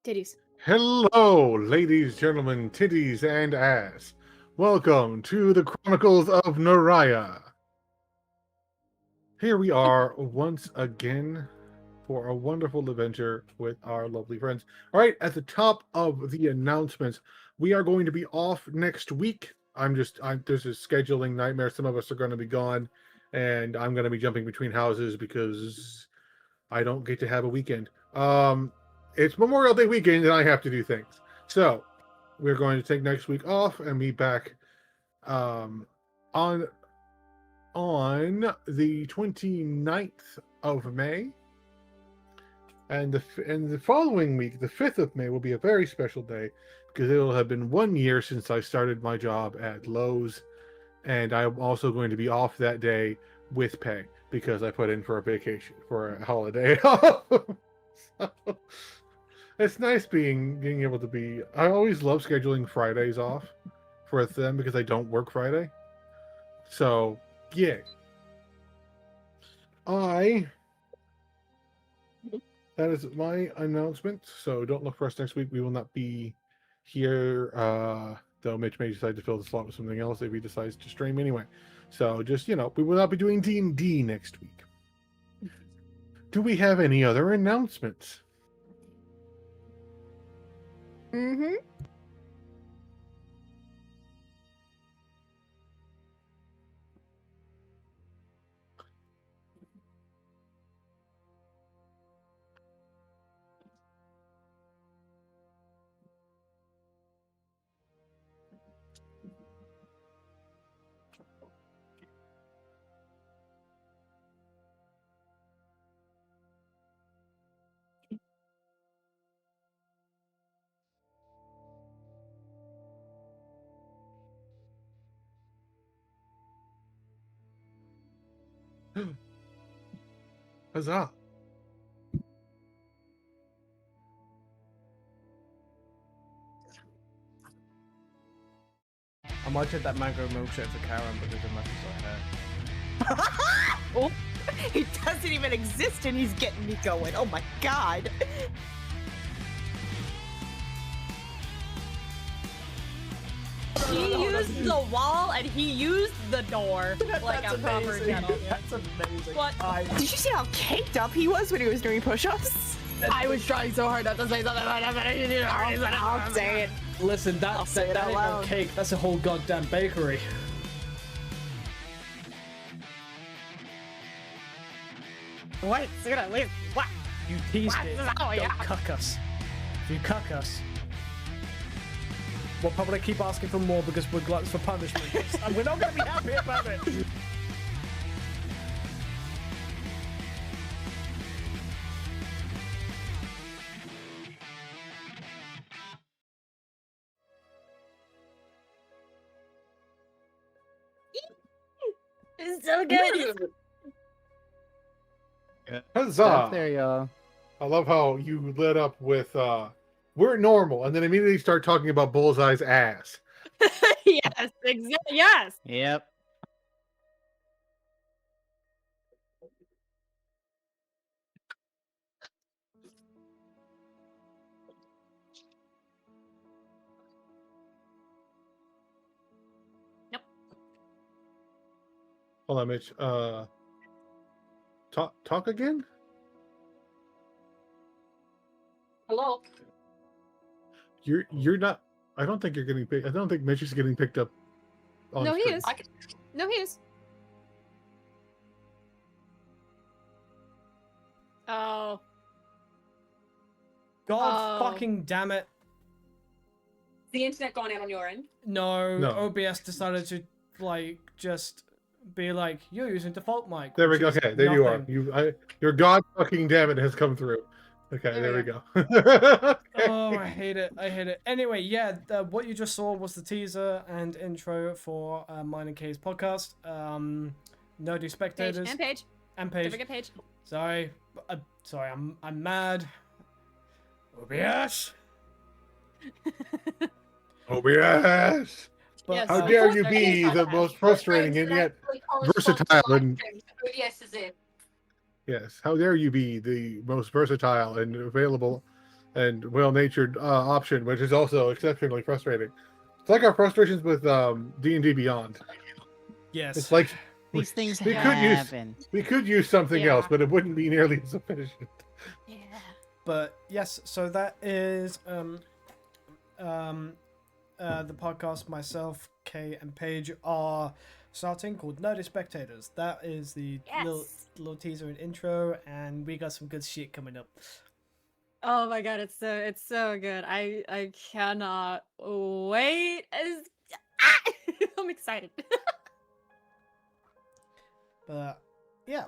Titties. Hello, ladies, gentlemen, titties, and ass. Welcome to the Chronicles of Narhi'ya. Here we are once again for a wonderful adventure with our lovely friends. All right, at the top of the announcements, we are going to be off next week. There's a scheduling nightmare. Some of us are going to be gone, and I'm going to be jumping between houses because I don't get to have a weekend. It's Memorial Day weekend, and I have to do things. So we're going to take next week off and be back on the 29th of May. And the following week, the 5th of May, will be a very special day because it will have been 1 year since I started my job at Lowe's, and I'm also going to be off that day with pay because I put in for a vacation, for a holiday. So, it's nice being able to be. I always love scheduling Fridays off for them because I don't work Friday. So yeah, that is my announcement. So don't look for us next week. We will not be here. Though Mitch may decide to fill the slot with something else if he decides to stream anyway. So just, we will not be doing D&D next week. Do we have any other announcements? Mm-hmm. Huzzah! I might get that mango milkshake for Karen because it matches her hair. Oh, he doesn't even exist and he's getting me going. Oh my god. He used the wall and he used the door like a proper gentleman. That's amazing. What? Did you see how caked up he was when he was doing push-ups? I was trying so hard not to say something like that. I'll say it. Listen, that say it ain't out no loud. cake. That's a whole goddamn bakery. Wait, so gonna leave. What? You teased What? it. Oh, Don't yeah. cuck us. If you cuck us, we'll probably keep asking for more because we're gluttons for punishment. And we're not going to be happy about it. It's so good. Huzzah! There you go. I love how you lit up with we're normal, and then immediately start talking about Bullseye's ass. Yes, exactly. Yes. Yep. Hold on, Mitch. Talk again? Hello. You're not. I don't think you're getting picked. I don't think Mitch is getting picked up. On No, he screen. is. No, he is. Oh. God Oh. fucking damn it. The internet gone out on your end? No, No. OBS decided to, just be like, you're using default mic. There we which go. is Okay, there you are. nothing. Your god fucking damn it has come through. Okay, There there we we go. Oh, I hate it. I hate it. Anyway, yeah, what you just saw was the teaser and intro for mine and Kay's podcast. Nerdy Page spectators and page. and Don't page. forget page. Sorry, I'm mad. OBS. OBS. But, Yes. How So dare before you be the most frustrating and yet versatile and ODS is it. yes, how dare you be the most versatile and available and well-natured option, which is also exceptionally frustrating. It's like our frustrations with D&D Beyond. Yes. It's like These things we could use happen. we could use something else, Yeah. but it wouldn't be nearly as efficient. Yeah. But yes, so that is the podcast. Myself, Kay, and Paige are starting, called Nerdy Spectators. That is the little teaser and intro, and we got some good shit coming up. Oh my god, it's so good. I cannot wait. I'm excited. But yeah,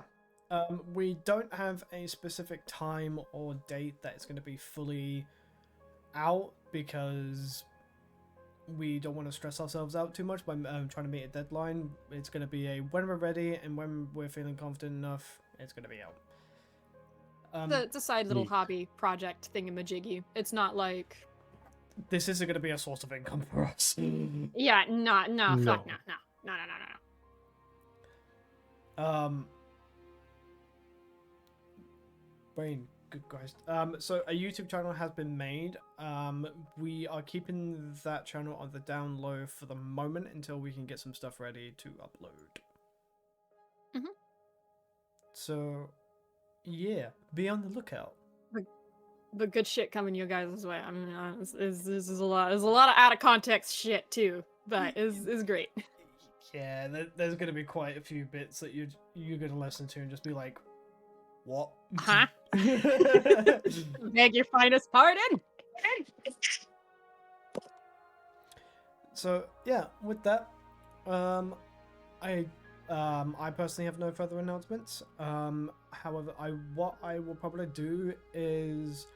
we don't have a specific time or date that it's going to be fully out, because we don't want to stress ourselves out too much by trying to meet a deadline. It's going to be a when we're ready and when we're feeling confident enough, it's going to be out. It's a side little Neat. hobby project thingamajiggy. It's not like This isn't going to be a source of income for us. yeah, no, fuck No. no. Brain, good Christ. So a YouTube channel has been made. We are keeping that channel on the down low for the moment until we can get some stuff ready to upload. Mhm. So, yeah, be on the lookout. But good shit coming your guys' way. I mean, this is a lot. There's a lot of out of context shit too, but is great. Yeah, there's gonna be quite a few bits that you're gonna listen to and just be like, what? Huh? Beg your finest pardon. So yeah, with that, I personally have no further announcements. However, what I will probably do is,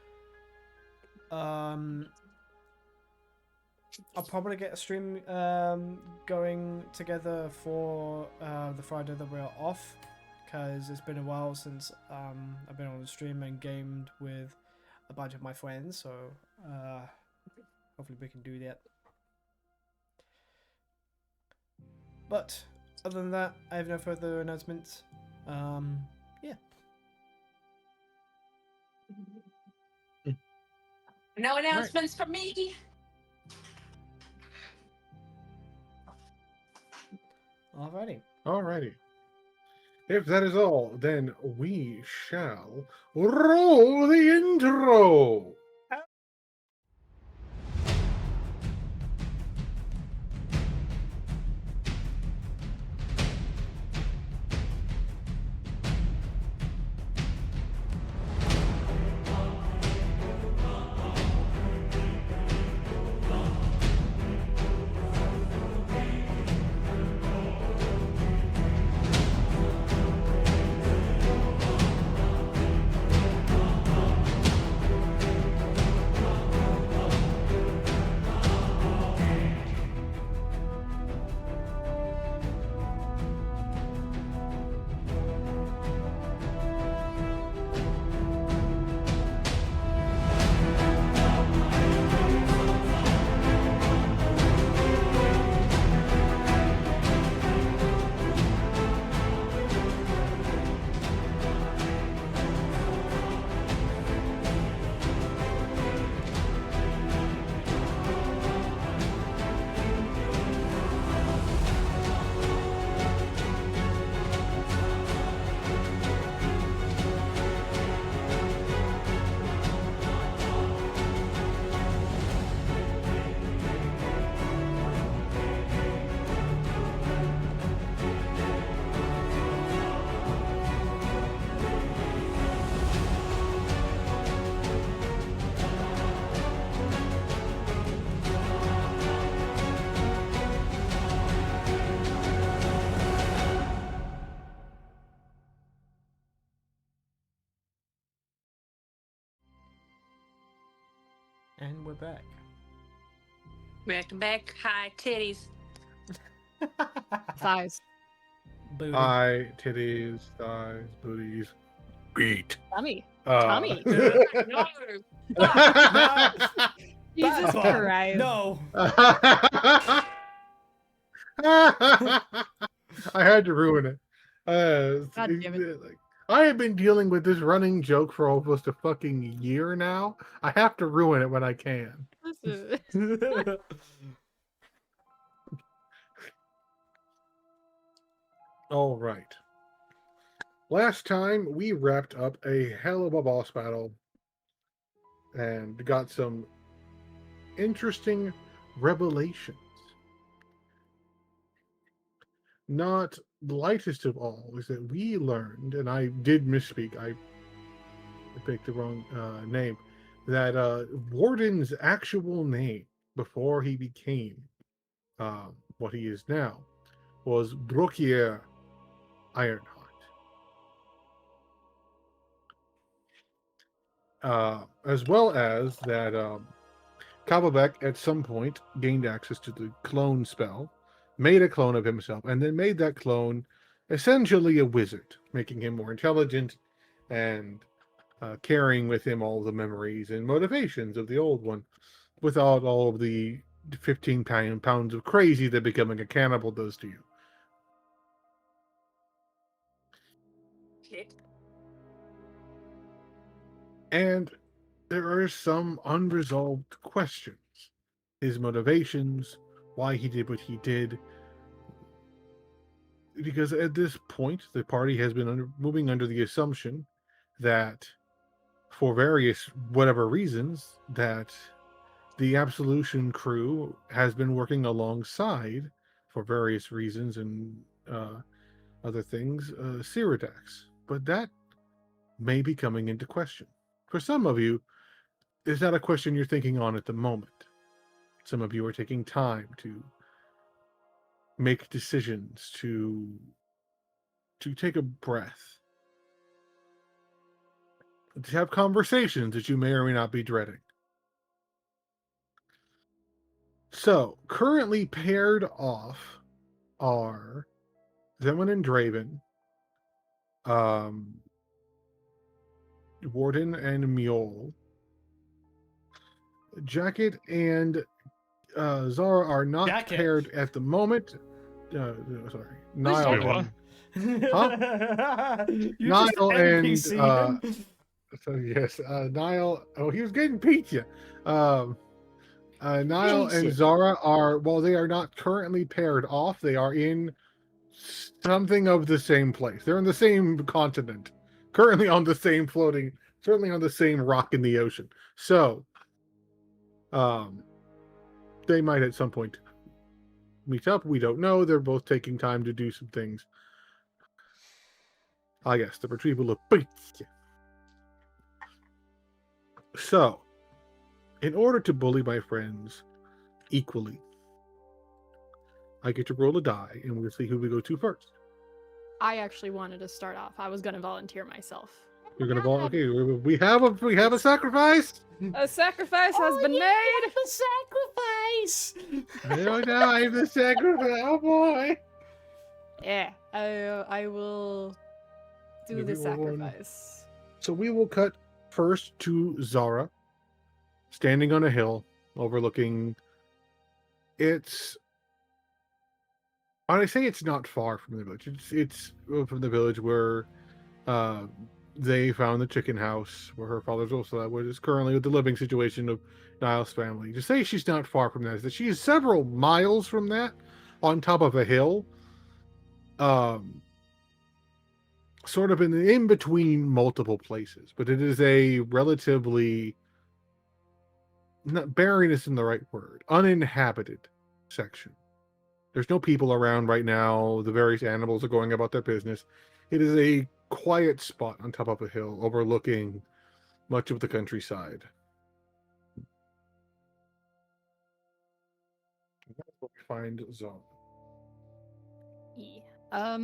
I'll probably get a stream going together for the Friday that we're off, because it's been a while since I've been on the stream and gamed with a bunch of my friends. So hopefully we can do that. But other than that, I have no further announcements. Yeah. No announcements from me. Alrighty. Alrighty. If that is all, then we shall roll the intro. And we're back. Welcome back. Hi, titties. Thighs. Booty. Eye, titties, thighs, booties, beat. Tummy. Uh, Tummy. No. Jesus Bad bug. Christ. No. I had to ruin it. God damn it. I have been dealing with this running joke for almost a fucking year now. I have to ruin it when I can. This is- All right. Last time we wrapped up a hell of a boss battle and got some interesting revelations. Not the lightest of all is that we learned, and I did misspeak, I picked the wrong name, that Warden's actual name before he became what he is now was Brokier Ironheart. As well as that Kababek at some point gained access to the clone spell, made a clone of himself, and then made that clone essentially a wizard, making him more intelligent and carrying with him all the memories and motivations of the old one, without all of the 15 pounds of crazy that becoming a cannibal does to you. Shit. And there are some unresolved questions. His motivations, why he did what he did. Because at this point, the party has been moving under the assumption that, for various whatever reasons, that the Absolution crew has been working alongside, for various reasons and other things, Cyrodiax. But that may be coming into question. For some of you, it's not a question you're thinking on at the moment. Some of you are taking time to make decisions, to take a breath, to have conversations that you may or may not be dreading. So, currently paired off are Zeman and Draven, Warden and Mule. Jacket and Zara are not Jacket. paired at the moment. Sorry. Who's Niall Jacket? and, You just Niall and NPC'd him. so yes, Niall. Oh, he was getting pizza. Niall and Zara are, while they are not currently paired off, they are in something of the same place. They're in the same continent, currently on the same floating, certainly on the same rock in the ocean. So, they might at some point meet up. We don't know. They're both taking time to do some things. Ah, yes, the retrieval of pizza. So, in order to bully my friends equally, I get to roll a die, and we'll see who we go to first. I actually wanted to start off. I was going to volunteer myself. You're gonna volunteer. Okay, we have a sacrifice. A sacrifice has been made. The sacrifice. No, no, I'm the sacrifice. Oh boy. Yeah, I will do the Everyone- sacrifice. So we will cut first to Zara, standing on a hill overlooking. It's. I say it's not far from the village. It's from the village where they found the chicken house, where her father's also at, which is currently the living situation of Niall's family. To say she's not far from that is that she is several miles from that, on top of a hill, sort of in between multiple places. But it is a relatively, not barren isn't the right word, uninhabited section. There's no people around right now. The various animals are going about their business. It is a quiet spot on top of a hill overlooking much of the countryside. That's where we find Zara. Yeah.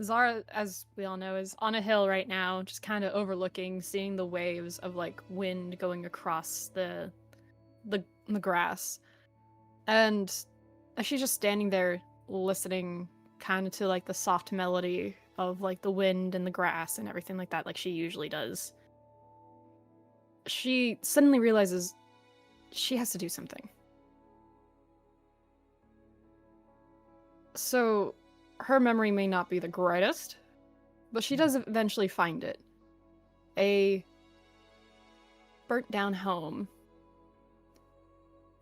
Zara, as we all know, is on a hill right now, just kind of overlooking, seeing the waves of like wind going across the grass, and she's just standing there listening, kind of to like the soft melody of like the wind and the grass and everything like that, like she usually does. She suddenly realizes she has to do something. So her memory may not be the greatest, But she does eventually find it. A burnt down home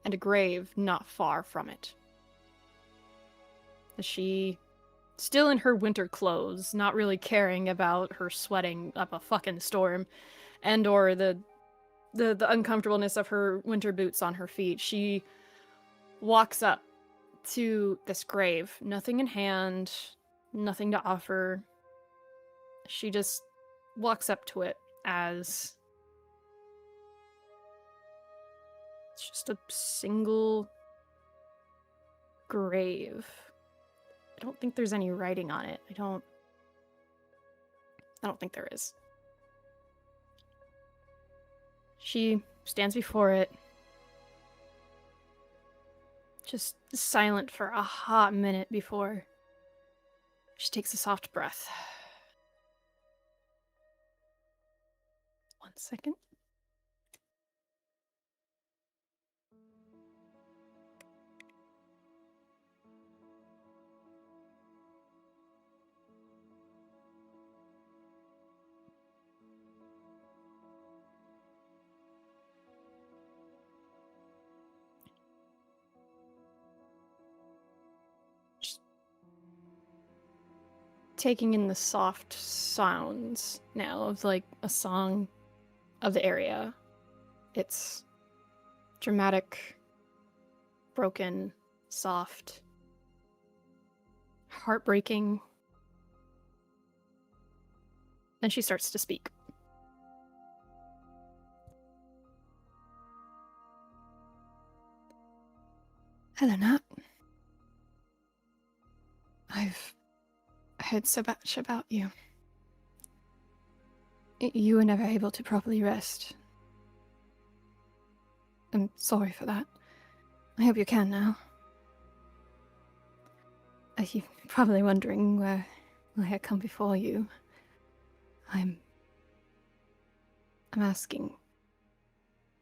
and a grave not far from it. She, still in her winter clothes, not really caring about her sweating up a fucking storm, and or the uncomfortableness of her winter boots on her feet, she walks up to this grave, nothing in hand, nothing to offer. She just walks up to it as it's just a single grave. I don't think there's any writing on it. I don't think there is. She stands before it, just silent for a hot minute before she takes a soft breath. 1 second. Taking in the soft sounds now of like a song of the area. It's dramatic, broken, soft, heartbreaking. Then she starts to speak. Hello, Nat. I've heard so much about you. You were never able to properly rest. I'm sorry for that. I hope you can now. You're probably wondering why I come before you. I'm asking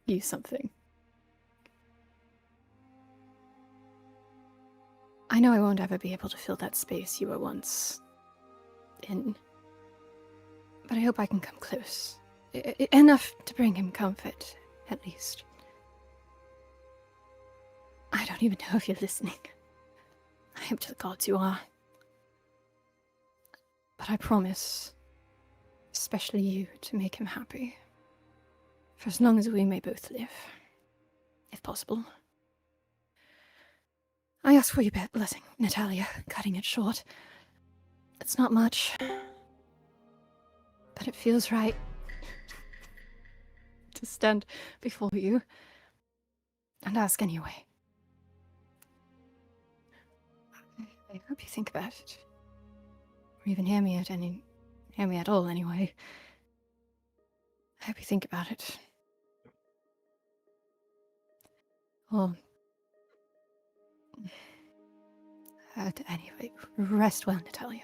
you something. I know I won't ever be able to fill that space you were once in, but I hope I can come close. Enough to bring him comfort, at least. I don't even know if you're listening. I hope to the gods you are. But I promise, especially you, to make him happy. For as long as we may both live, if possible. I ask for your blessing, Natalia, cutting it short. It's not much, but it feels right to stand before you and ask anyway. I hope you think about it, or even hear me at all anyway. I hope you think about it. Well, anyway, rest well, Natalia.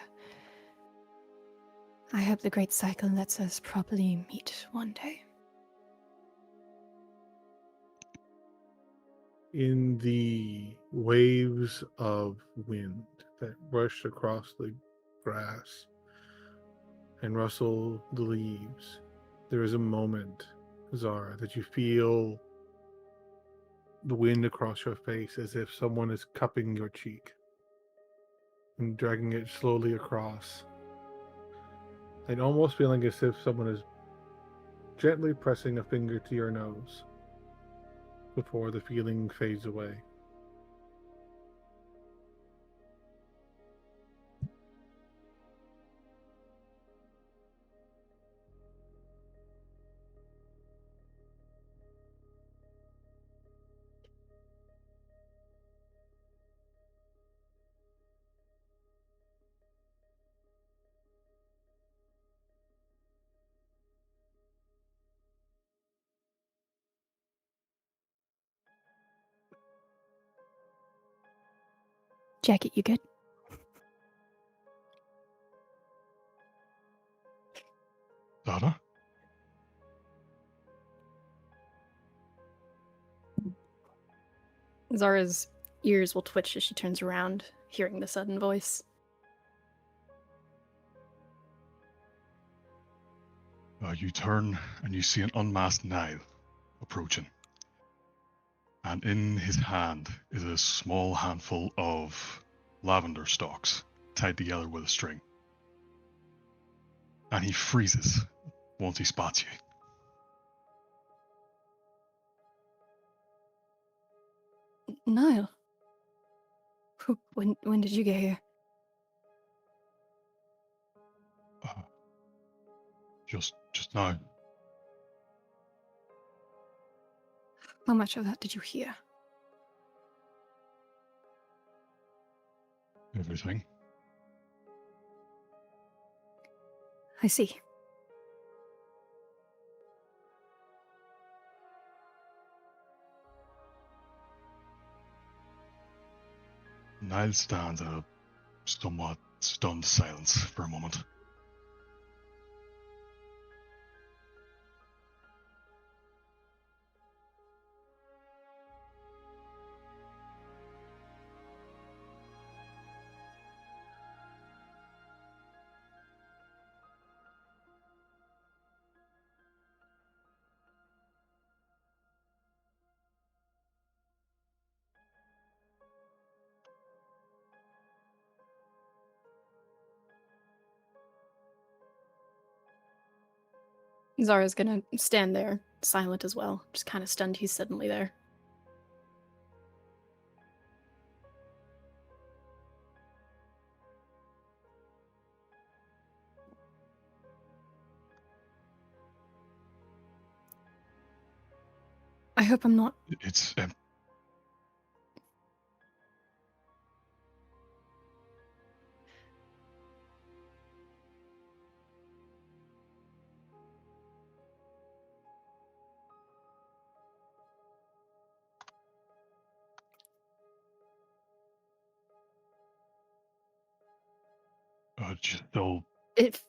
I hope the great cycle lets us properly meet one day. In the waves of wind that rush across the grass and rustle the leaves, there is a moment, Zara, that you feel the wind across your face as if someone is cupping your cheek and dragging it slowly across, and almost feeling as if someone is gently pressing a finger to your nose before the feeling fades away. Jackie, you good? Zara? Zara's ears will twitch as she turns around, hearing the sudden voice. You turn and you see an unmasked Nile approaching. And in his hand is a small handful of lavender stalks tied together with a string. And he freezes once he spots you. Niall. When did you get here? Just now. How much of that did you hear? Everything. I see. Nile stands in a somewhat stunned silence for a moment. Zara's gonna stand there, silent as well, just kind of stunned he's suddenly there. I hope I'm not. It's just still. It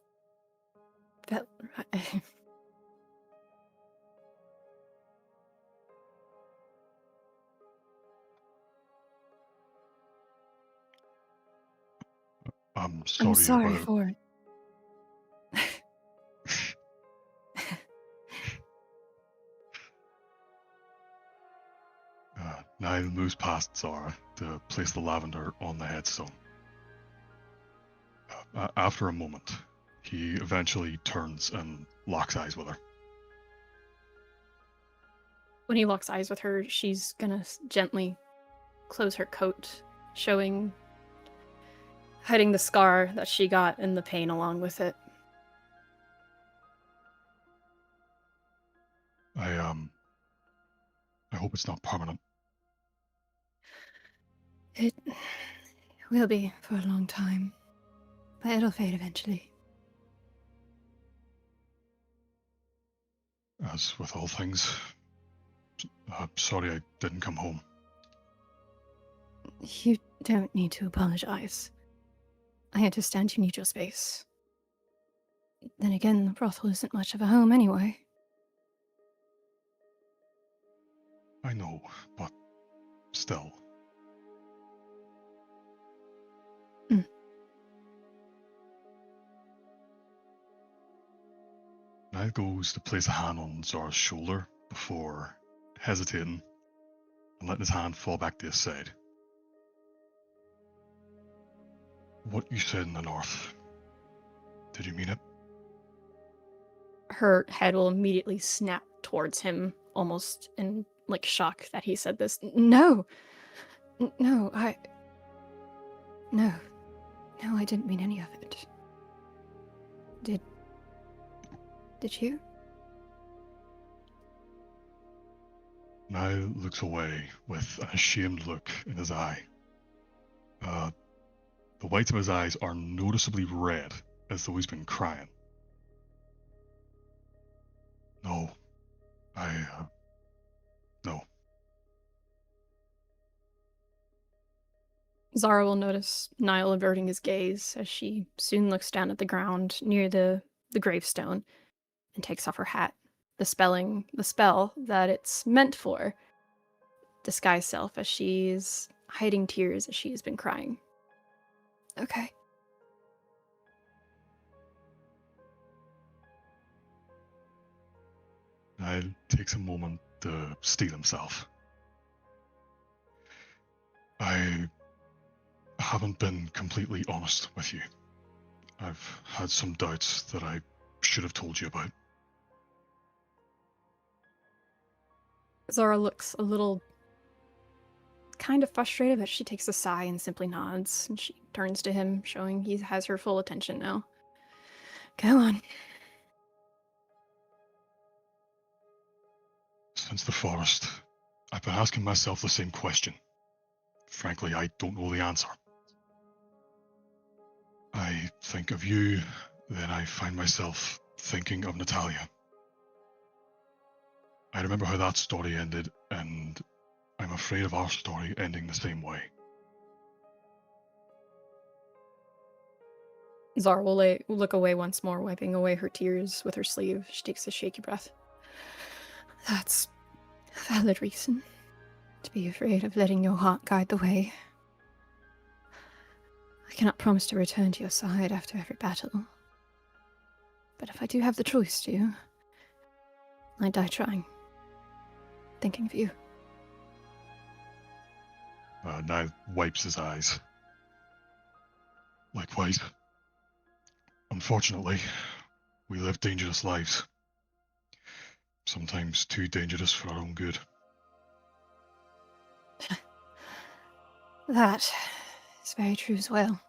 felt. I'm I'm sorry sorry about. for it. Nile moves past Zara to place the lavender on the headstone. After a moment, he eventually turns and locks eyes with her. When he locks eyes with her, she's gonna gently close her coat, hiding the scar that she got and the pain along with it. I hope it's not permanent. It will be for a long time, but it'll fade eventually. As with all things, I'm sorry I didn't come home. You don't need to apologize. I understand you need your space. Then again, the brothel isn't much of a home anyway. I know, but still. Nile goes to place a hand on Zara's shoulder before hesitating and letting his hand fall back to his side. What you said in the north, did you mean it? Her head will immediately snap towards him, almost in shock that he said this. No, no, no, I didn't mean any of it. Did you? Nile looks away with an ashamed look in his eye. The whites of his eyes are noticeably red, as though he's been crying. No. No. Zara will notice Niall averting his gaze as she soon looks down at the ground near the gravestone and takes off her hat. The spell that it's meant for, disguise self, as she's hiding tears as she has been crying. Okay. Niall takes a moment to steel himself. I haven't been completely honest with you. I've had some doubts that I should have told you about. Zara looks a little kind of frustrated, but she takes a sigh and simply nods, and she turns to him, showing he has her full attention now. Go on. Since the forest, I've been asking myself the same question. Frankly, I don't know the answer. I think of you, then I find myself thinking of Natalia. I remember how that story ended, and I'm afraid of our story ending the same way. Zara will look away once more, wiping away her tears with her sleeve. She takes a shaky breath. That's a valid reason to be afraid of letting your heart guide the way. I cannot promise to return to your side after every battle. But if I do have the choice to, I die trying. Thinking of you. Niall wipes his eyes. Likewise. Unfortunately, we live dangerous lives. Sometimes too dangerous for our own good. That is very true as well.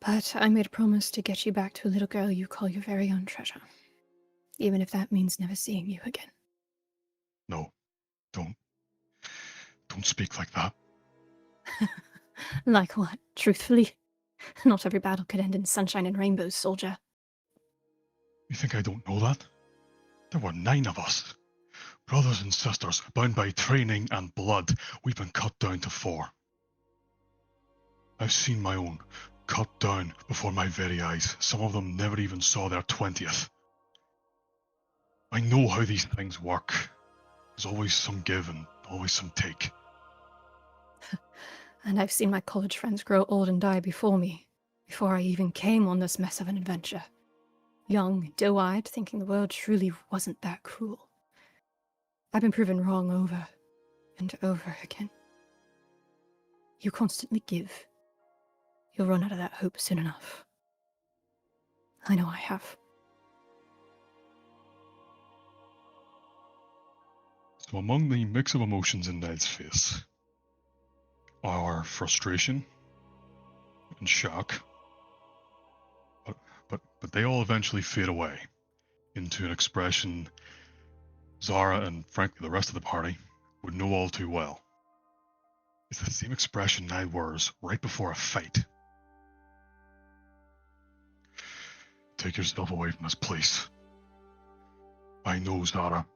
But I made a promise to get you back to a little girl you call your very own treasure. Even if that means never seeing you again. No, don't speak like that. Like what, truthfully? Not every battle could end in sunshine and rainbows, soldier. You think I don't know that? There were 9 of us. Brothers and sisters, bound by training and blood. We've been cut down to 4. I've seen my own, cut down before my very eyes. Some of them never even saw their 20th. I know how these things work. There's always some give and always some take. And I've seen my college friends grow old and die before me, before I even came on this mess of an adventure. Young, doe-eyed, thinking the world truly wasn't that cruel. I've been proven wrong over and over again. You constantly give. You'll run out of that hope soon enough. I know I have. So among the mix of emotions in Ned's face are frustration and shock, but they all eventually fade away into an expression Zara and frankly the rest of the party would know all too well. It's the same expression Ned wears right before a fight. Take yourself away from this place. I know, Zara.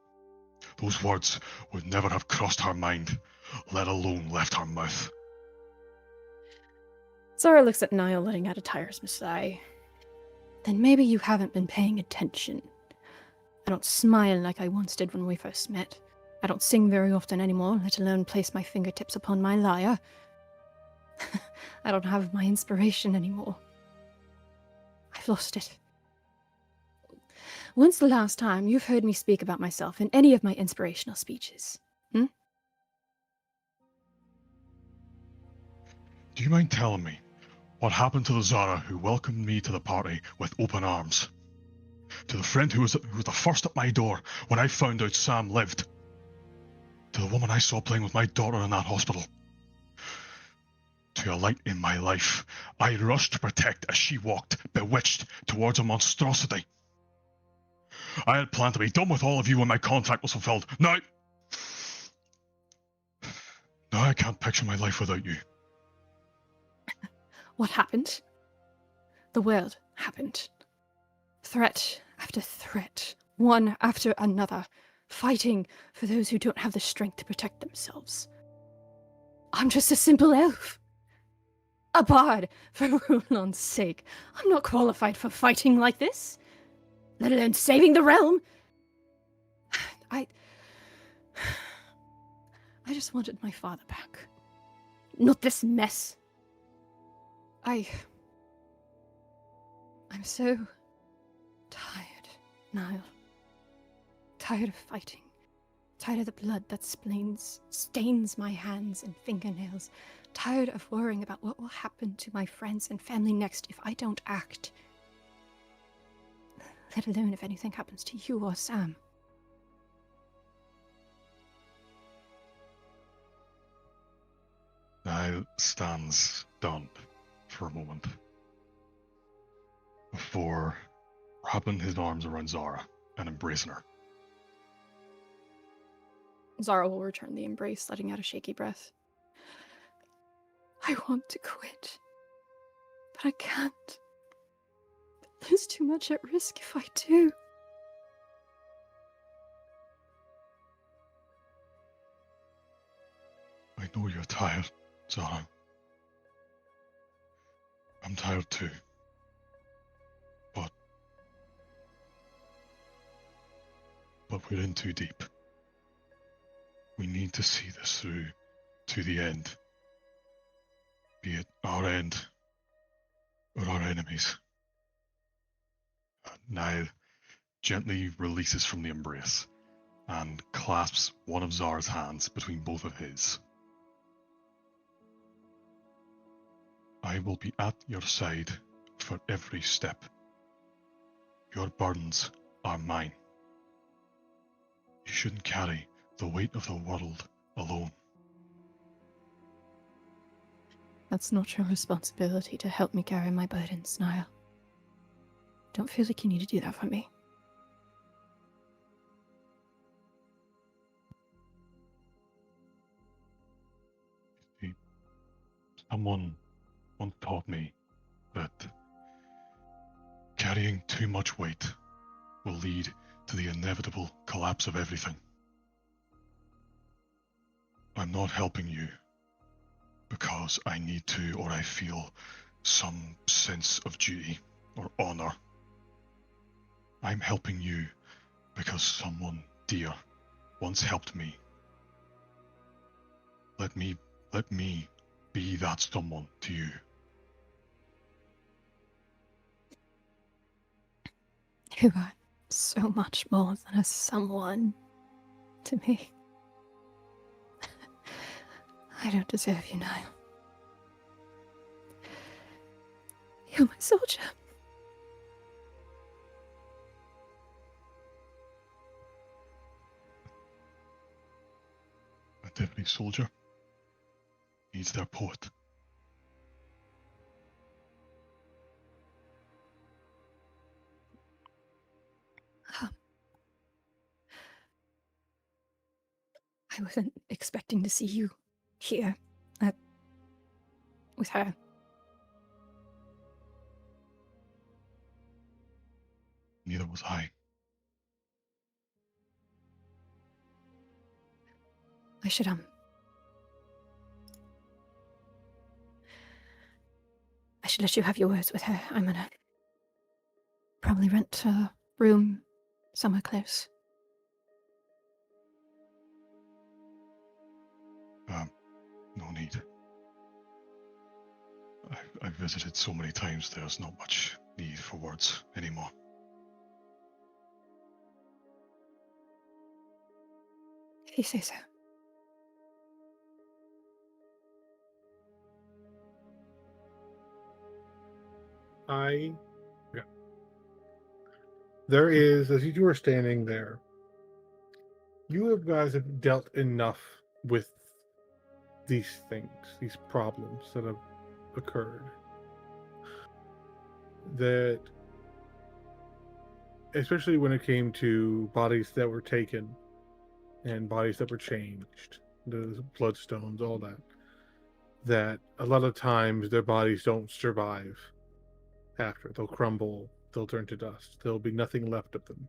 Those words would never have crossed her mind, let alone left her mouth. Zara looks at Niall, letting out a tiresome sigh. Then maybe you haven't been paying attention. I don't smile like I once did when we first met. I don't sing very often anymore, let alone place my fingertips upon my lyre. I don't have my inspiration anymore. I've lost it. When's the last time you've heard me speak about myself in any of my inspirational speeches? Do you mind telling me what happened to the Zara who welcomed me to the party with open arms? To the friend who was the first at my door when I found out Sam lived? To the woman I saw playing with my daughter in that hospital? To a light in my life I rushed to protect as she walked, bewitched, towards a monstrosity. I had planned to be done with all of you when my contract was fulfilled. Now I can't picture my life without you. What happened? The world happened. Threat after threat, one after another, fighting for those who don't have the strength to protect themselves. I'm just a simple elf. A bard, for Rulon's sake. I'm not qualified for fighting like this, let alone saving the realm. I just wanted my father back. Not this mess. I'm so tired, Niall. tired of fighting. Tired of the blood that stains my hands and fingernails. Tired of worrying about what will happen to my friends and family next if I don't act. Let alone if anything happens to you or Sam. Niall stands stunned for a moment before wrapping his arms around Zara and embracing her. Zara will return the embrace, letting out a shaky breath. I want to quit, but I can't. There's too much at risk if I do. I know you're tired, Zara. I'm tired too. But we're in too deep. We need to see this through to the end. Be it our end or our enemies. Niall gently releases from the embrace and clasps one of Zara's hands between both of his. I will be at your side for every step. Your burdens are mine. You shouldn't carry the weight of the world alone. That's not your responsibility to help me carry my burdens, Niall. Don't feel like you need to do that for me. Someone once taught me that carrying too much weight will lead to the inevitable collapse of everything. I'm not helping you because I need to or I feel some sense of duty or honor. I'm helping you because someone dear once helped me. Let me be that someone to you. You are so much more than a someone to me. I don't deserve you, Niall. You're my soldier. And every soldier needs their poet. I wasn't expecting to see you here with her. Neither was I. I should let you have your words with her. I'm gonna probably rent a room somewhere close. No need. I've visited so many times, there's not much need for words anymore. If you say so. There is, as you are standing there, you guys have dealt enough with these things, these problems that have occurred, that especially when it came to bodies that were taken and bodies that were changed, the bloodstones, all that a lot of times their bodies don't survive after. They'll crumble, they'll turn to dust, there'll be nothing left of them.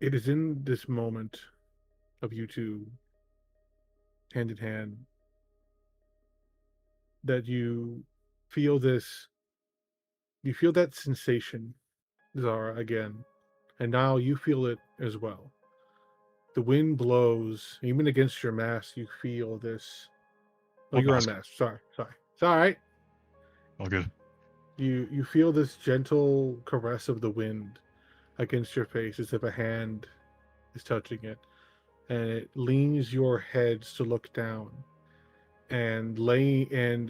It is in this moment of you two hand in hand that you feel that sensation, Zara, again, and now you feel it as well. The wind blows, even against your mask, you feel this. Oh, What you're mask? unmasked. Sorry. It's all right. All good. You feel this gentle caress of the wind against your face as if a hand is touching it. And it leans your heads to look down. And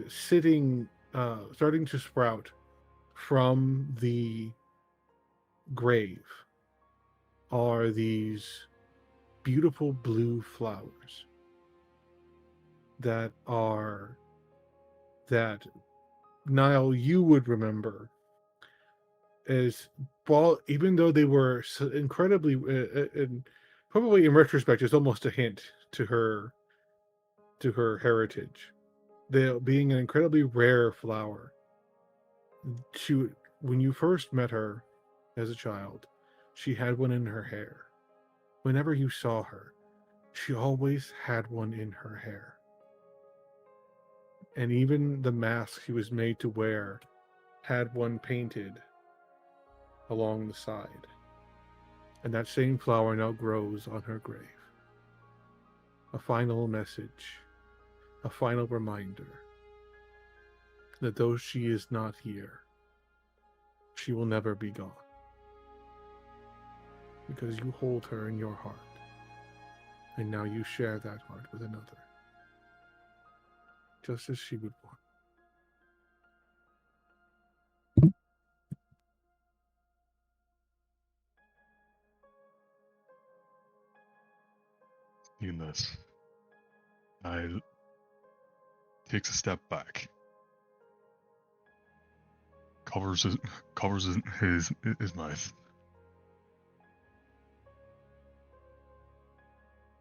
sitting, starting to sprout from the grave are these beautiful blue flowers that Niall, you would remember as even though they were incredibly, and probably in retrospect, it's almost a hint to her heritage. They being an incredibly rare flower. When you first met her as a child, she had one in her hair. Whenever you saw her, she always had one in her hair. And even the mask she was made to wear had one painted along the side. And that same flower now grows on her grave. A final message, a final reminder that though she is not here, she will never be gone. Because you hold her in your heart. And now you share that heart with another. Just as she would want. Seeing this, Niall takes a step back, covers his mouth,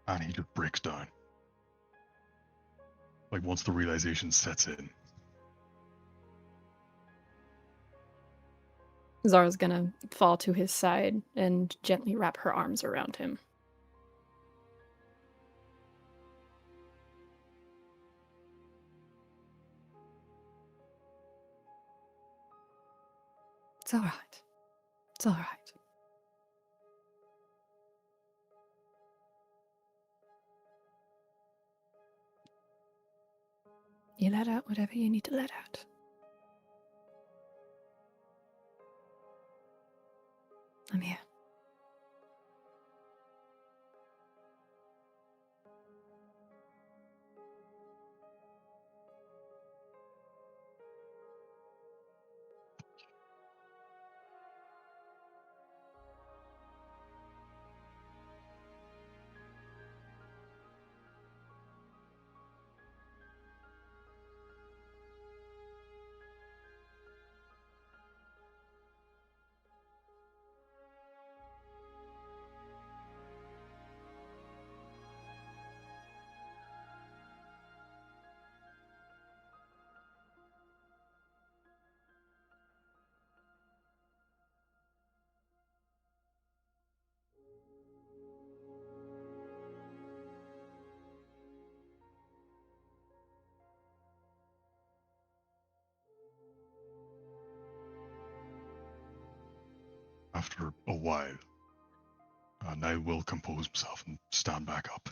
and he just breaks down. Like once the realization sets in. Zara's gonna fall to his side and gently wrap her arms around him. It's all right. It's all right. You let out whatever you need to let out. I'm here. After a while, Niall will compose himself and stand back up.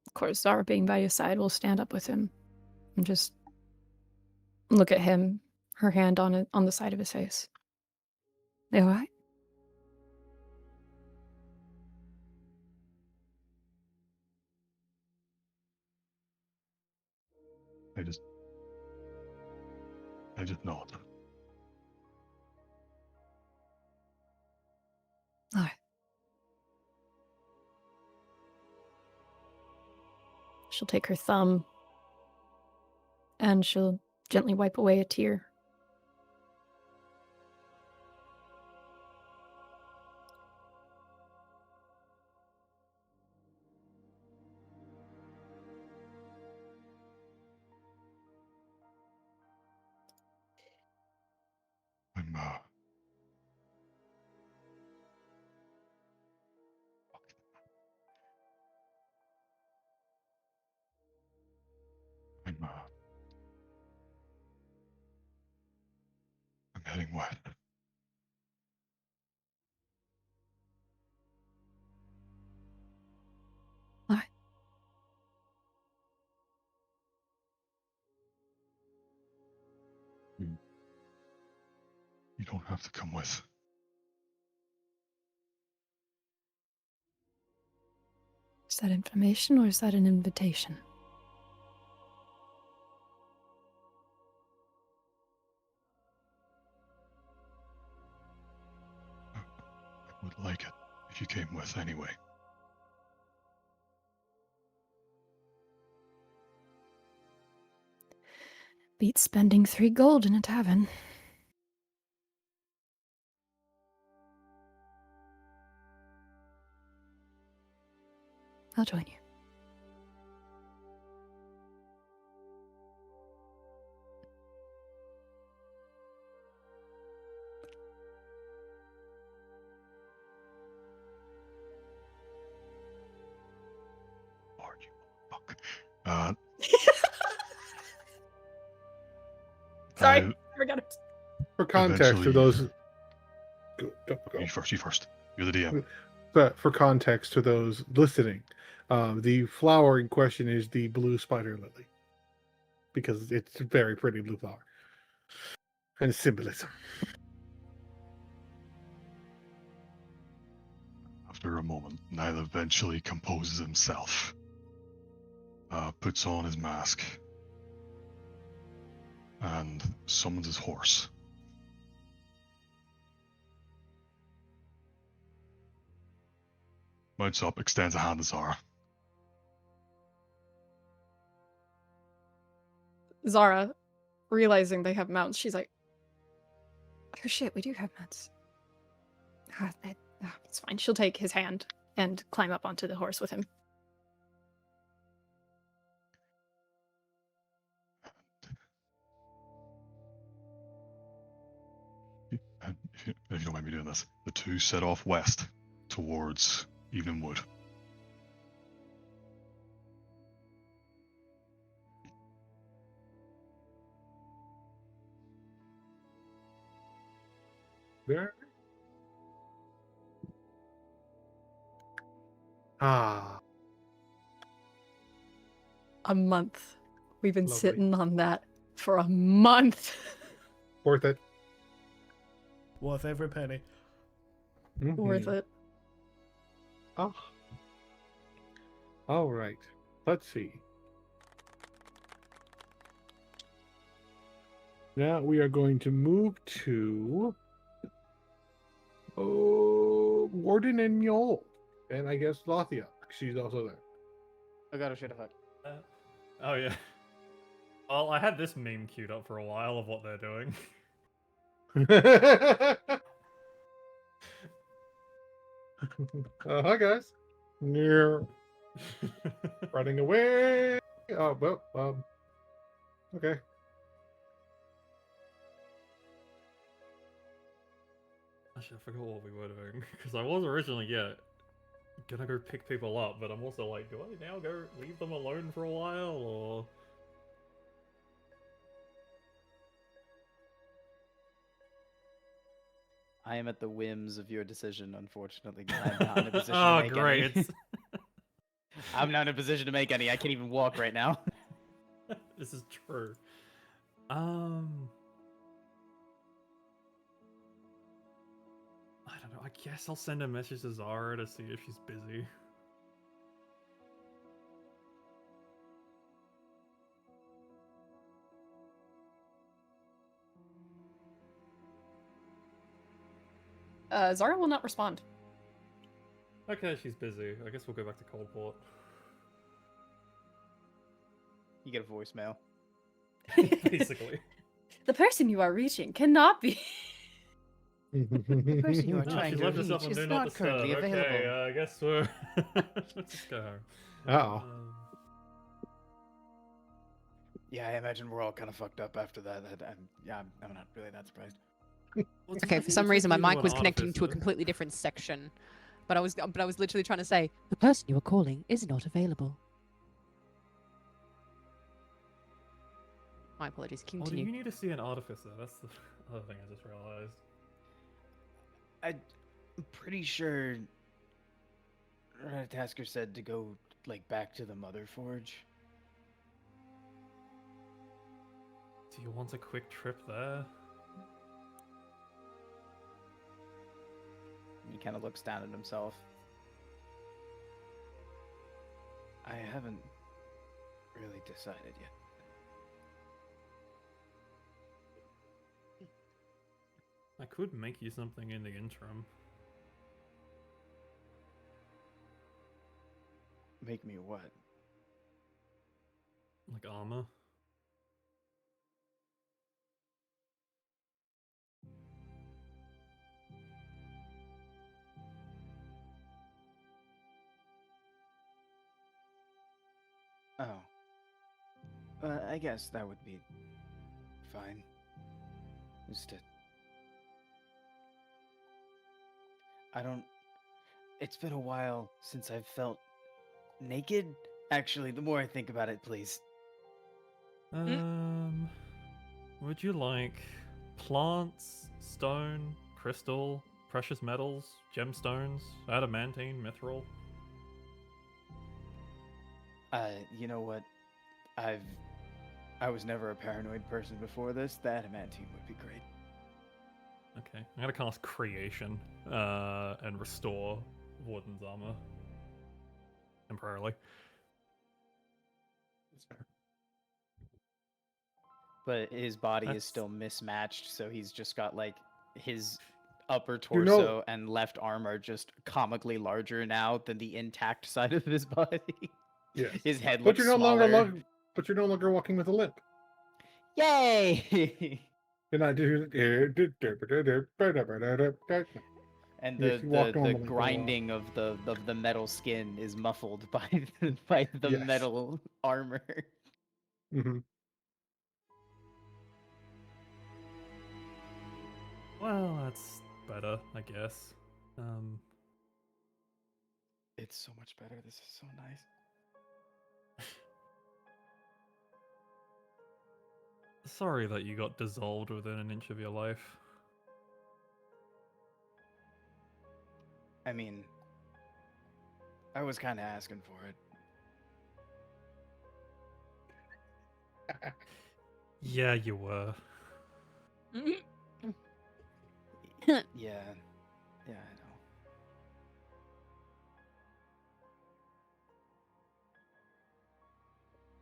Of course, Zara being by his side will stand up with him and just look at him, her hand on the side of his face. They all right? I just nod. All right. She'll take her thumb and she'll gently wipe away a tear. I'm I'm heading west. All right. don't have to come with. Is that information or is that an invitation? I would like it if you came with anyway. Beats spending 3 gold in a tavern. I'll join you. Lord, you fuck. Sorry, I I forgot it. For context, to eventually- those. Go. You first. You first. You're the DM. But for context to those listening, the flower in question is the blue spider lily, because it's a very pretty blue flower, and symbolism. After a moment, Nile eventually composes himself, puts on his mask, and summons his horse. Mounts up, extends a hand to Zara. Zara, realizing they have mounts, she's like, oh shit, we do have mounts. It's fine. She'll take his hand and climb up onto the horse with him. And if you don't mind me doing this, the two set off west towards Evening Wood. There. Ah, A month. We've been Lovely. sitting on that for a month. worth it. Worth every penny. Worth Mhm. it. Ah. All right. Let's see. Now we are going to move to Warden and Mjol. And I guess Lathia. She's also there. I gotta shit a fuck. Oh yeah. Well, I had this meme queued up for a while of what they're doing. Hi guys. Near running away. Oh well. Okay. Actually, I forgot what we were doing because I was originally gonna go pick people up, but I'm also like, do I now go leave them alone for a while or? I am at the whims of your decision, unfortunately. 'Cause I'm not in a position to Oh make great! any. I'm not in a position to make any. I can't even walk right now. This is true. I don't know. I guess I'll send a message to Zara to see if she's busy. Zara will not respond. Okay, she's busy. I guess we'll go back to Coldport. You get a voicemail. Basically. The person you are reaching cannot be. The person you are No, trying she to left us up reach on is Do not Not Disturb. currently Okay, available. I guess we're... Let's just go home. Oh. Yeah, I imagine we're all kind of fucked up after that. I'm not really that surprised. Okay, for some reason my mic was connecting to a completely different section, but I was literally trying to say the person you are calling is not available. My apologies. Oh, do Continue. you need to see an artificer? That's the other thing I just realized. I'm pretty sure Tasker said to go like back to the Mother Forge. Do you want a quick trip there? He kind of looks down at himself. I haven't really decided yet. I could make you something in the interim. Make me what? Like armor. Oh. I guess that would be fine. Just to... I don't... It's been a while since I've felt naked. Actually, the more I think about it, please. Would you like plants, stone, crystal, precious metals, gemstones, adamantine, mithril? You know what? I was never a paranoid person before this. The adamantine would be great. Okay, I'm gonna cast creation and restore Warden's armor temporarily. But his body is That's- still mismatched, so he's just got like his upper You know- torso and left arm are just comically larger now than the intact side of his body. Yes. His head But looks you're no smaller. longer but you're no longer walking with a limp. Yay! You're not doing And If you walk the normally for a while. grinding of the metal skin is muffled by the Yes. metal armor. Mhm. Well, that's better, I guess. It's so much better. This is so nice. Sorry that you got dissolved within an inch of your life. I mean, I was kind of asking for it. Yeah, you were. Yeah, yeah, I know.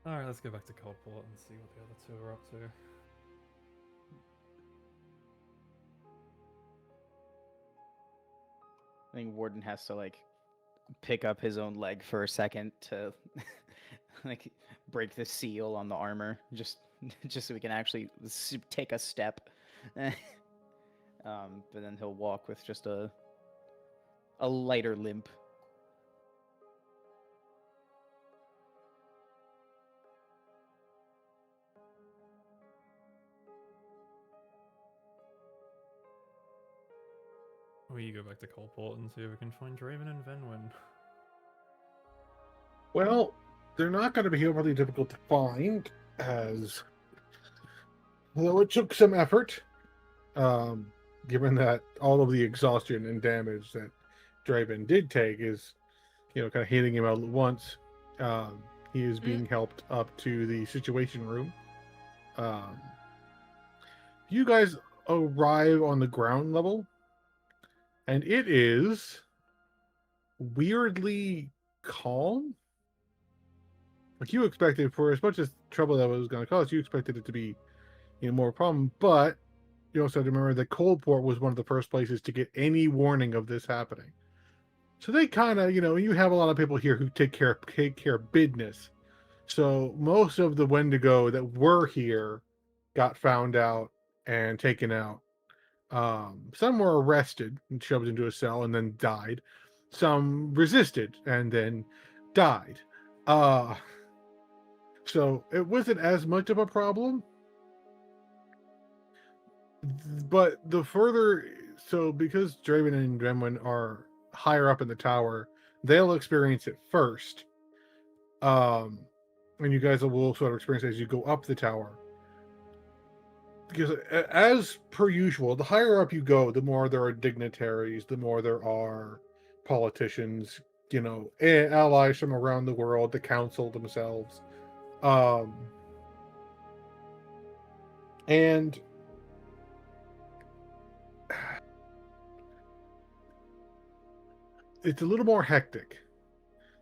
Alright, let's go back to Coldport and see what the other two are up to. I think Warden has to like pick up his own leg for a second to like break the seal on the armor, just so we can actually take a step. But then he'll walk with just a lighter limp. We go back to Coldport and see if we can find Draven and Venwin. Well, they're not going to be overly difficult to find, as though it took some effort, given that all of the exhaustion and damage that Draven did take is, kind of hitting him all at once. He is being helped up to the Situation Room. You guys arrive on the ground level, and it is weirdly calm. Like you expected, for as much as trouble that was going to cause, you expected it to be, more of a problem. But you also have to remember that Coldport was one of the first places to get any warning of this happening. So they kind of, you have a lot of people here who take care of business. So most of the Wendigo that were here got found out and taken out. Some were arrested and shoved into a cell and then died. Some resisted and then died. So it wasn't as much of a problem. But because Draven and Venwin are higher up in the tower, they'll experience it first. And you guys will sort of experience it as you go up the tower. Because as per usual, the higher up you go, the more there are dignitaries, the more there are politicians, allies from around the world, the council themselves. And it's a little more hectic.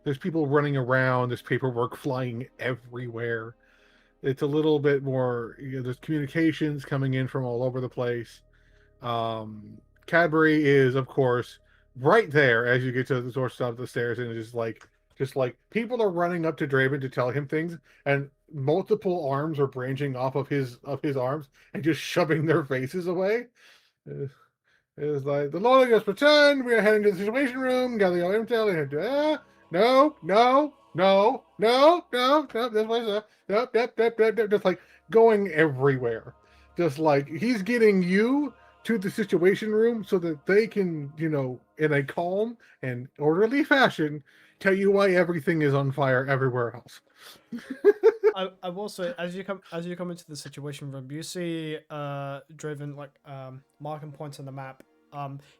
There's people running around. There's paperwork flying everywhere. It's a little bit more. There's communications coming in from all over the place. Cadbury is, of course, right there as you get to the top of the stairs, and it's just like people are running up to Draven to tell him things, and multiple arms are branching off of his arms and just shoving their faces away. It's like the Lord just pretend we are heading to the situation room, gather your intel, and no, this way, yep, just like going everywhere. Just like he's getting you to the situation room so that they can, in a calm and orderly fashion, tell you why everything is on fire everywhere else. I will say, as you come into the situation room, you see Draven marking points on the map.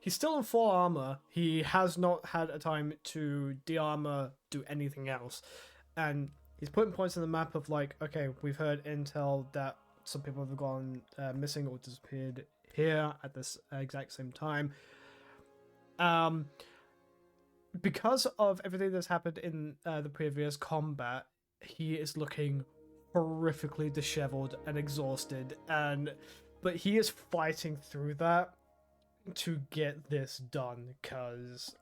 He's still in full armor. He has not had a time to de-armor, do anything else, and he's putting points on the map of like, okay, we've heard intel that some people have gone missing or disappeared here at this exact same time. Because of everything that's happened in the previous combat, he is looking horrifically disheveled and exhausted, but he is fighting through that to get this done because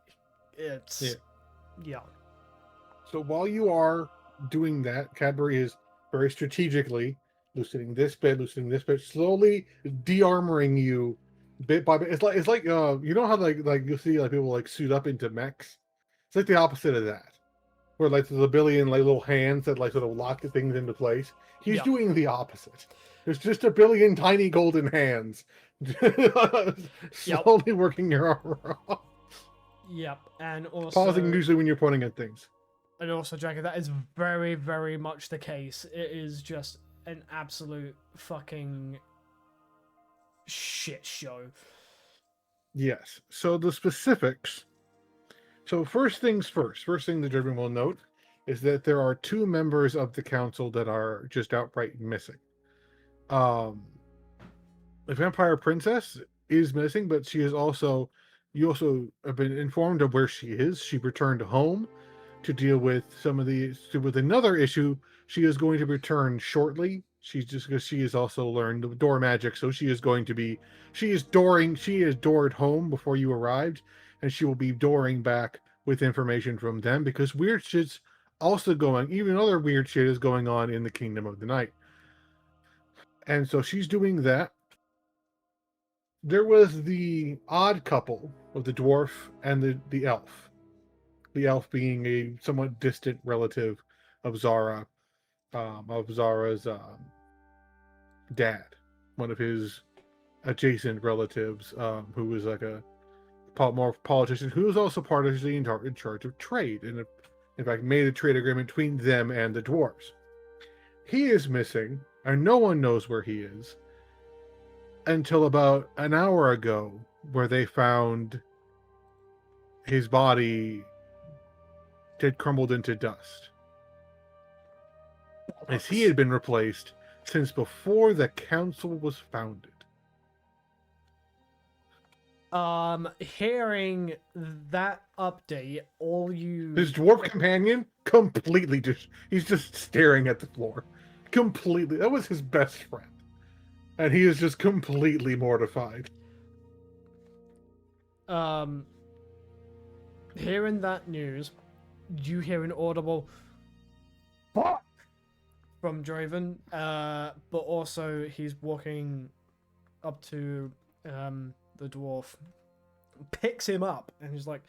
it's yeah. So while you are doing that, Cadbury is very strategically loosening this bit, slowly de-armoring you bit by bit. It's like you know how like you'll see like people like suit up into mechs. It's like the opposite of that, where like there's a billion like little hands that like sort of lock the things into place. He's doing the opposite. There's just a billion tiny golden hands slowly working your armor off. Yep, and also pausing usually when you're pointing at things. And also, Jackie, that is very, very much the case. It is just an absolute fucking shit show. Yes. So the specifics. So first things first. First thing the Driven will note is that there are 2 members of the council that are just outright missing. The vampire princess is missing, but she is also. You also have been informed of where she is. She returned home to deal with with another issue. She is going to return shortly. She's just because she has also learned the door magic, so she is doored home before you arrived, and she will be dooring back with information from them because weird shit's also even other weird shit is going on in the Kingdom of the Night. And so she's doing that. There was the odd couple of the dwarf and the elf. The elf being a somewhat distant relative of Zara, of Zara's dad, one of his adjacent relatives, who was like a more politician, who was also partially in charge of trade, and in fact made a trade agreement between them and the dwarves. He is missing, and no one knows where he is until about an hour ago, where they found his body had crumbled into dust, as he had been replaced since before the council was founded. Hearing that update, his dwarf companion completely he's just staring at the floor. Completely. That was his best friend. And he is just completely mortified. Hearing that news, you hear an audible "fuck" from Draven, but also he's walking up to the dwarf, picks him up, and he's like,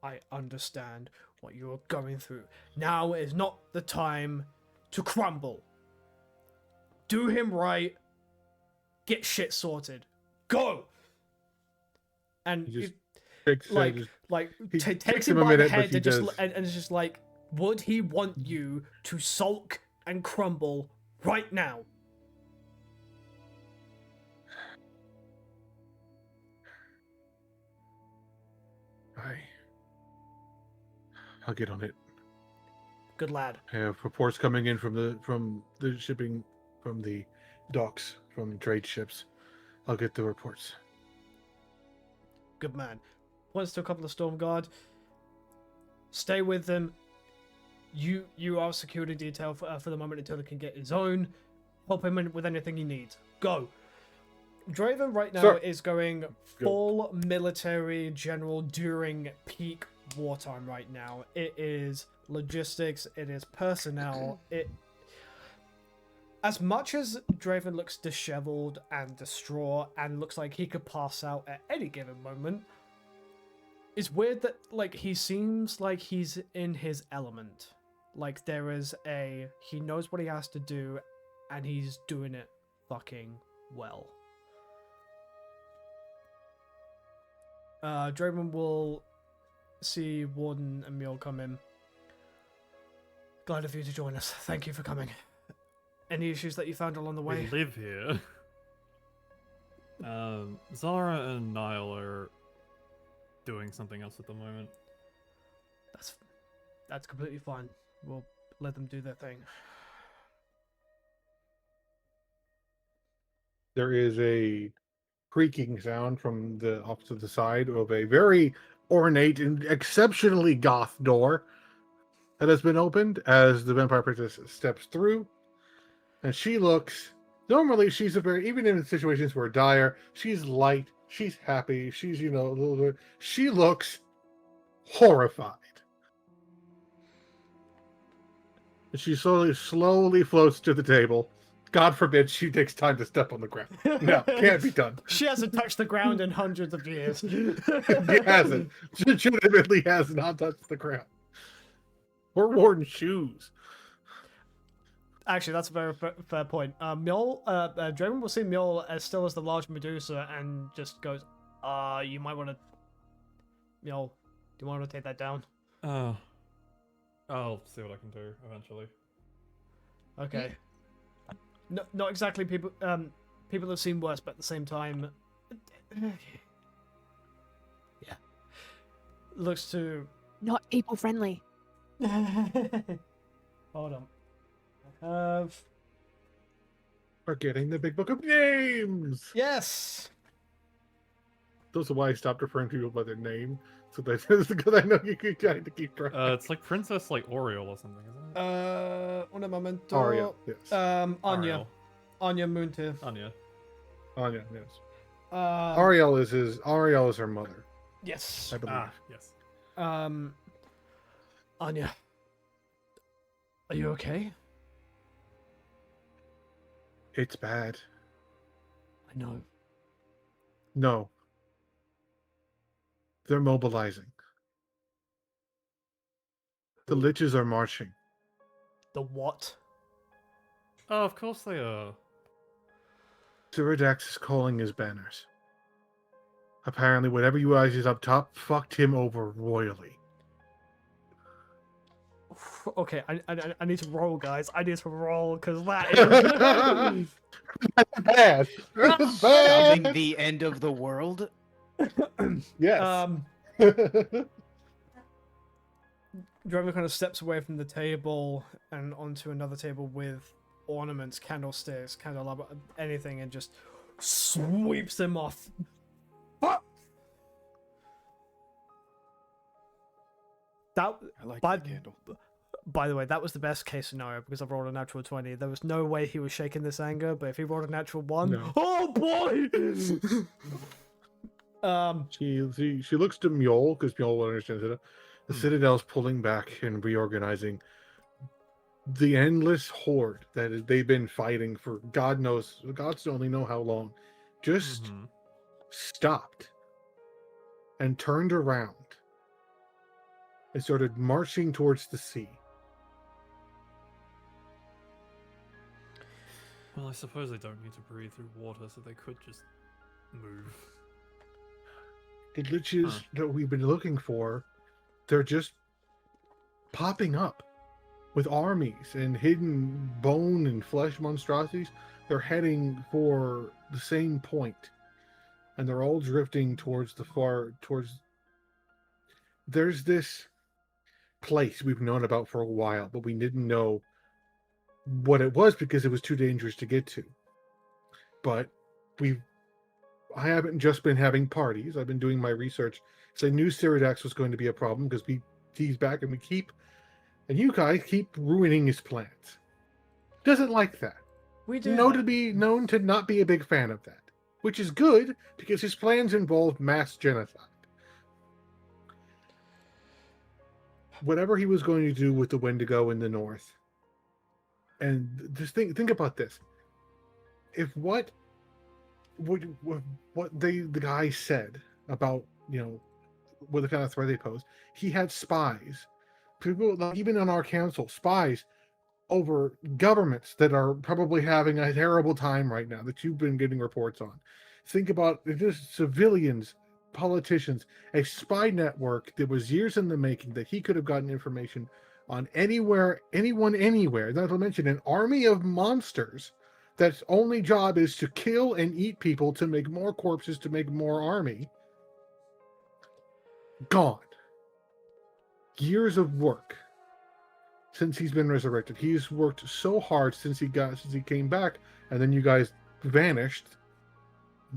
I understand what you're going through. Now is not the time to crumble. Do him right. Get shit sorted. Go. And He takes him by the head and it's just like, would he want you to sulk and crumble right now? I'll get on it. Good lad. I have reports coming in from the shipping, from the docks, from trade ships. I'll get the reports. Good man. points to a couple of Storm Guard. Stay with them. You are security detail for the moment until he can get his own. Help him with anything he needs. Go. Draven right now is going full military general during peak wartime right now. It is logistics. It is personnel. As much as Draven looks disheveled and distraught and looks like he could pass out at any given moment, it's weird that like he seems like he's in his element. Like there is he knows what he has to do and he's doing it fucking well. Draven will see Warden and Mule come in. Glad of you to join us. Thank you for coming. Any issues that you found along the way? We live here. Zara and Niall are doing something else at the moment. That's completely fine. We'll let them do their thing. There is a creaking sound from the off to the side of a very ornate and exceptionally goth door that has been opened as the vampire princess steps through. And she looks, normally she's a very, even in situations where dire, she's light, she's happy, she's, a little bit, she looks horrified. And she slowly floats to the table. God forbid she takes time to step on the ground. No, can't be done. She hasn't touched the ground in hundreds of years. She hasn't. She legitimately has not touched the ground. Or worn shoes. Actually, that's a very fair point. Draven will see Mule as still as the large Medusa and just goes, you might want to... Mule, do you want to take that down? I'll see what I can do eventually. Okay. No, not exactly people have seen worse, but at the same time... Yeah. Looks to... Not people friendly. Hold on. We're getting the big book of names. Yes. Those are why I stopped referring to people by their name. So that's because I know you keep trying to keep track. It's like Princess like Oriole or something, isn't it? Un momento. Aria, yes. Anya. Ariel. Anya Moontear. Anya, yes. Ariel is her mother. Yes. I believe. Yes. Anya. Are you okay? It's bad. I know. No. They're mobilizing. The Liches are marching. The what? Oh, of course they are. Cyrodiax is calling his banners. Apparently, whatever you guys is up top fucked him over royally. Okay, I need to roll, guys. I need to roll because that is bad. That's bad. Sounding the end of the world. Yes. Draven kind of steps away from the table and onto another table with ornaments, candlesticks, candelabra, anything, and just sweeps them off. I like that candle. By the way, that was the best case scenario because I've rolled a natural 20. There was no way he was shaking this anger, but if he rolled a natural 1, no. Oh boy! She looks to Mjol because Mjol understands it. The Citadel's pulling back and reorganizing. The endless horde that they've been fighting for gods only know how long, just stopped and turned around and started marching towards the sea. Well, I suppose they don't need to breathe through water, so they could just move. The Liches that we've been looking for, they're just popping up with armies and hidden bone and flesh monstrosities. They're heading for the same point, and they're all drifting towards there's this place we've known about for a while, but we didn't know what it was because it was too dangerous to get to. But I haven't just been having parties. I've been doing my research. So I knew Ceridax was going to be a problem because he's back and you guys keep ruining his plans. Doesn't like that. We do. Known to not be a big fan of that, which is good because his plans involve mass genocide. Whatever he was going to do with the Wendigo in the north, and just think about this: if what the guy said about what the kind of threat they pose, he had spies, people even on our council, spies over governments that are probably having a terrible time right now that you've been getting reports on. Think about just civilians, politicians, a spy network that was years in the making that he could have gotten information on anyone, anywhere. Not to mention an army of monsters that's only job is to kill and eat people to make more corpses, to make more army. Gone. Years of work since he's been resurrected. He's worked so hard since he came back, and then you guys vanished.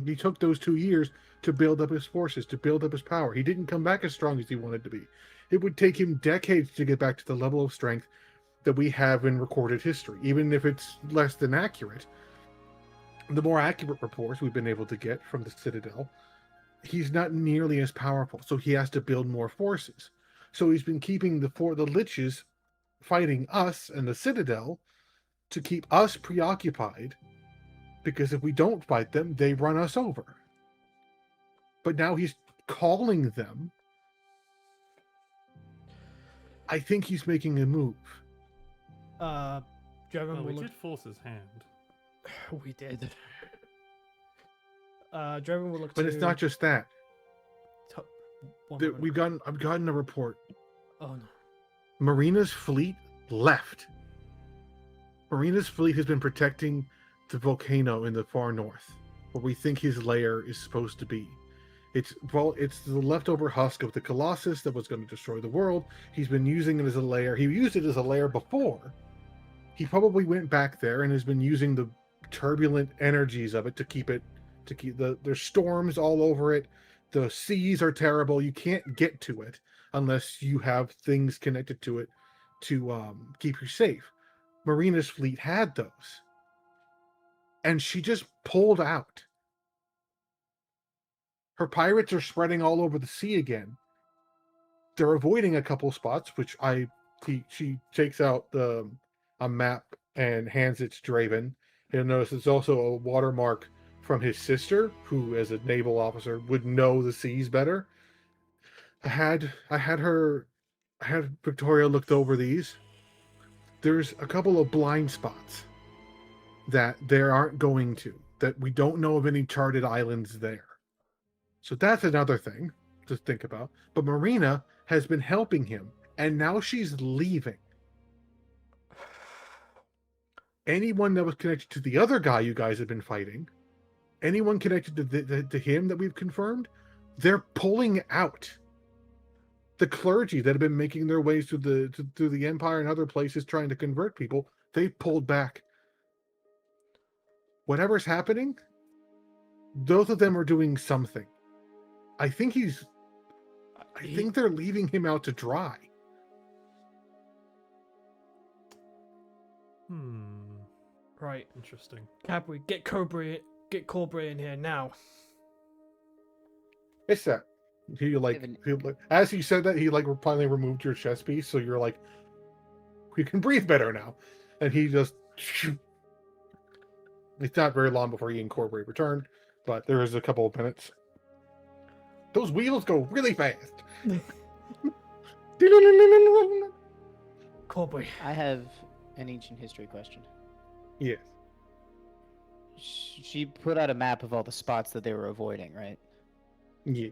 He took those 2 years to build up his forces, to build up his power. He didn't come back as strong as he wanted to be. It would take him decades to get back to the level of strength that we have in recorded history, even if it's less than accurate. The more accurate reports we've been able to get from the Citadel, he's not nearly as powerful, so he has to build more forces. So he's been keeping the Liches fighting us and the Citadel to keep us preoccupied, because if we don't fight them, they run us over. But now he's calling them. I think he's making a move. Draven Well, we will did force his hand. We did. Draven will look. But it's not just that. One moment. I've gotten a report. Oh no. Marina's fleet left. Marina's fleet has been protecting the volcano in the far north, where we think his lair is supposed to be. It's the leftover husk of the Colossus that was going to destroy the world. He's been using it as a lair. He used it as a lair before. He probably went back there and has been using the turbulent energies of it to keep there's storms all over it. The seas are terrible. You can't get to it unless you have things connected to it to keep you safe. Marina's fleet had those. And she just pulled out. Her pirates are spreading all over the sea again. They're avoiding a couple spots, which she takes out a map and hands it to Draven. You'll notice it's also a watermark from his sister, who, as a naval officer, would know the seas better. I had Victoria looked over these. There's a couple of blind spots that there aren't going to, that we don't know of any charted islands there. So that's another thing to think about. But Marina has been helping him, and now she's leaving. Anyone that was connected to the other guy you guys have been fighting, anyone connected to him that we've confirmed, they're pulling out. The clergy that have been making their ways through the Empire and other places trying to convert people, they pulled back. Whatever's happening, both of them are doing something. I think they're leaving him out to dry. Right. Interesting. Capri, get Cobra in here now. It's that. As he said that, he finally removed your chest piece, so you're like, you can breathe better now. And he just, it's not very long before he and Corbray return, but there is a couple of minutes. Those wheels go really fast. Corbray. I have an ancient history question. Yes. She put out a map of all the spots that they were avoiding, right? Yeah.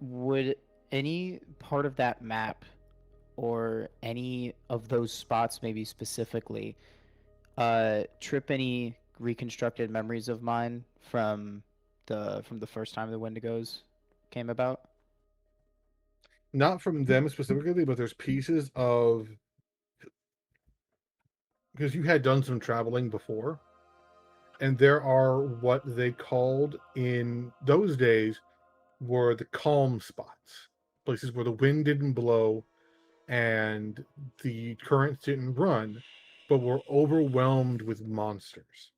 Would any part of that map, or any of those spots maybe specifically, trip any reconstructed memories of mine from the first time the Wendigos came about? Not from them specifically, but there's pieces of, because you had done some traveling before, and there are what they called in those days were the calm spots, places where the wind didn't blow and the currents didn't run, but were overwhelmed with monsters.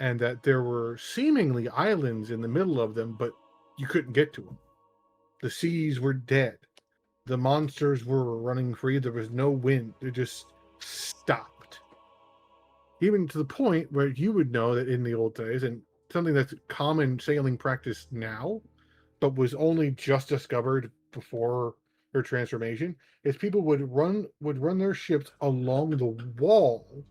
And that there were seemingly islands in the middle of them, but you couldn't get to them. The seas were dead. The monsters were running free. There was no wind. They just stopped. Even to the point where you would know that in the old days, and something that's common sailing practice now, but was only just discovered before their transformation, is people would run their ships along the wall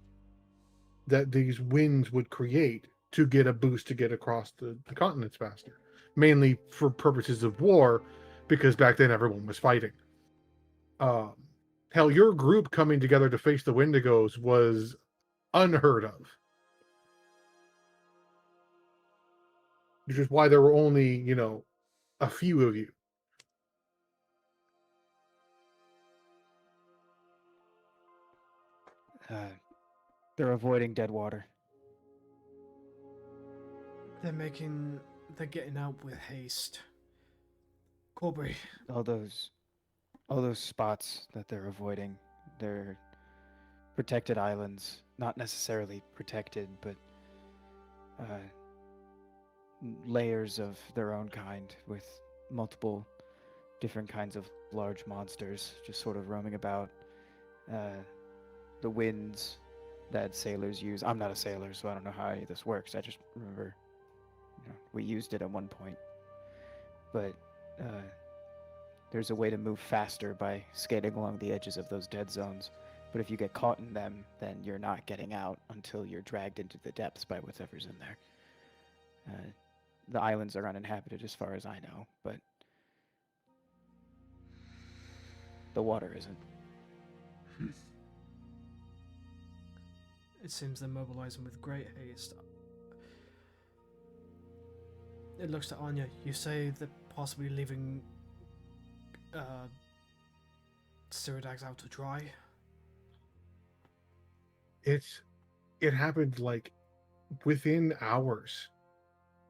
that these winds would create to get a boost to get across the continents faster, mainly for purposes of war, because back then everyone was fighting. Hell, your group coming together to face the Wendigos was unheard of, which is why there were only, a few of you. They're avoiding dead water. They're getting out with haste. Corby. All those spots that they're avoiding, they're protected islands. Not necessarily protected, but layers of their own kind with multiple different kinds of large monsters just sort of roaming about. The winds that sailors use. I'm not a sailor, so I don't know how any of this works. I just remember we used it at one point. But there's a way to move faster by skating along the edges of those dead zones. But if you get caught in them, then you're not getting out until you're dragged into the depths by whatever's in there. The islands are uninhabited as far as I know, but the water isn't. It seems they're mobilizing with great haste. It looks to Anya. You say they're possibly leaving Cyrodiils out to dry. It happened like within hours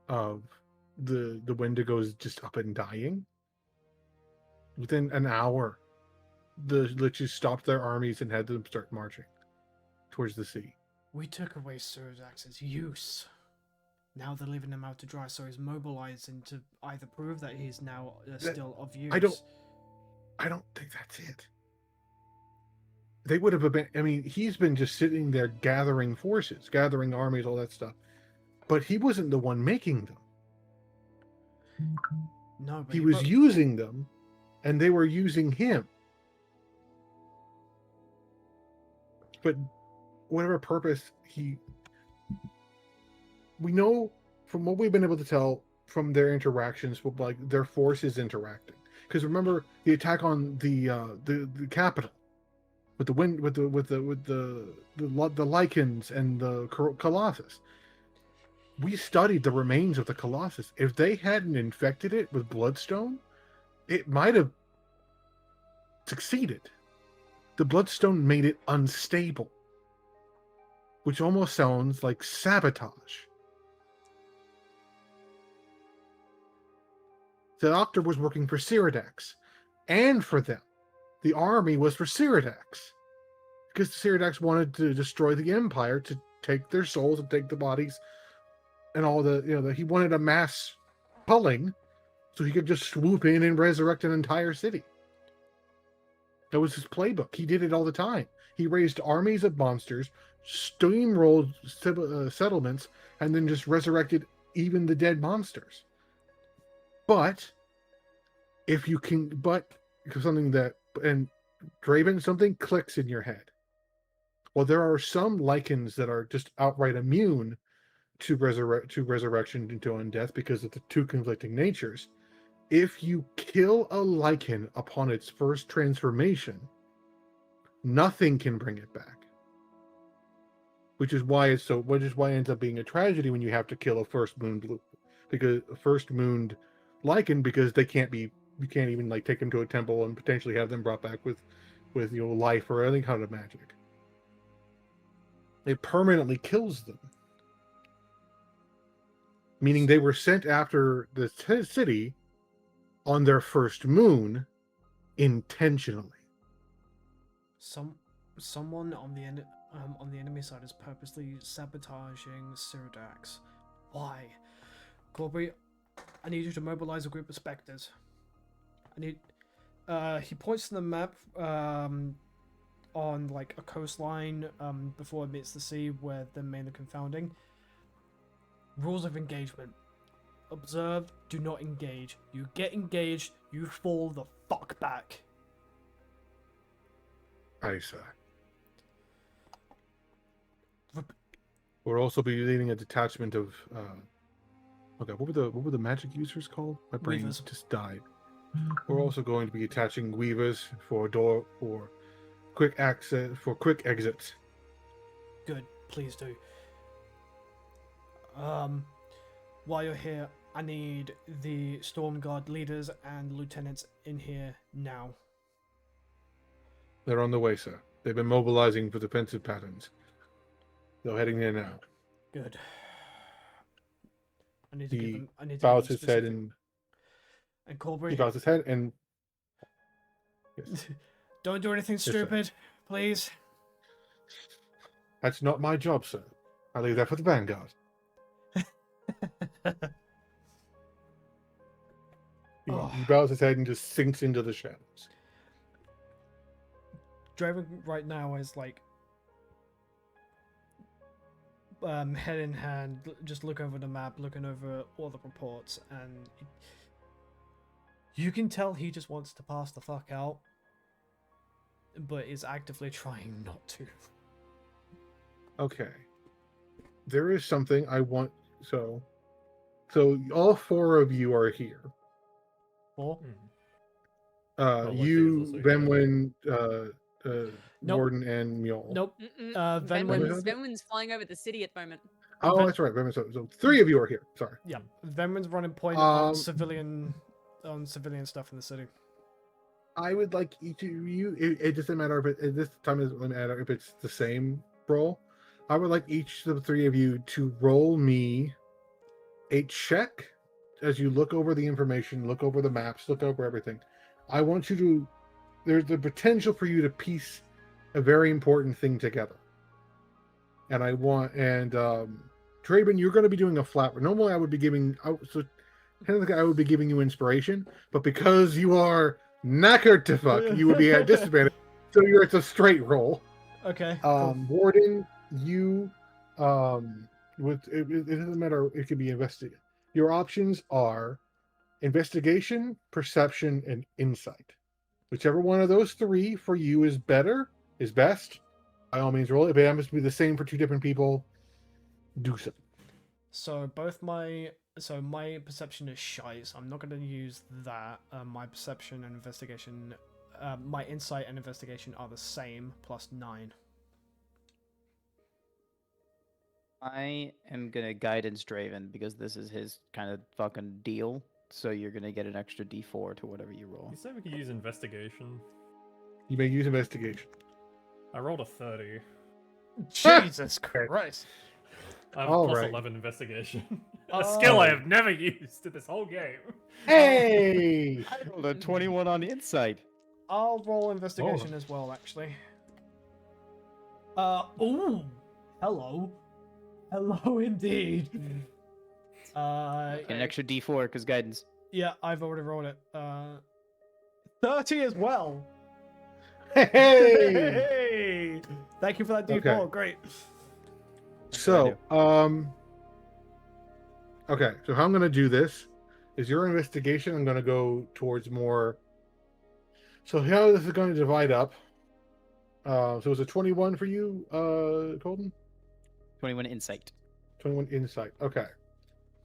of the Wendigos just up and dying. Within an hour, the Liches stopped their armies and had them start marching towards the sea. We took away Cyrodiils' use. Now they're leaving him out to dry, so he's mobilizing to either prove that he's now still of use. I don't think that's it. They would have been. I mean, he's been just sitting there gathering forces, gathering armies, all that stuff. But he wasn't the one making them. No, but he was using them, and they were using him. But whatever purpose we know from what we've been able to tell from their interactions with like their forces interacting. Because remember the attack on the capital with the wind, with the lichens and the colossus. We studied the remains of the colossus. If they hadn't infected it with bloodstone, it might have succeeded. The bloodstone made it unstable, which almost sounds like sabotage. The doctor was working for Cyrodiils, and for them. The army was for Cyrodiils, because the Cyrodiils wanted to destroy the Empire, to take their souls and take the bodies, and all he wanted a mass culling, so he could just swoop in and resurrect an entire city. That was his playbook. He did it all the time. He raised armies of monsters, steamrolled settlements, and then just resurrected even the dead monsters. But something clicks in your head. Well, there are some lichens that are just outright immune to resurrection into undeath because of the two conflicting natures. If you kill a lichen upon its first transformation, nothing can bring it back. Which is why it ends up being a tragedy when you have to kill a first mooned lichen, because you can't even like take them to a temple and potentially have them brought back with life or any kind of magic. it permanently kills them. Meaning they were sent after the city on their first moon intentionally. Someone on the enemy side is purposely sabotaging Cyrdax. Why? Corby, I need you to mobilize a group of specters. He points to the map on like a coastline before it meets the sea where they're mainly confounding. Rules of engagement. Observe, do not engage. You get engaged, you fall the fuck back. I say. We'll also be leading a detachment of okay, what were the magic users called? My brain Weavers. just died. We're also going to be attaching weavers for quick exits. Good, please do. While you're here, I need the Storm Guard leaders and lieutenants in here now. They're on the way, sir. They've been mobilizing for defensive patterns. They're heading there now. Good. I need to He give them. I need to bows give his them head specific- and And Colbury, he bows his head and yes. don't do anything sir. stupid, please. That's not my job, sir. I leave that for the Vanguard. He bows his head and just sinks into the shadows. Draven right now is like head in hand, just look over the map, looking over all the reports, and you can tell he just wants to pass the fuck out, but is actively trying not to. Okay. There is something I want. So all four of you are here. Four? Lexi is You, also here. Venwin, Nope. Warden, and Mule. Nope. Venwin- Venwin's flying over the city at the moment. Oh, Ven- that's right. Venwin. So three of you are here. Sorry. Yeah, Venwin's running point on Um, civilian stuff in the city. I would like each of you. It doesn't matter if at this time it doesn't matter if it's the same roll. I would like each of the three of you to roll me a check as you look over the information, look over the maps, look over everything. I want you to. There's the potential for you to piece a very important thing together. And Draven, you're going to be doing a flat. Normally, I would be giving. I would be giving you inspiration, but because you are knackered to fuck, you would be at disadvantage. So it's a straight roll. Okay. Cool. Warden, you it doesn't matter. It could be investigate. Your options are investigation, perception, and insight. Whichever one of those three for you is best. By all means, roll it. If it happens to be the same for two different people, do so. So my perception is shite, so I'm not going to use that. My perception and investigation, my insight and investigation are the same, +9. I am gonna guidance Draven because this is his kind of fucking deal. So you're gonna get an extra D4 to whatever you roll. You said we could use investigation. You may use investigation. I rolled a 30. Jesus Christ. I have All a right. +11 investigation. A Oh. skill I have never used in this whole game. Hey! I rolled a 21 on insight. I'll roll investigation as well, actually. Ooh! Hello. Hello indeed. An extra D4 because guidance. Yeah, I've already rolled it. 30 as well. Hey! Hey! Thank you for that D4. Okay. Great. So, okay. So how I'm going to do this is your investigation. I'm going to go towards more. So how this is going to divide up. So it's a 21 for you, Colton. 21 insight. 21 insight. Okay.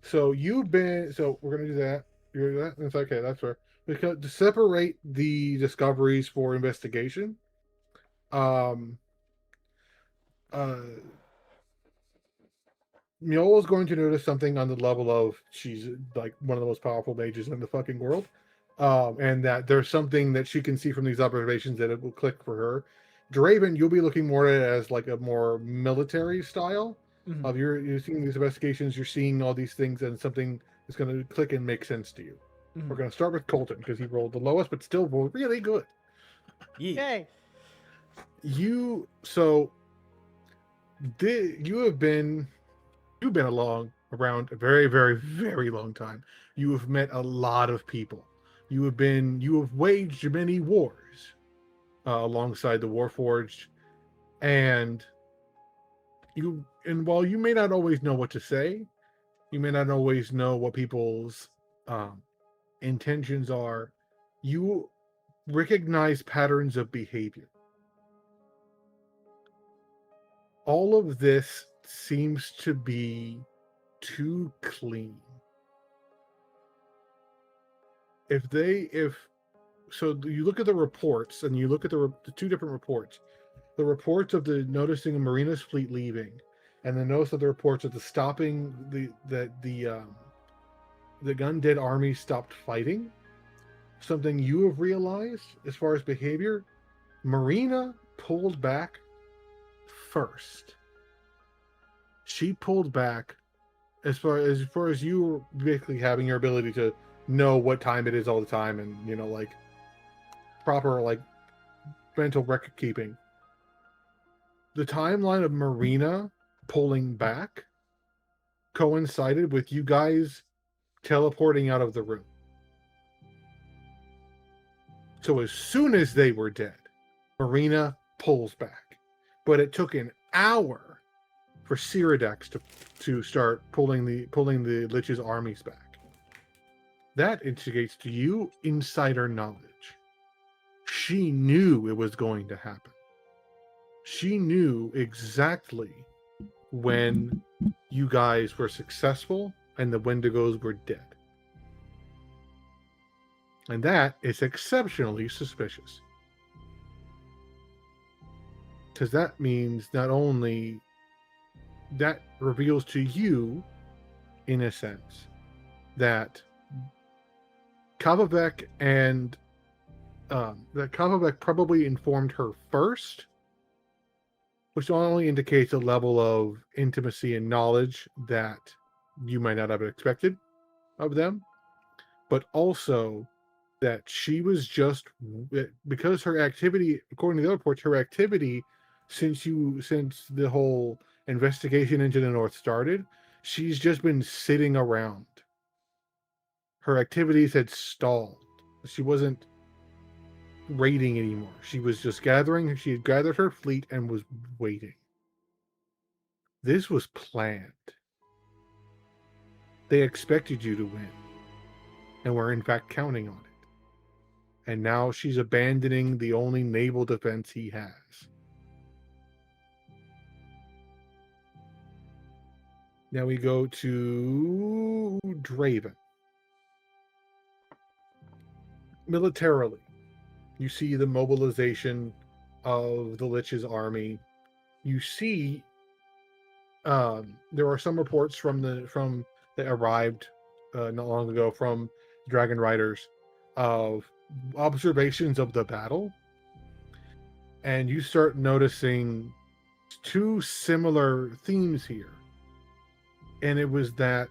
So you've been. So we're going to do that. You're that. It's okay. That's fair. Because to separate the discoveries for investigation, Mule is going to notice something on the level of she's like one of the most powerful mages in the fucking world, and that there's something that she can see from these observations that it will click for her. Draven, you'll be looking more at it as like a more military style Mhm. of you're seeing these investigations, you're seeing all these things, and something is going to click and make sense to you. Mhm. We're going to start with Colton because he rolled the lowest, but still rolled really good. Yeah. Yay. You you've been around a very, very, very long time. You have met a lot of people. You have waged many wars alongside the Warforged, and while you may not always know what to say, you may not always know what people's intentions are. You recognize patterns of behavior. All of this seems to be too clean. So you look at the reports and you look at the two different reports, the reports of the noticing a Marina's fleet leaving, and the notice of the reports of the stopping the undead army stopped fighting. Something you have realized as far as behavior, Marina pulled back first. She pulled back as far as you basically having your ability to know what time it is all the time, and like proper like mental record keeping. The timeline of Marina pulling back coincided with you guys teleporting out of the room. So as soon as they were dead, Marina pulls back. But it took an hour for Cyrodix to start pulling the Lich's armies back. That instigates to you insider knowledge. She knew it was going to happen. She knew exactly when you guys were successful and the Wendigos were dead. And that is exceptionally suspicious. Because that means not only that reveals to you, in a sense, that Kavavek probably informed her first, which not only indicates a level of intimacy and knowledge that you might not have expected of them, but also that she was just, because her activity, according to the other reports, her activity since the whole investigation into the North started, she's just been sitting around. Her activities had stalled. She wasn't raiding anymore. She was just gathering. She had gathered her fleet and was waiting. This was planned. They expected you to win, and were in fact counting on it. And now she's abandoning the only naval defense he has. Now we go to Draven. Militarily, you see the mobilization of the Lich's army. You see, there are some reports that arrived not long ago from Dragon Riders of observations of the battle, and you start noticing two similar themes here. And it was that,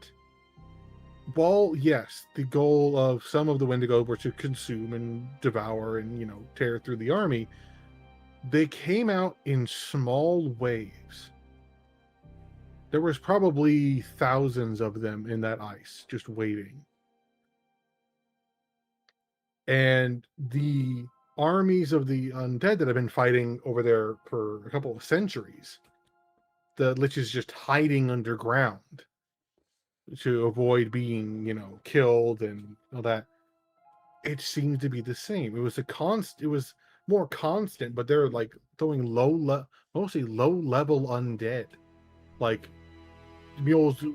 while yes, the goal of some of the Wendigo were to consume and devour and tear through the army, they came out in small waves. There was probably thousands of them in that ice just waiting. And the armies of the undead that have been fighting over there for a couple of centuries, the Lich is just hiding underground to avoid being, killed and all that. It seems to be the same. It was more constant, but they're like throwing mostly low level undead, like mules,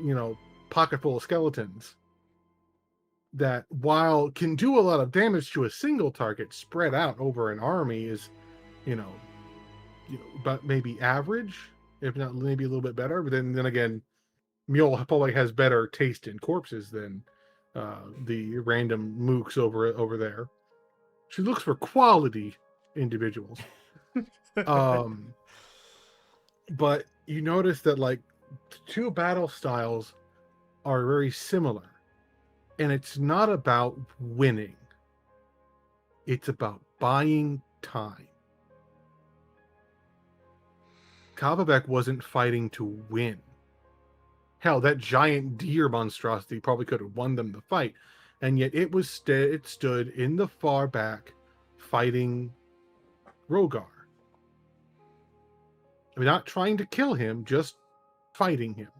pocket full of skeletons, that while can do a lot of damage to a single target, spread out over an army is, but maybe average, if not maybe a little bit better. But then again, Mule probably has better taste in corpses than the random mooks over there. She looks for quality individuals. But you notice that like the two battle styles are very similar, and it's not about winning. It's about buying time. Kavabek wasn't fighting to win. Hell, that giant deer monstrosity probably could have won them the fight, and yet it stood in the far back, fighting Rogar. I mean, not trying to kill him, just fighting him.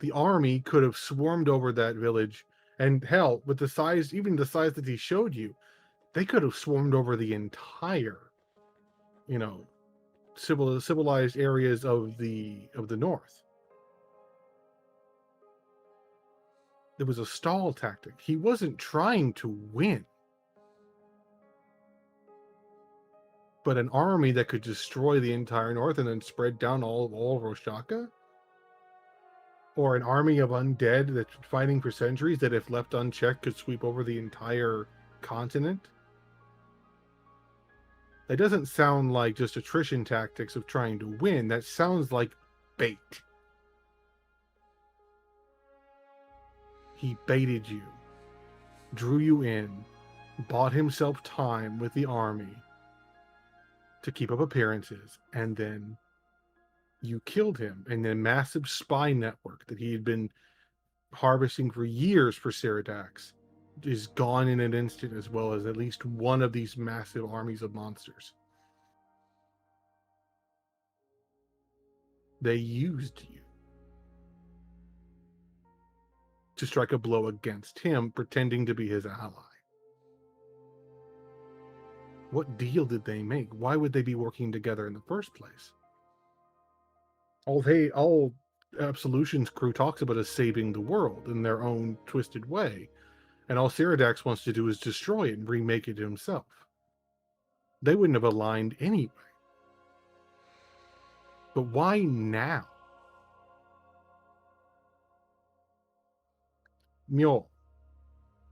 The army could have swarmed over that village, and hell, with the size, even the size that he showed you, they could have swarmed over the entire, civilized areas of the north. It was a stall tactic. He wasn't trying to win. But an army that could destroy the entire north and then spread down all of Roshaka? Or an army of undead that's fighting for centuries that, if left unchecked, could sweep over the entire continent? That doesn't sound like just attrition tactics of trying to win. That sounds like bait. He baited you, drew you in, bought himself time with the army to keep up appearances, and then you killed him. And the massive spy network that he had been harvesting for years for Ceridax is gone in an instant, as well as at least one of these massive armies of monsters. They used you to strike a blow against him, pretending to be his ally. What deal did they make? Why would they be working together in the first place? All Absolution's crew talks about is saving the world in their own twisted way, and all Ceridax wants to do is destroy it and remake it himself. They wouldn't have aligned anyway. But why now? Mule.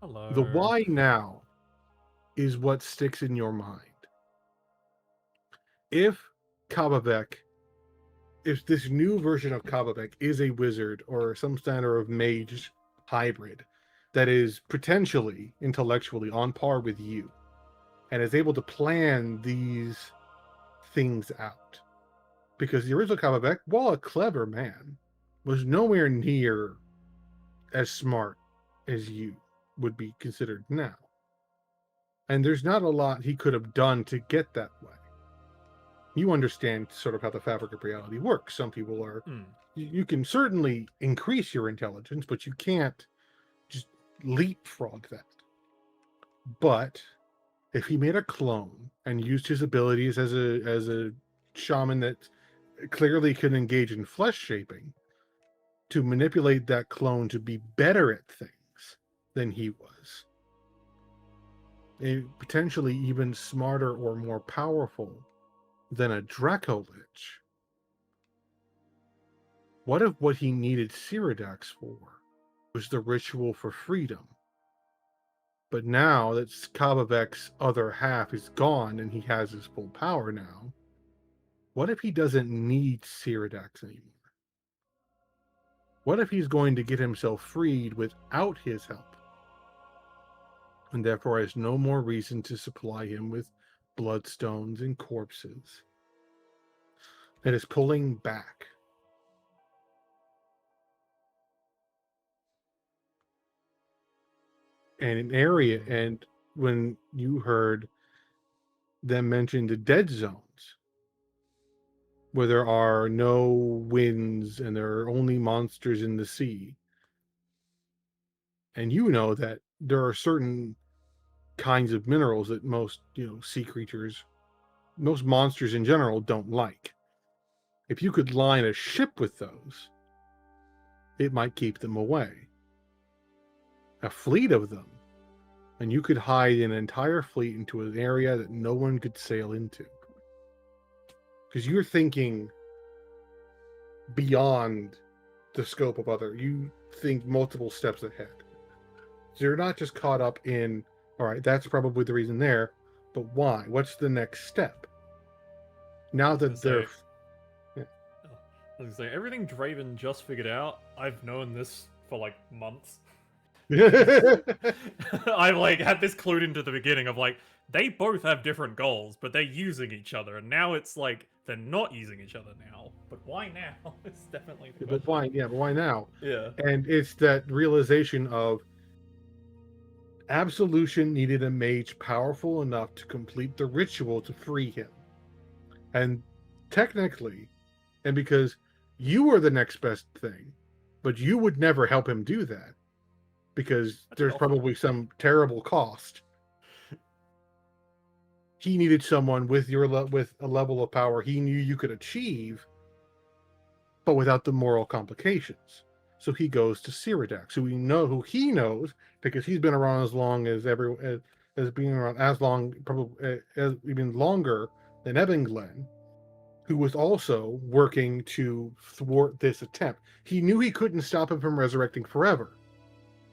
Hello. The why now is what sticks in your mind. If this new version of Kavabek is a wizard or some standard of mage hybrid that is potentially intellectually on par with you and is able to plan these things out, because the original Kavabek, while a clever man, was nowhere near as smart as you would be considered now. And there's not a lot he could have done to get that way. You understand sort of how the fabric of reality works. Some people are... You can certainly increase your intelligence, but you can't just leapfrog that. But if he made a clone and used his abilities as a shaman that clearly could engage in flesh shaping to manipulate that clone to be better at things than he was, potentially even smarter or more powerful than a Draco Lich, what if what he needed Ceridax for was the ritual for freedom? But now that Kavabek's other half is gone and he has his full power now, what if he doesn't need Ceridax anymore? What if he's going to get himself freed without his help, and therefore has no more reason to supply him with bloodstones and corpses? It is pulling back. And an area, and when you heard them mention the dead zones, where there are no winds and there are only monsters in the sea, and you know that there are certain kinds of minerals that most sea creatures, most monsters in general, don't like. If you could line a ship with those, it might keep them away. A fleet of them, and you could hide an entire fleet into an area that no one could sail into. Because you're thinking beyond the scope of other. You think multiple steps ahead. So you're not just caught up in, all right, that's probably the reason there, but why? What's the next step? now that they're I was gonna say, everything Draven just figured out, I've known this for like months. I like had this clued into the beginning of like they both have different goals, but they're using each other, and now it's like they're not using each other now. But why now? It's definitely the but question. why? Yeah, but why now? Yeah. And it's that realization of absolution needed a mage powerful enough to complete the ritual to free him. And technically, and because you were the next best thing, but you would never help him do that because there's probably some terrible cost. He needed someone with with a level of power he knew you could achieve, but without the moral complications. So he goes to Cyrodiax, who he knows because he's been around as long as being around as long, probably as even longer than Ebenglen, who was also working to thwart this attempt. He knew he couldn't stop him from resurrecting forever.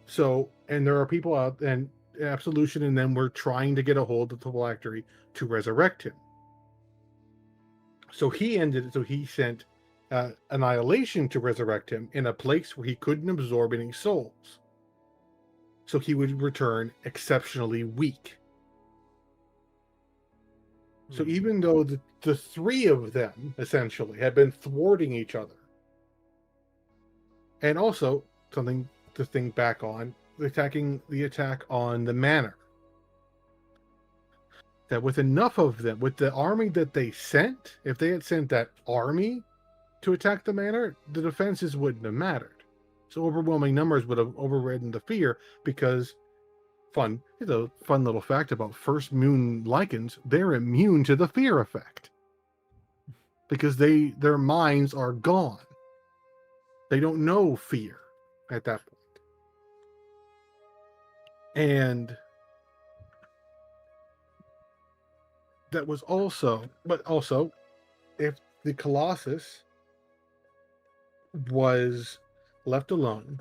So, and there are people out, and Absolution and them were trying to get a hold of the phylactery to resurrect him. So he sent Annihilation to resurrect him in a place where he couldn't absorb any souls. So he would return exceptionally weak. So even though the three of them, essentially, had been thwarting each other, and also, something to think back on, the attack on the manor, that with enough of them, with the army that they sent, if they had sent that army to attack the manor, the defenses wouldn't have mattered. So overwhelming numbers would have overridden the fear, because here's a fun little fact about first moon lichens: they're immune to the fear effect because their minds are gone. They don't know fear at that point. And that was also, if the Colossus was left alone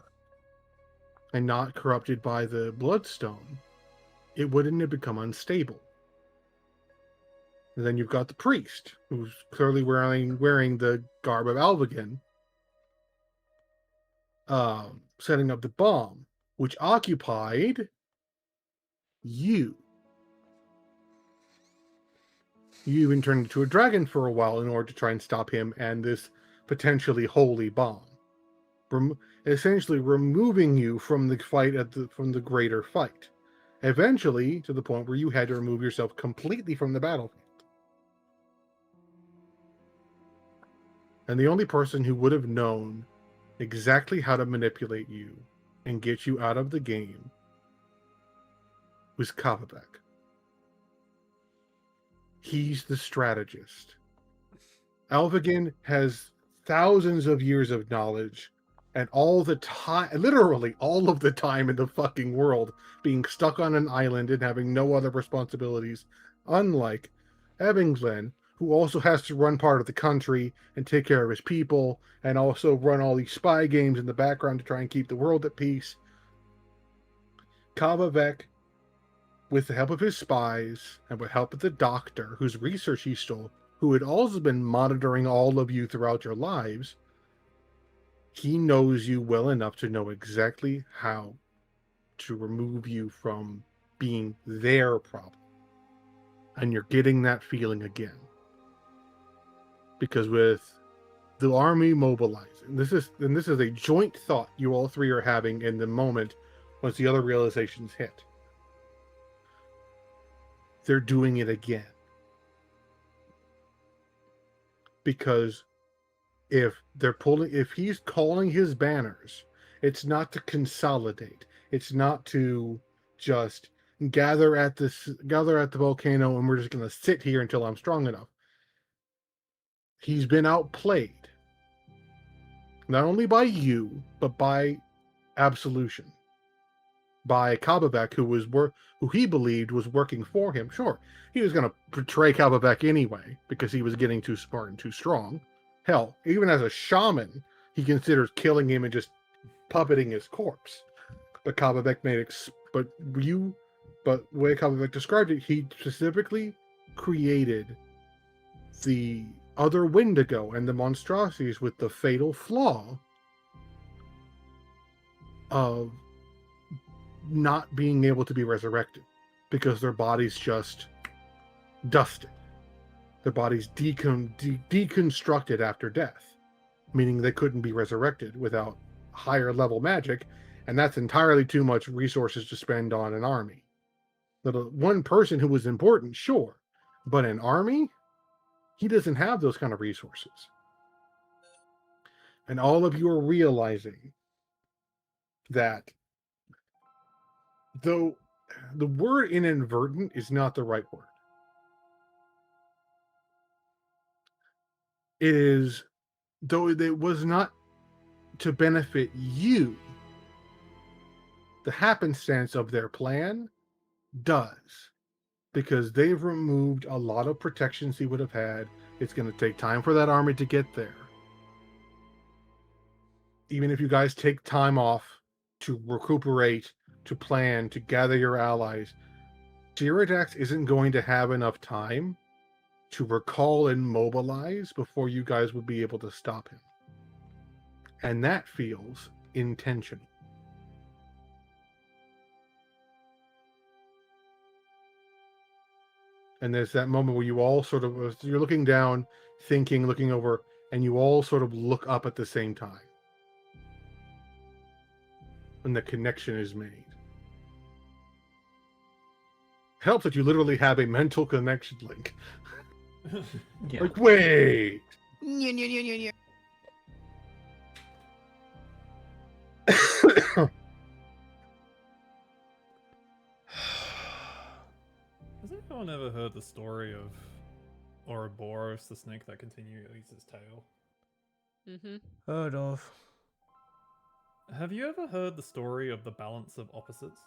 and not corrupted by the Bloodstone, it wouldn't have become unstable. And then you've got the priest, who's clearly wearing the garb of Alvagen, setting up the bomb, which occupied you. You even turned into a dragon for a while in order to try and stop him and this potentially holy bomb, essentially removing you from the fight from the greater fight, eventually to the point where you had to remove yourself completely from the battlefield. And the only person who would have known exactly how to manipulate you and get you out of the game was Kavabek. He's the strategist. Alvagen has thousands of years of knowledge and all the time, literally all of the time in the fucking world, being stuck on an island and having no other responsibilities, unlike Ebenglen, who also has to run part of the country and take care of his people and also run all these spy games in the background to try and keep the world at peace. Kavavek, with the help of his spies and with help of the doctor whose research he stole, who had also been monitoring all of you throughout your lives, he knows you well enough to know exactly how to remove you from being their problem. And you're getting that feeling again. Because with the army mobilizing, this is a joint thought you all three are having in the moment once the other realizations hit. They're doing it again. Because if he's calling his banners, it's not to consolidate. It's not to just gather at the volcano and we're just going to sit here until I'm strong enough. He's been outplayed. Not only by you, but by Absolution. By Kabavek, who he believed was working for him. Sure, he was going to betray Kabavek anyway, because he was getting too smart and too strong. Hell, even as a shaman, he considers killing him and just puppeting his corpse. But Kabavek the way Kabavek described it, he specifically created the other Wendigo and the monstrosities with the fatal flaw of not being able to be resurrected because their bodies just dusted. Their bodies deconstructed after death, meaning they couldn't be resurrected without higher level magic, and that's entirely too much resources to spend on an army. One person who was important, sure, but an army, he doesn't have those kind of resources. And all of you are realizing that though the word inadvertent is not the right word. It is, though it was not to benefit you, the happenstance of their plan does. Because they've removed a lot of protections he would have had. It's going to take time for that army to get there. Even if you guys take time off to recuperate, to plan, to gather your allies, Giradax isn't going to have enough time to recall and mobilize before you guys would be able to stop him. And that feels intentional. And there's that moment where you all sort of, you're looking down, thinking, looking over, and you all sort of look up at the same time. And the connection is made. Helps that you literally have a mental connection link. Yeah. Like, wait! Has anyone ever heard the story of Ouroboros, the snake that continually eats its tail? Mm-hmm. Heard of. Have you ever heard the story of the balance of opposites?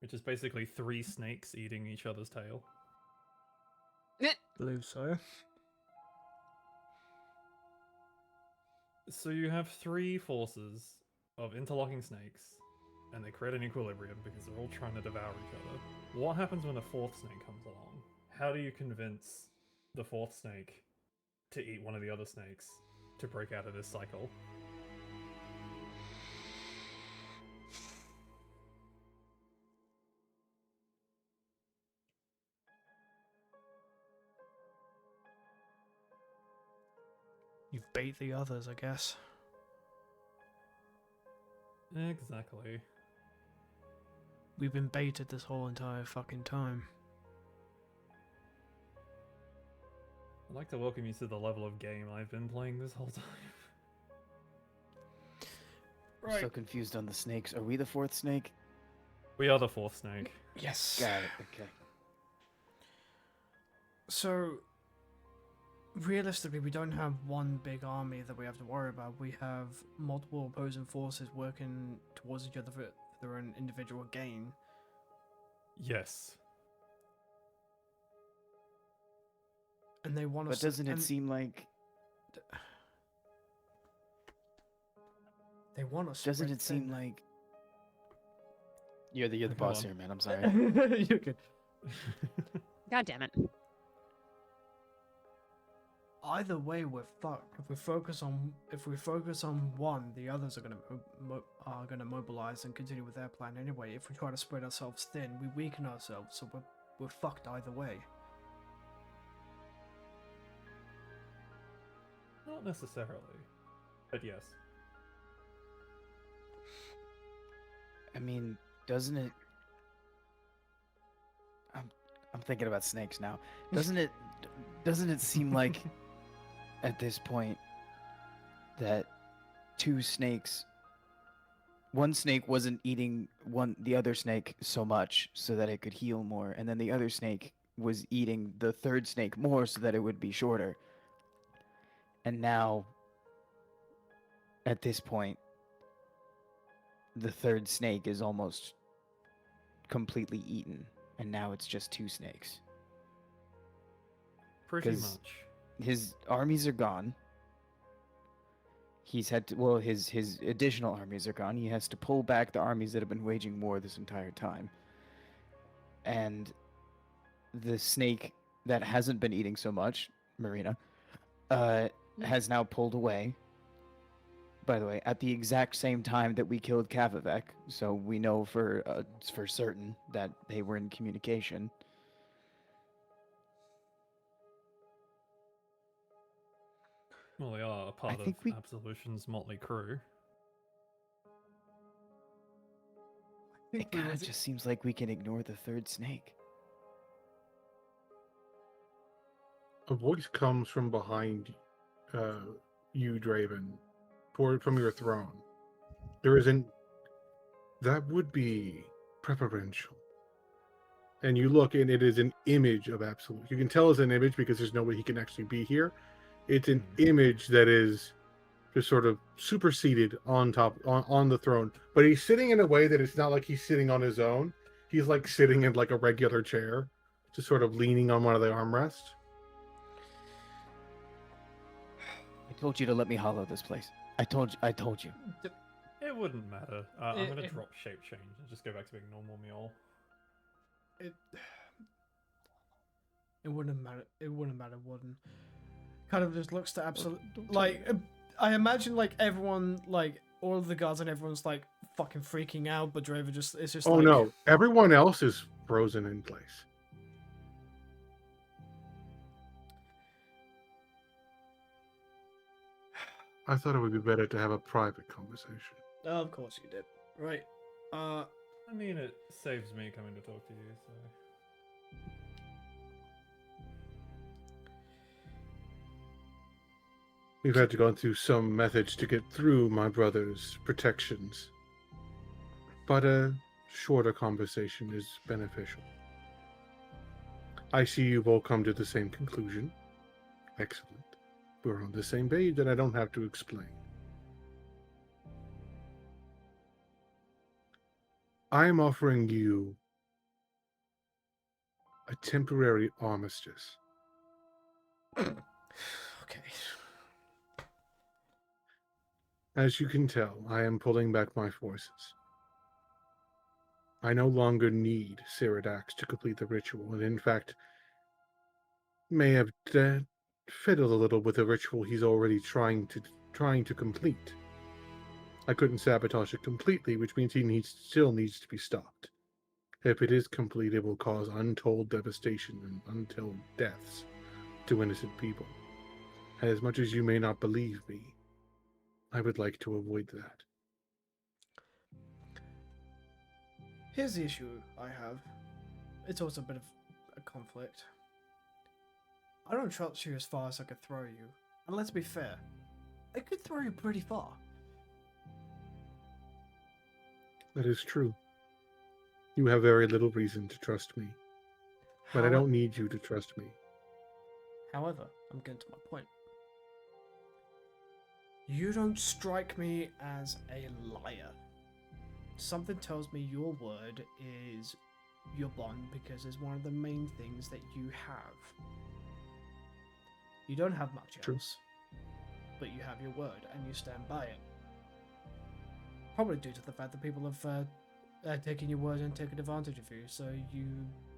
Which is basically 3 snakes eating each other's tail. Believe so. So you have 3 forces of interlocking snakes, and they create an equilibrium because they're all trying to devour each other. What happens when a 4th snake comes along? How do you convince the 4th snake to eat one of the other snakes to break out of this cycle? You bait the others, I guess. Exactly. We've been baited this whole entire fucking time. I'd like to welcome you to the level of game I've been playing this whole time. I'm so confused on the snakes. Are we the 4th snake? We are the 4th snake. Yes. Got it. Okay. So, realistically, we don't have one big army that we have to worry about. We have multiple opposing forces working towards each other for their own individual gain. Yes. And they want us. But doesn't it seem like... They want us. Doesn't it seem like... You're the Go boss on. here, man. I'm sorry. You're good. God damn it. Either way, we're fucked. If we focus on one, the others are gonna mobilize and continue with their plan anyway. If we try to spread ourselves thin, we weaken ourselves, so we're fucked either way. Not necessarily, but yes. I mean, doesn't it... I'm thinking about snakes now. Doesn't it seem like at this point that 2 snakes, one snake wasn't eating the other snake so much so that it could heal more, and then the other snake was eating the 3rd snake more so that it would be shorter. And now, at this point, the 3rd snake is almost completely eaten, and now it's just 2 snakes. Pretty 'Cause much. His armies are gone. He's had to, well, his additional armies are gone. He has to pull back the armies that have been waging war this entire time. And the snake that hasn't been eating so much, Marina, has now pulled away. By the way, at the exact same time that we killed Kavivek, so we know for certain that they were in communication. Well, they are a part of think we- Absolution's motley crew. It kind of just seems like we can ignore the third snake. A voice comes from behind you, Draven, from your throne. There isn't. That would be preferential. And you look, and it is an image of Absolute. You can tell it's an image because there's no way he can actually be here. It's an image that is just sort of superseded on top on the throne. But he's sitting in a way that it's not like he's sitting on his own. He's like sitting in like a regular chair, just sort of leaning on one of the armrests. I told you to let me hollow this place. I told you. It wouldn't matter. I'm gonna drop shape change and just go back to being normal Mjolnir. It wouldn't matter. It wouldn't matter. Wouldn't. Kind of just looks to Absolute. Like, I imagine like everyone, like all of the guards and everyone's like fucking freaking out, but Draven it's just. Oh like, no! Everyone else is frozen in place. I thought it would be better to have a private conversation. Oh, of course you did. Right. I mean, it saves me coming to talk to you, so. We've had to go through some methods to get through my brother's protections. But a shorter conversation is beneficial. I see you've all come to the same conclusion. Excellent. We're on the same page and I don't have to explain. I am offering you a temporary armistice. Okay. As you can tell, I am pulling back my forces. I no longer need Ceridax to complete the ritual, and in fact, may have fiddled a little with the ritual he's already trying to complete. I couldn't sabotage it completely, which means he still needs to be stopped. If it is complete, it will cause untold devastation and untold deaths to innocent people. And as much as you may not believe me, I would like to avoid that. Here's the issue I have. It's also a bit of a conflict. I don't trust you as far as I could throw you. And let's be fair, I could throw you pretty far. That is true. You have very little reason to trust me. But I don't need you to trust me. However, I'm getting to my point. You don't strike me as a liar. Something tells me your word is your bond because it's one of the main things that you have. You don't have much else, but you have your word and you stand by it. Probably due to the fact that people have taken your word and taken advantage of you, so you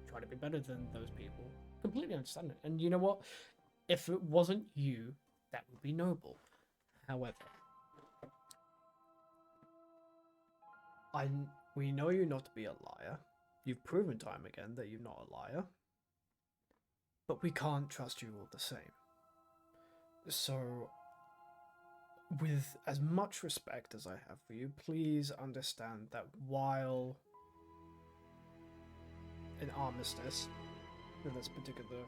try to be better than those people. Completely understand it. And you know what? If it wasn't you, that would be noble. However, we know you not to be a liar. You've proven time again that you're not a liar. But we can't trust you all the same. So, with as much respect as I have for you, please understand that while an armistice, in this particular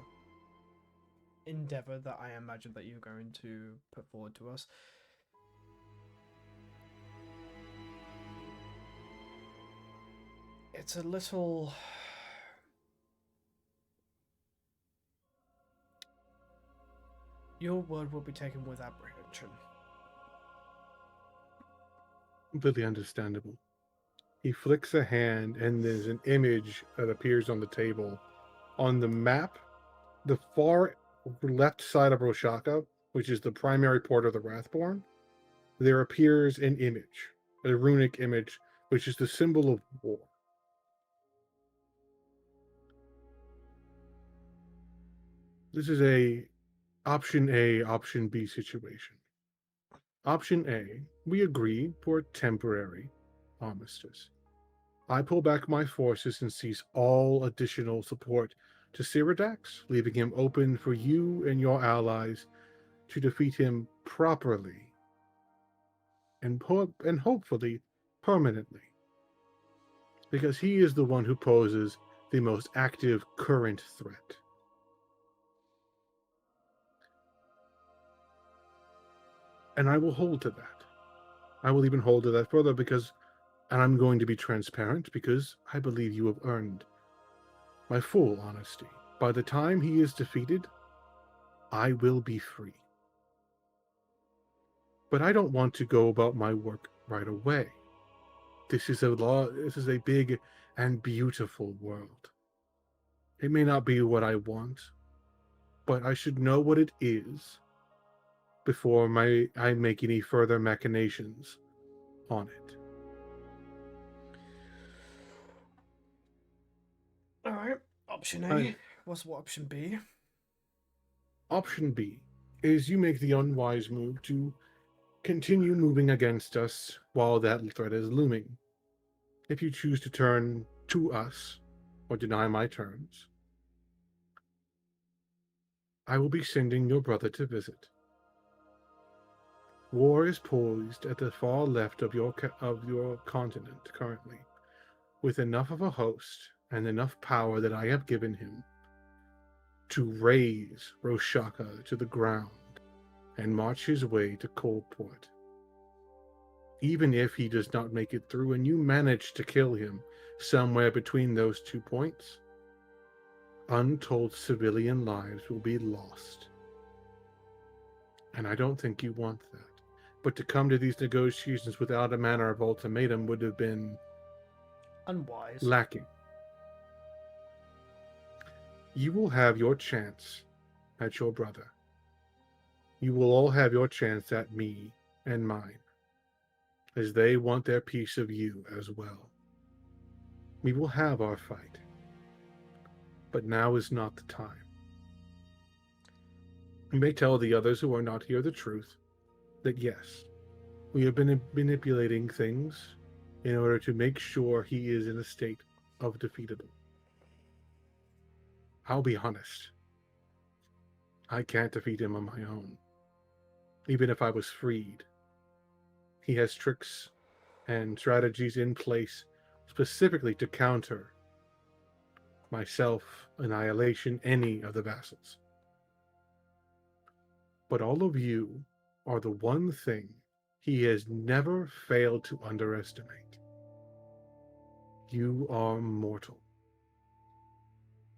endeavor that I imagine that you're going to put forward to us, it's a little... Your word will be taken with apprehension. Completely understandable. He flicks a hand and there's an image that appears on the table. On the map, the far left side of Roshaka, which is the primary port of the Wrathborn, there appears an image, a runic image, which is the symbol of war. This is a option A, option B situation. Option A, we agree for a temporary armistice. I pull back my forces and cease all additional support to Cyrodiax, leaving him open for you and your allies to defeat him properly and hopefully permanently, because he is the one who poses the most active current threat. And I will hold to that. I will even hold to that further and I'm going to be transparent because I believe you have earned my full honesty. By the time he is defeated, I will be free. But I don't want to go about my work right away. This is a big and beautiful world. It may not be what I want, but I should know what it is before I make any further machinations on it. All right. Option A. What's what option B? Option B is you make the unwise move to continue moving against us while that threat is looming. If you choose to turn to us or deny my terms, I will be sending your brother to visit. War is poised at the far left of your continent currently, with enough of a host and enough power that I have given him to raise Roshaka to the ground and march his way to Coldport. Even if he does not make it through and you manage to kill him somewhere between those 2 points, untold civilian lives will be lost. And I don't think you want that. But to come to these negotiations without a manner of ultimatum would have been unwise, lacking. You will have your chance at your brother. You will all have your chance at me and mine, as they want their piece of you as well. We will have our fight, but now is not the time. You may tell the others who are not here the truth, that yes, we have been manipulating things in order to make sure he is in a state of defeatable. I'll be honest. I can't defeat him on my own, even if I was freed. He has tricks and strategies in place specifically to counter myself, Annihilation, any of the vassals. But all of you are the one thing he has never failed to underestimate. You are mortal.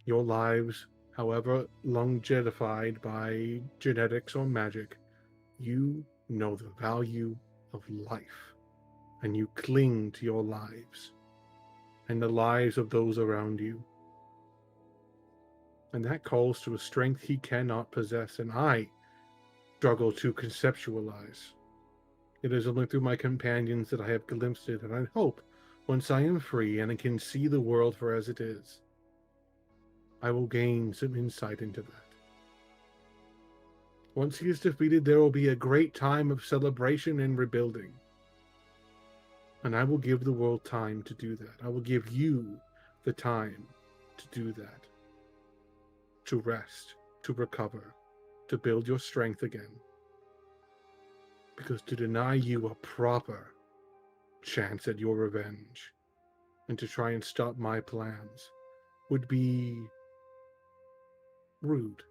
Your lives, however longevified by genetics or magic, you know the value of life, and you cling to your lives and the lives of those around you. And that calls to a strength he cannot possess, and I struggle to conceptualize. It is only through my companions that I have glimpsed it, and I hope, once I am free and I can see the world for as it is, I will gain some insight into that. Once he is defeated, there will be a great time of celebration and rebuilding. And I will give the world time to do that. I will give you the time to do that. To rest, to recover, to build your strength again. Because to deny you a proper chance at your revenge and to try and stop my plans would be rude.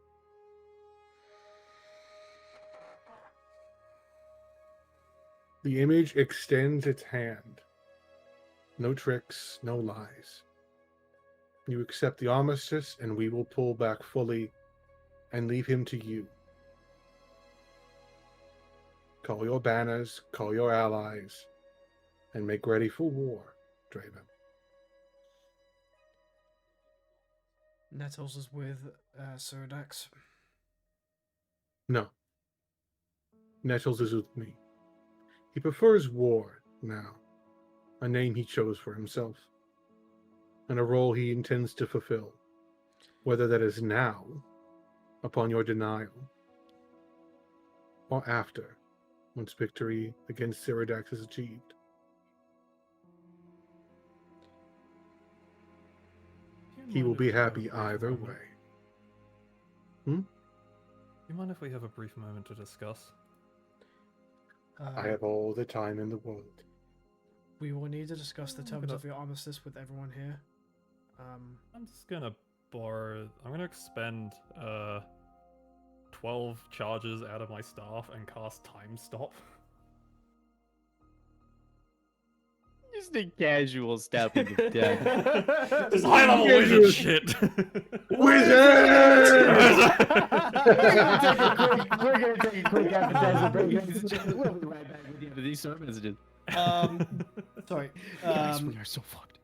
The image extends its hand. No tricks, no lies. You accept the armistice, and we will pull back fully and leave him to you. Call your banners, call your allies, and make ready for war, Draven. Nettles is with Cyrodiax. No. Nettles is with me. He prefers war now, a name he chose for himself, and a role he intends to fulfill, whether that is now upon your denial, or after, once victory against Ceridax is achieved. He will be happy either way. Do you mind if we have a brief moment to discuss? I have all the time in the world. We will need to discuss the terms of your armistice with everyone here. I'm just gonna borrow. I'm gonna expend 12 charges out of my staff and cast Time Stop. Just a casual stabbing of death. Just high level wizard shit. Wizard! We're gonna take a quick appetizer break. We'll be right back with you after these short messages. Sorry. Guys, we are so fucked.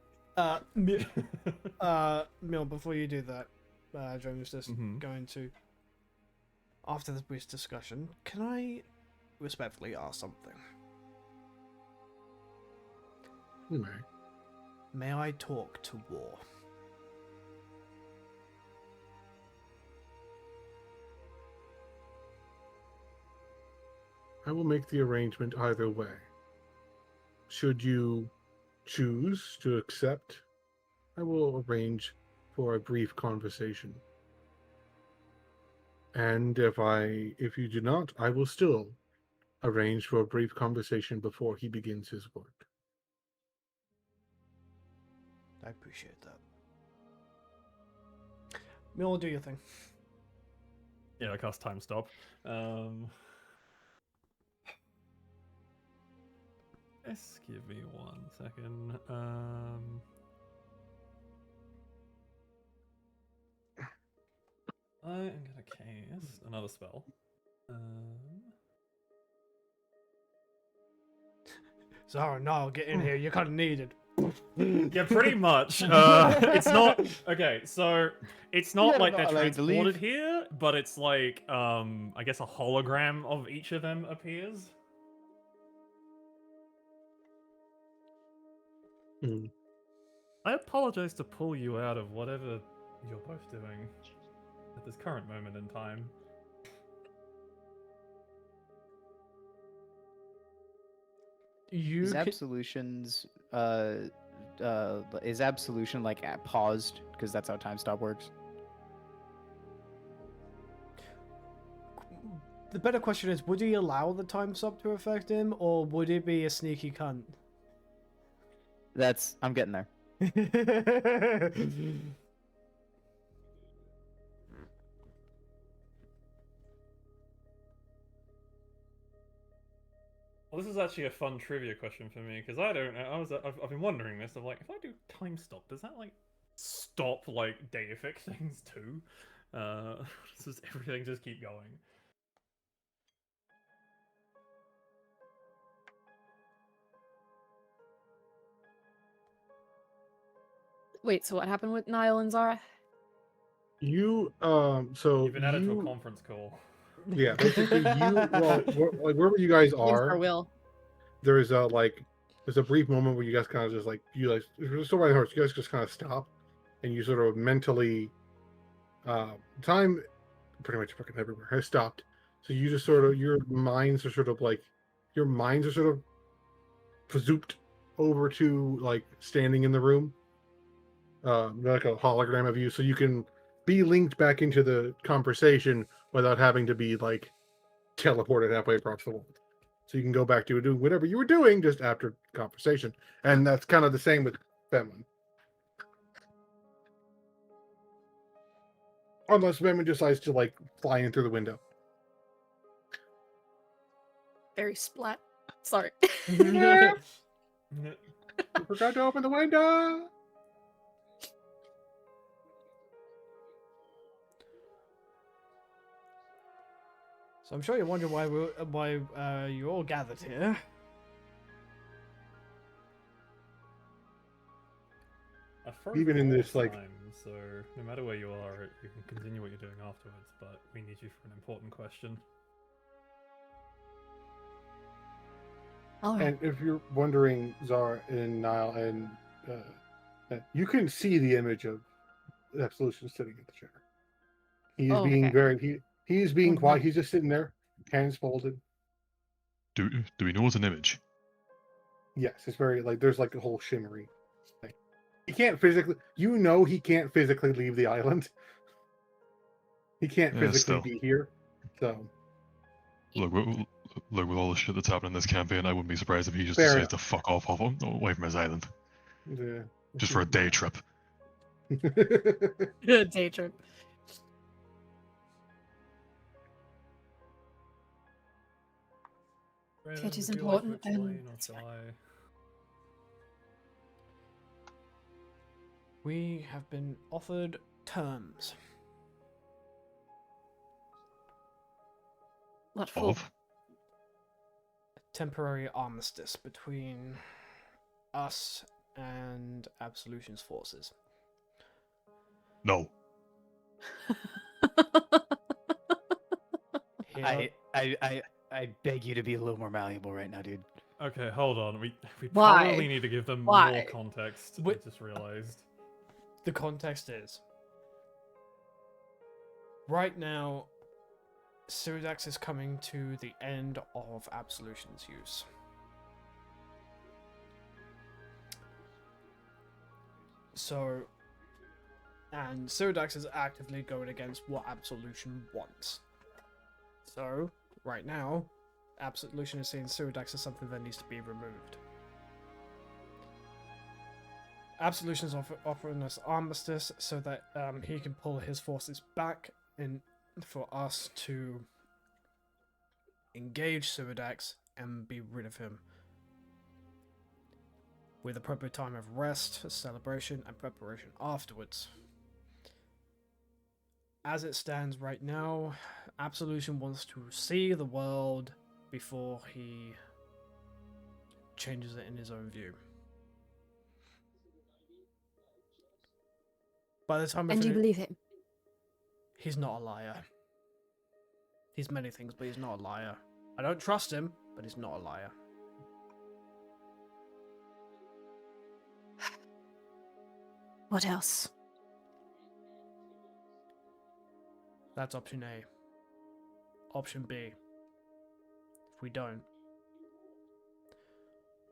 Mill, before you do that, Joan was just going to, after this brief discussion, can I respectfully ask something? You may. May I talk to War? I will make the arrangement either way. Should you choose to accept, I will arrange for a brief conversation. And if you do not, I will still arrange for a brief conversation before he begins his work. I appreciate that. Mill, do your thing. Yeah, I cast Time Stop. Just give me 1 second. I am gonna cast another spell. Zara, no, get in here. You're kind of needed. Yeah, pretty much. It's not okay. So it's not Yeah, like not they're allowed to leave. transported here, but it's like I guess a hologram of each of them appears. I apologize to pull you out of whatever you're both doing at this current moment in time. Is absolutions is absolution like paused because that's how time stop works? The better question is, would he allow the time stop to affect him, or would it be a sneaky cunt? I'm getting there. Well, this is actually a fun trivia question for me because I don't know. I've been wondering this. Of like, if I do time stop, does that like stop like deific things too? Does everything just keep going? Wait, so what happened with Niall and Zara? So You've been added to a conference call. Yeah, basically like wherever you guys are, there's a brief moment where you guys kind of just like you're still riding horse. You guys just kind of stop, and you sort of mentally, time, pretty much fucking everywhere has stopped. So you just sort of your minds are sort of zooped over to like standing in the room, like a hologram of you, so you can be linked back into the conversation without having to be like teleported halfway across the world. So you can go back to doing whatever you were doing just after conversation. And that's kind of the same with Benwin. Unless Benwin decides to like fly in through the window. Very splat. Sorry. You forgot to open the window. So I'm sure you're wondering why you're all gathered here. Even in this like time, so no matter where you are, you can continue what you're doing afterwards. But we need you for an important question. And if you're wondering, Zara and Niall, and you can see the image of Absolution sitting in the chair. He is Oh, being okay. very he is being Oh, quiet. no. He's just sitting there, hands folded. Do we know it's an image? Yes, it's very like there's like a whole shimmery thing. He can't physically. He can't physically leave the island. He can't Yeah, physically still. be here. So Look, with all the shit that's happening in this campaign, I wouldn't be surprised if he just Fair decides to fuck off away from his island yeah, just for a day trip. Day trip. Brandon, It is would you like to important, and explain, or it's shall fine. I? We have been offered terms. What for? Of? A temporary armistice between us and Absolution's forces. No. Here, I beg you to be a little more malleable right now, dude. Okay, hold on. We Why? probably need to give them Why? more context. Wait- I just realized. the context is right now, Ceridax is coming to the end of Absolution's use. So, and Ceridax is actively going against what Absolution wants. So, right now, Absolution is saying Ceridax is something that needs to be removed. Absolution is offering us armistice so that he can pull his forces back in for us to engage Ceridax and be rid of him. With appropriate time of rest, celebration, and preparation afterwards. As it stands right now, Absolution wants to see the world before he changes it in his own view. By the time And you believe him? he's not a liar. He's many things, but he's not a liar. I don't trust him, but he's not a liar. What else? That's option A. Option B. If we don't,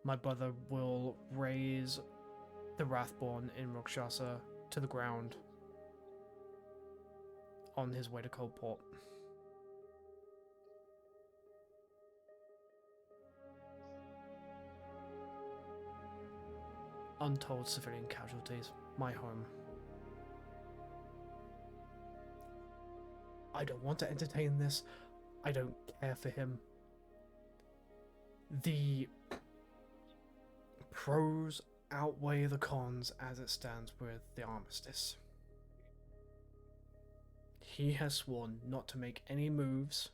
my brother will raise the Wrathborn in Rakshasa to the ground on his way to Coldport. Untold civilian casualties. My home. I don't want to entertain this. I don't care for him. The pros outweigh the cons as it stands with the armistice. He has sworn not to make any moves,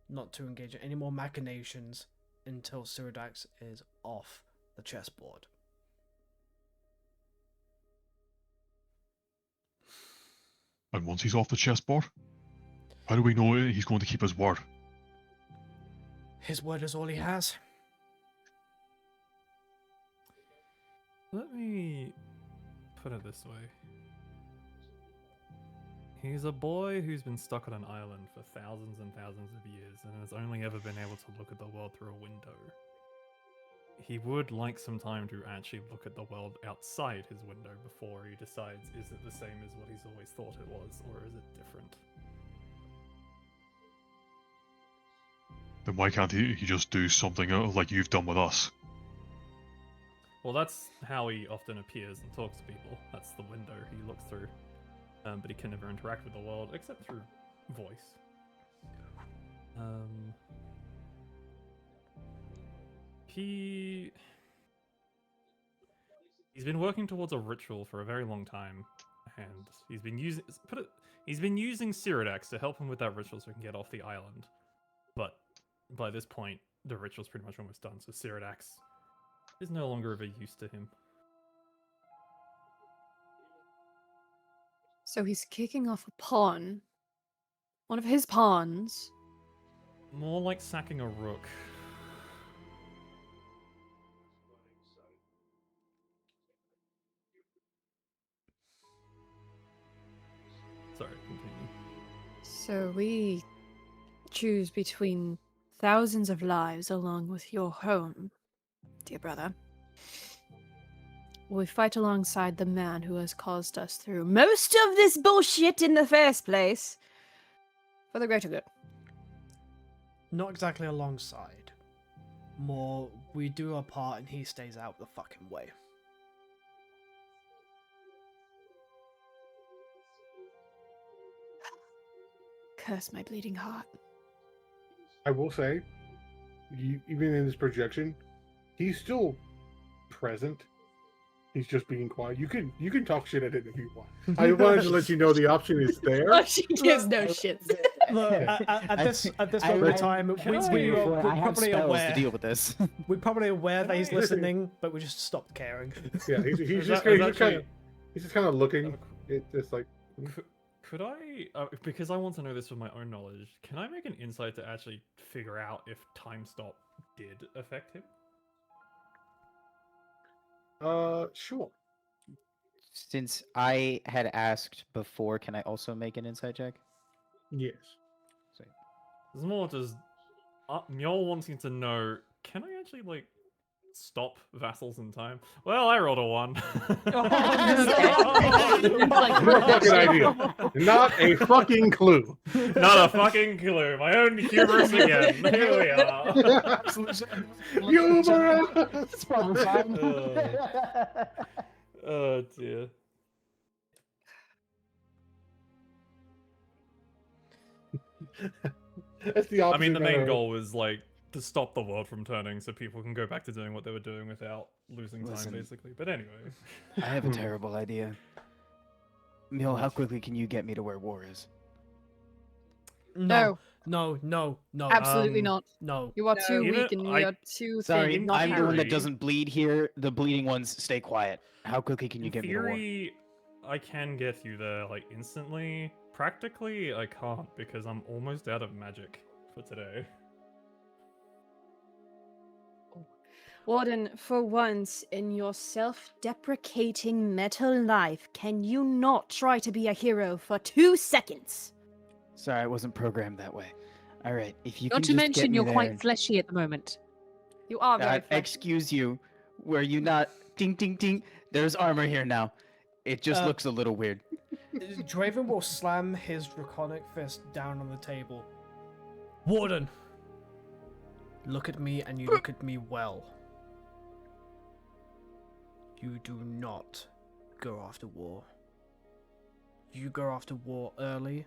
not to engage in any more machinations until Ceridax is off the chessboard. And once he's off the chessboard, how do we know he's going to keep his word? His word is all he has. Let me put it this way. He's a boy who's been stuck on an island for thousands and thousands of years and has only ever been able to look at the world through a window. He would like some time to actually look at the world outside his window before he decides, is it the same as what he's always thought it was, or is it different? Then why can't he just do something like you've done with us? Well, that's how he often appears and talks to people. That's the window he looks through. But he can never interact with the world except through voice. He's been working towards a ritual for a very long time, and he's been using Ceridax to help him with that ritual so he can get off the island. But by this point, the ritual's pretty much almost done, so Ceridax is no longer of a use to him. So he's kicking off a pawn. One of his pawns. More like sacking a rook. Sorry, continue. So we choose between thousands of lives along with your home, dear brother. We fight alongside the man who has caused us through most of this bullshit in the first place for the greater good. Not exactly alongside. More, we do our part and he stays out the fucking way. Curse my bleeding heart. I will say, even in this projection, he's still present. He's just being quiet. You can talk shit at it if you want. I wanted to let you know the option is there. Oh, she gives no shits. Look, at this moment in time, we're probably aware to deal with this. we're probably aware that he's I- listening, but we just stopped caring. Yeah, he's Is just that- kind of looking. It's just like Could I, because I want to know this with my own knowledge, can I make an insight to actually figure out if time stop did affect him? sure. Since I had asked before, can I also make an insight check? Yes. It's more just Mjol wanting to know, can I actually like stop vassals in time? Well, I rolled a 1. No fucking idea. Not a fucking clue. Not a fucking clue. My own hubris again. Here we are. Humorous. Oh dear. That's the opposite. I mean, the main of- goal was like to stop the world from turning, so people can go back to doing what they were doing without losing time, Listen. basically. But anyway, I have a terrible idea. Mil, how quickly can you get me to where war is? No, Absolutely um, not. No. You are too Even weak and we I- are too Sorry, thin. Not I'm the one that theory- doesn't bleed here. The bleeding ones stay quiet. How quickly can you in get me to war? theory, I can get you there like instantly. Practically, I can't because I'm almost out of magic for today. Warden, for once in your self-deprecating metal life, can you not try to be a hero for 2 seconds? Sorry, I wasn't programmed that way. All right, if you Not can to just get mention me you're there, quite fleshy at the moment. You are very fleshy. excuse you. Were you not? Ding, ding, ding. There's armor here now. It just looks a little weird. Draven will slam his draconic fist down on the table. Warden, look at me and you look at me well. You do not go after war. You go after war early,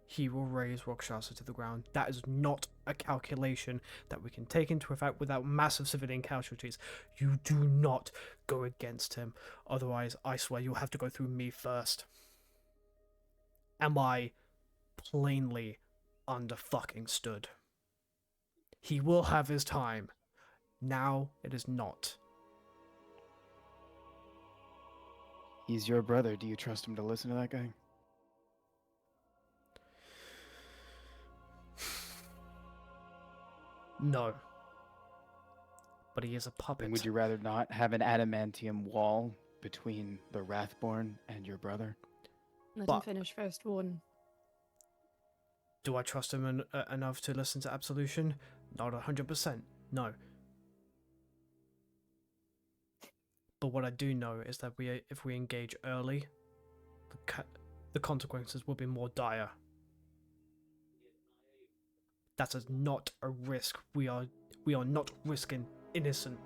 he will raise Rakshasa to the ground. That is not a calculation that we can take into effect without massive civilian casualties. You do not go against him. Otherwise, I swear you'll have to go through me first. Am I plainly under-fucking-stood? He will have his time. Now it is not. He's your brother. Do you trust him to listen to that guy? No. But he is a puppet. Then would you rather not have an adamantium wall between the Wrathborn and your brother? Let him But- finish first, Warden. Do I trust him enough to listen to Absolution? Not 100%. No. But what I do know is that if we engage early, the consequences will be more dire. That is not a risk. We are not risking innocent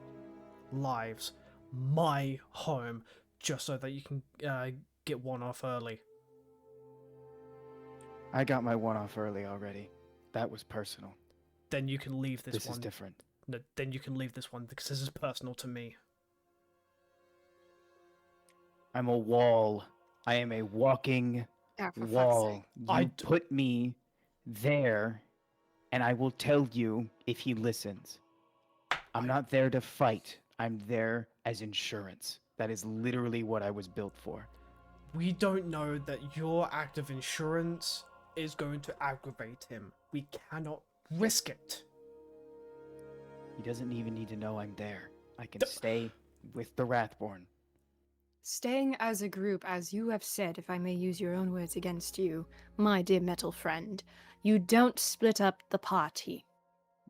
lives. My home, just so that you can get one off early. I got my one off early already. That was personal. Then you can leave this This one. is different. No, then you can leave this one because this is personal to me. I'm a wall. I am a walking Ah, for fuck's wall. sake. You I put me there, and I will tell you if he listens. I'm not there to fight. I'm there as insurance. That is literally what I was built for. We don't know that your act of insurance is going to aggravate him. We cannot risk it. He doesn't even need to know I'm there. I can stay with the Wrathborn. staying as a group, as you have said, if I may use your own words against you, my dear metal friend, you don't split up the party.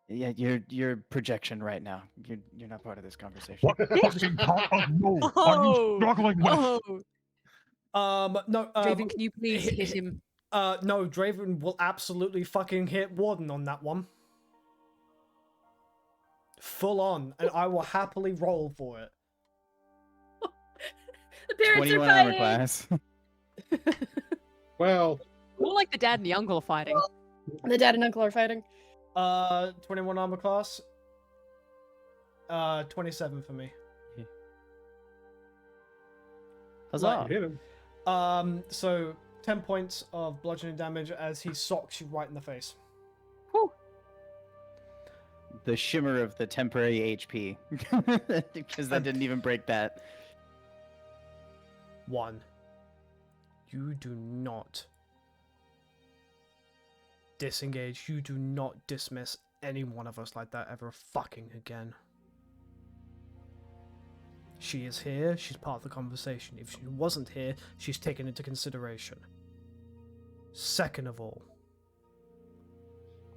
Yeah, your projection right now. You're not part of this conversation. What fucking part of no are you struggling with? No. Draven, can you please hi- hit hi- him? No, Draven will absolutely fucking hit Warden on that one. Full on, and I will happily roll for it. The parents 21 are armor fighting! class. Well, More like the dad and the uncle are fighting. The dad and uncle are fighting. 21 armor class. 27 for me. Huzzah! hit him. So 10 points of bludgeoning damage as he socks you right in the face. The shimmer of the temporary HP. Because that didn't even break that. 1. You do not disengage. You do not dismiss any one of us like that ever fucking again. She is here. She's part of the conversation. If she wasn't here, she's taken into consideration. Second of all,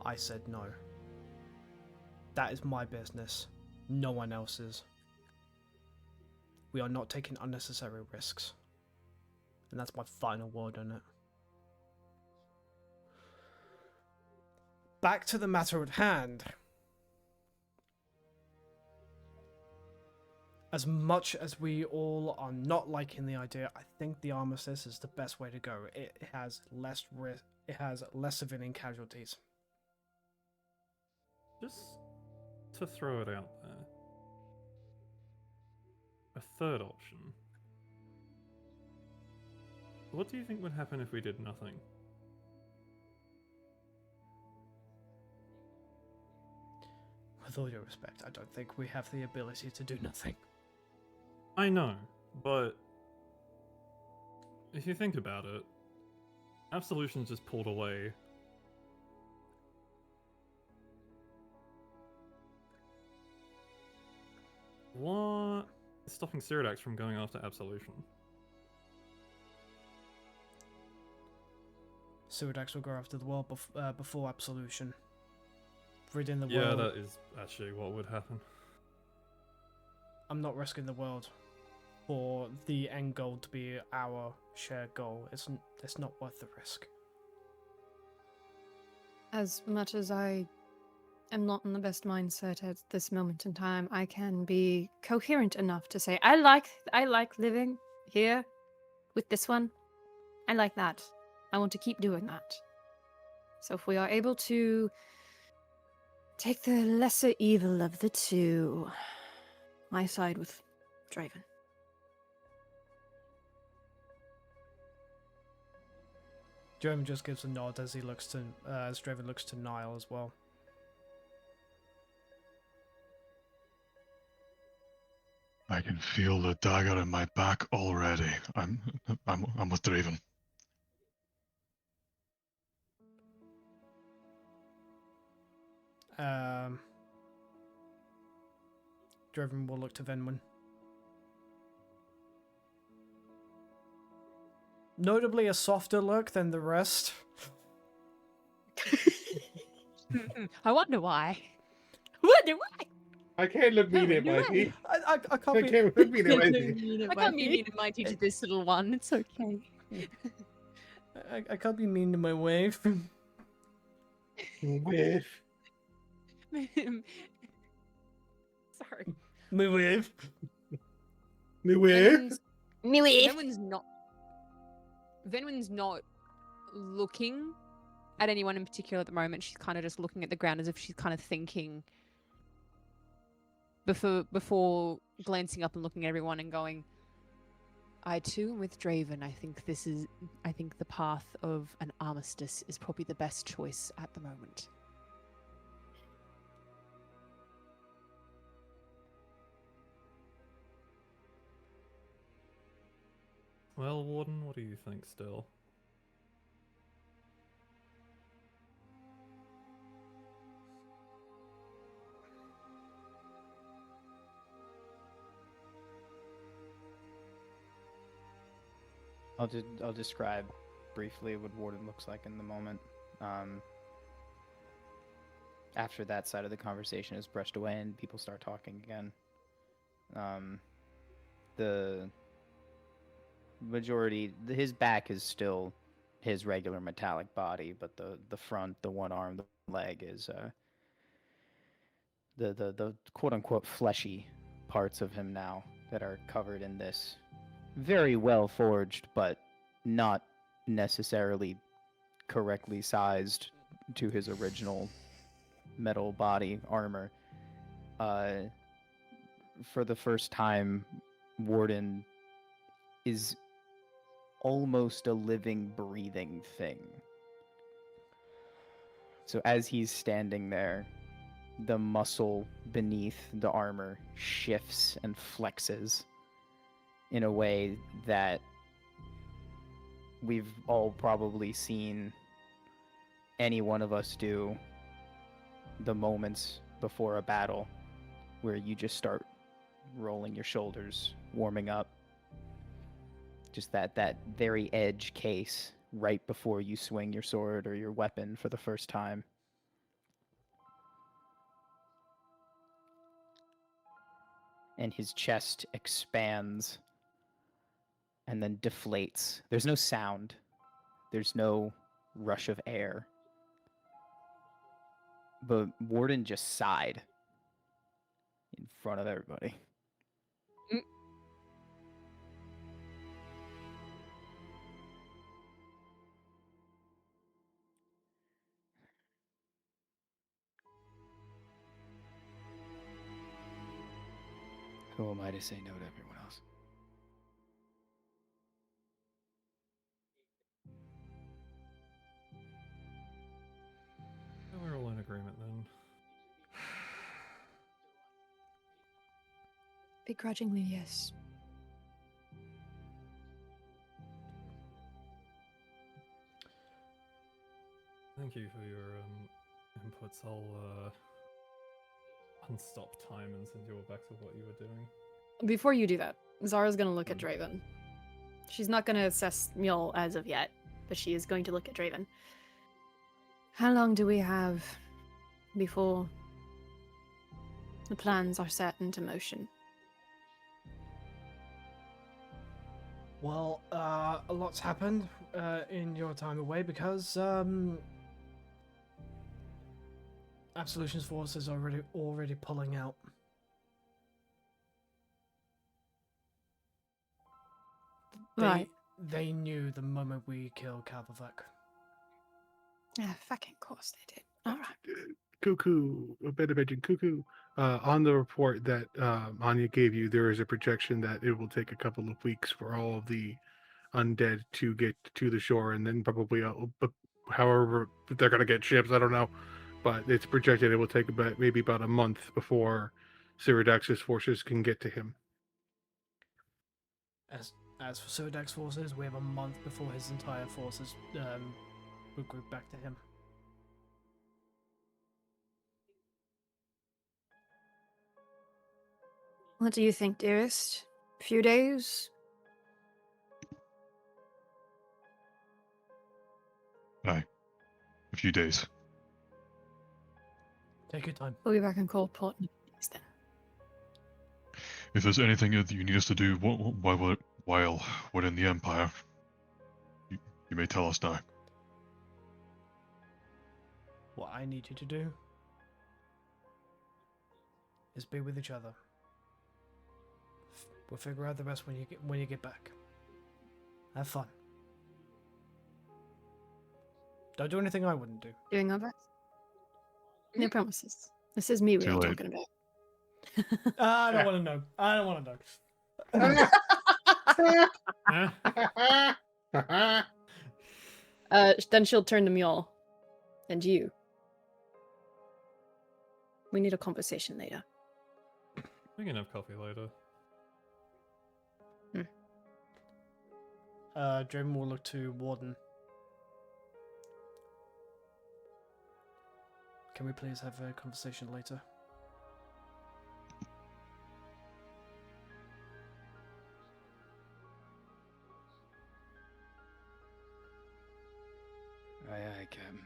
I said no. That is my business. No one else's. We are not taking unnecessary risks. And that's my final word on it. Back to the matter at hand. As much as we all are not liking the idea, I think the armistice is the best way to go. It has less risk. It has less civilian casualties. Just to throw it out there. A third option. What do you think would happen if we did nothing? With all due respect, I don't think we have the ability to do nothing. I know, but if you think about it, Absolution's just pulled away. What is stopping Cyrodiax from going after Absolution? Cyrodiax will go after the world before Absolution. Ridding the Yeah, world. that is actually what would happen. I'm not risking the world for the end goal to be our shared goal. It's not worth the risk. As much as I am not in the best mindset at this moment in time, I can be coherent enough to say I like living here with this one. I like that. I want to keep doing that. So if we are able to take the lesser evil of the two, I side with Draven. Draven just gives a nod as he looks to as Draven looks to Niall as well. I can feel the dagger in my back already. I'm with Draven. Draven will look to Venwin. Notably a softer look than the rest. I wonder why. Wonder why? I can't look mean No, at you're Mikey. I I can't be... can't look mean at Mikey. I can't be mean and mighty to this little one. It's okay. I can't be mean to my wife. Whiff. Sorry. My wife. Me whiff. Venwin's not looking at anyone in particular at the moment. She's kind of just looking at the ground as if she's kind of thinking before glancing up and looking at everyone and going, I too am with Draven. I think the path of an armistice is probably the best choice at the moment. Well, Warden, what do you think still? I'll describe briefly what Warden looks like in the moment. After that side of the conversation is brushed away and people start talking again. The majority, his back is still his regular metallic body, but the front, the one arm, the leg is the quote unquote fleshy parts of him now that are covered in this very well forged, but not necessarily correctly sized to his original metal body armor. For the first time, Warden is almost a living, breathing thing. So as he's standing there, the muscle beneath the armor shifts and flexes in a way that we've all probably seen any one of us do the moments before a battle where you just start rolling your shoulders, warming up. Just that very edge case right before you swing your sword or your weapon for the first time. And his chest expands and then deflates. There's no sound. There's no rush of air. But Warden just sighed in front of everybody. Who am I to say no to everyone else? We're all in agreement then. Begrudgingly, yes. Thank you for your inputs. I'll unstop time and send you all back to what you were doing. Before you do that, Zara's gonna look at Draven. She's not gonna assess Mule as of yet, but she is going to look at Draven. How long do we have before the plans are set into motion? Well, a lot's happened in your time away because Absolution's forces are already pulling out. Right. They knew the moment we killed Kalvavak. Yeah, fucking course they did. All right. Cuckoo, a bit of mention Cuckoo. On the report that Anya gave you, there is a projection that it will take a couple of weeks for all of the undead to get to the shore, and then probably, however, they're going to get ships, I don't know. But it's projected it will take maybe about a month before Cyrodiax's forces can get to him. As for Cyrodiax's forces, we have a month before his entire forces will group back to him. What do you think, dearest? A few days? Aye. A few days. Take your time. We'll be back in Coldport next then. If there's anything that you need us to do while we're in the Empire, you may tell us now. What I need you to do is be with each other. We'll figure out the rest when you get back. Have fun. Don't do anything I wouldn't do. Doing our best. No promises. This is me we Too are late. talking about. I don't want to know. I don't want to know. Then she'll turn to Mule. And you. We need a conversation later. We can have coffee later. Draven will look to Warden. Can we please have a conversation later? Aye, aye, Captain.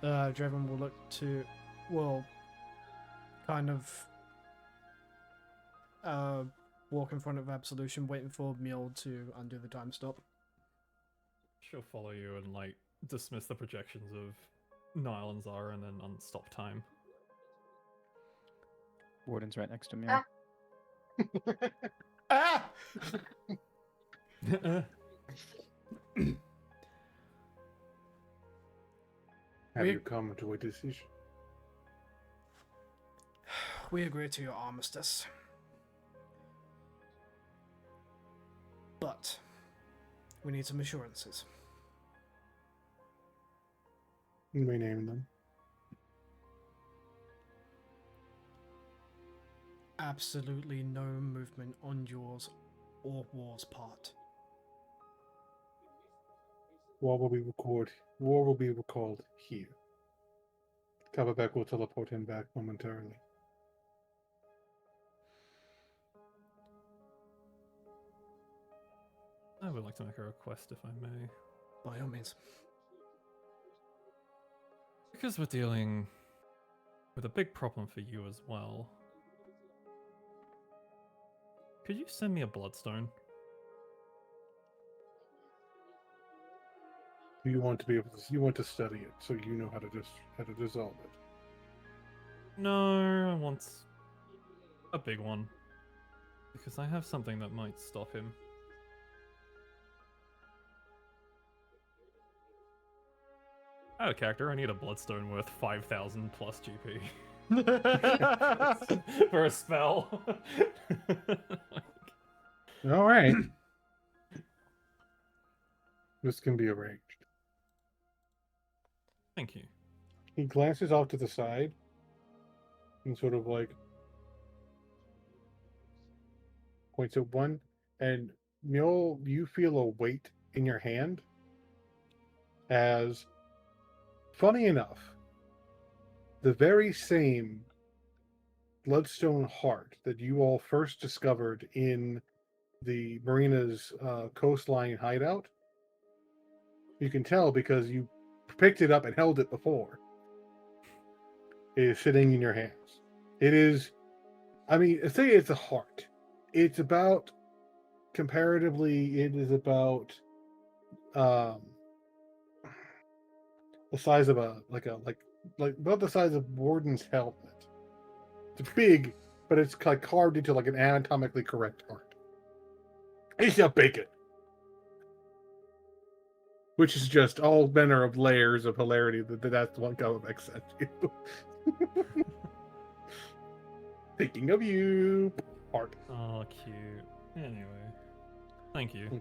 Draven will look to, will kind of walk in front of Absolution, waiting for Mule to undo the time stop. She'll follow you and like dismiss the projections of Nile and Zara and then unstop time. Warden's right next to me. Ah! Have We- you come to a decision? We agree to your armistice. But we need some assurances. You may name them. Absolutely no movement on yours or War's part. War will be recalled here. Coverback will teleport him back momentarily. I would like to make a request if I may. By all means. Because we're dealing with a big problem for you as well. Could you send me a bloodstone? You want to be able to. You want to study it, so you know how to dissolve it. No, I want a big one. Because I have something that might stop him. Out of character, I need a bloodstone worth 5,000 plus GP. For a spell. All right. This can be arranged. Thank you. He glances off to the side and sort of like points at one, and Mule, you feel a weight in your hand as, funny enough, the very same bloodstone heart that you all first discovered in the marina's coastline hideout, you can tell because you picked it up and held it before, is sitting in your hands. It is, I mean, say it's a heart. It's about, comparatively, it is about the size of like about the size of Warden's helmet. It's big, but it's like carved into like an anatomically correct heart. It's a bacon. Which is just all manner of layers of hilarity that's what Government sent you. Thinking of you, heart. Oh, cute. Anyway. Thank you.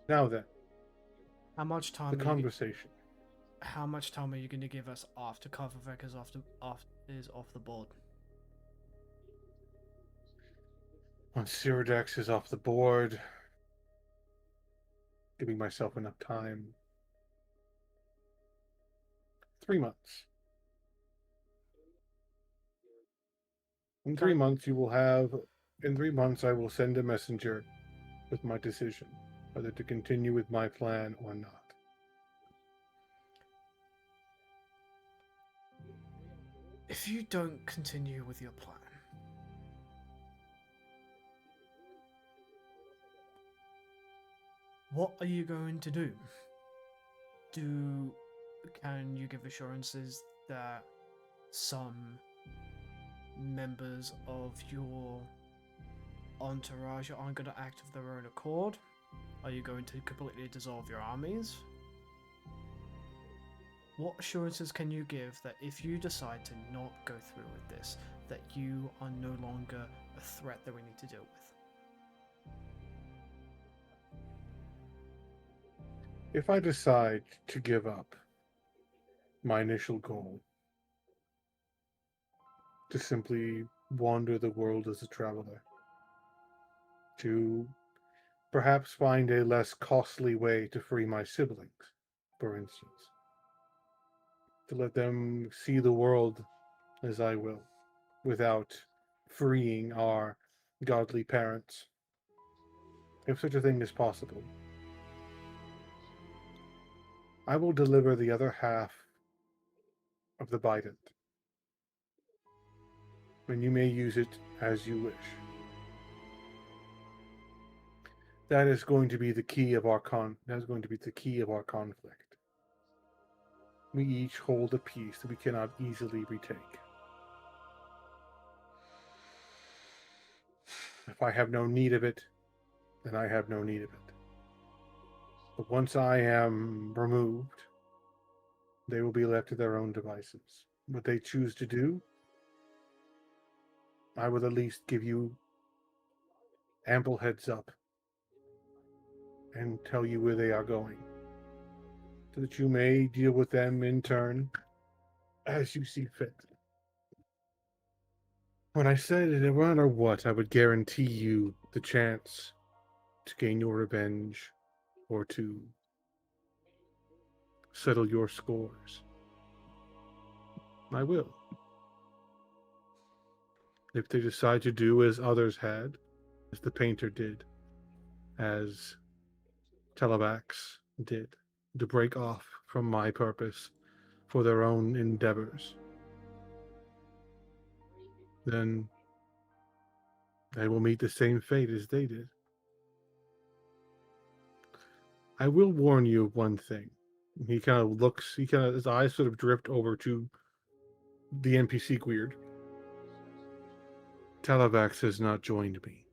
Now then, How much time? the are you, conversation. how much time are you going to give us after Covervec is off the board? Once Cyrodix is off the board, giving myself enough time. 3 months. In 3 months, you will have. In 3 months, I will send a messenger with my decision, whether to continue with my plan or not. If you don't continue with your plan, what are you going to do? Can you give assurances that some members of your entourage aren't going to act of their own accord? Are you going to completely dissolve your armies? What assurances can you give that if you decide to not go through with this, that you are no longer a threat that we need to deal with? If I decide to give up my initial goal, to simply wander the world as a traveler, to perhaps find a less costly way to free my siblings, for instance, to let them see the world as I will, without freeing our godly parents, if such a thing is possible. I will deliver the other half of the bident, and you may use it as you wish. That is going to be the key of our that is going to be the key of our conflict. We each hold a piece that we cannot easily retake. If I have no need of it, then I have no need of it. But once I am removed, they will be left to their own devices. What they choose to do, I will at least give you ample heads up and tell you where they are going, so that you may deal with them in turn as you see fit. When I said that no matter what, I would guarantee you the chance to gain your revenge or to settle your scores, I will. If they decide to do as others had, as the painter did, as Televax did, to break off from my purpose for their own endeavors, then they will meet the same fate as they did. I will warn you of one thing. He kind of looks, his eyes sort of drift over to the NPC Weird. Televax has not joined me.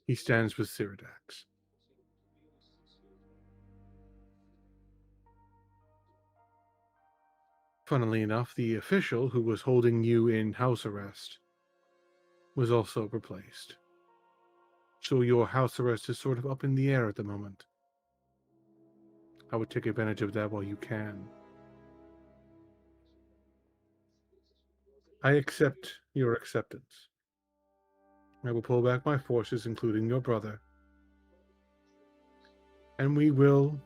He stands with Cyrdax. Funnily enough, the official who was holding you in house arrest was also replaced. So your house arrest is sort of up in the air at the moment. I would take advantage of that while you can. I accept your acceptance. I will pull back my forces, including your brother, and we will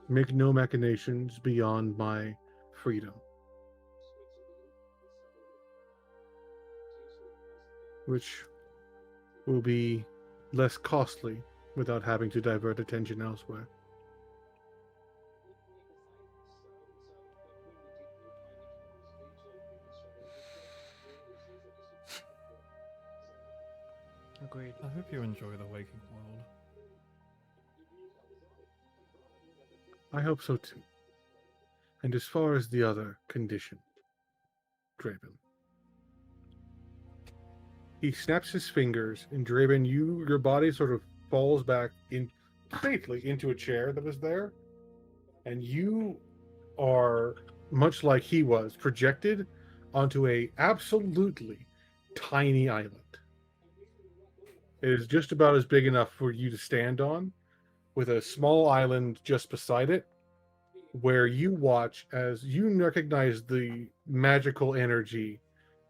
make no machinations beyond my freedom, which will be less costly without having to divert attention elsewhere. Agreed. I hope you enjoy the waking world. I hope so too. And as far as the other condition, Draven. He snaps his fingers, and Draven, your body sort of falls back in safely into a chair that was there, and you are, much like he was, projected onto a absolutely tiny island. It is just about as big enough for you to stand on, with a small island just beside it, where you watch as you recognize the magical energy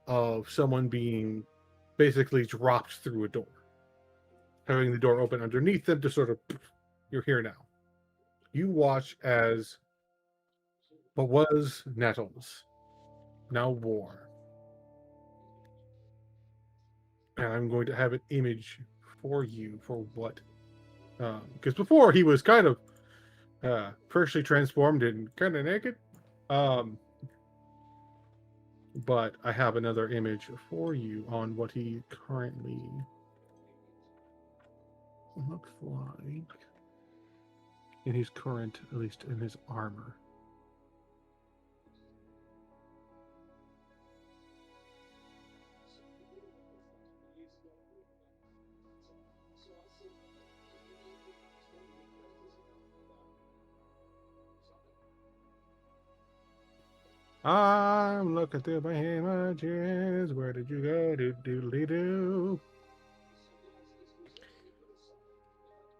of someone being basically dropped through a door, having the door open underneath them to sort of, you're here now. You watch as what was Nettles, now War. And I'm going to have an image for you for what, because before he was kind of partially transformed and kind of naked. But I have another image for you on what he currently looks like in his current, at least in his armor. I'm looking through my images. Where did you go? Do doodly doo.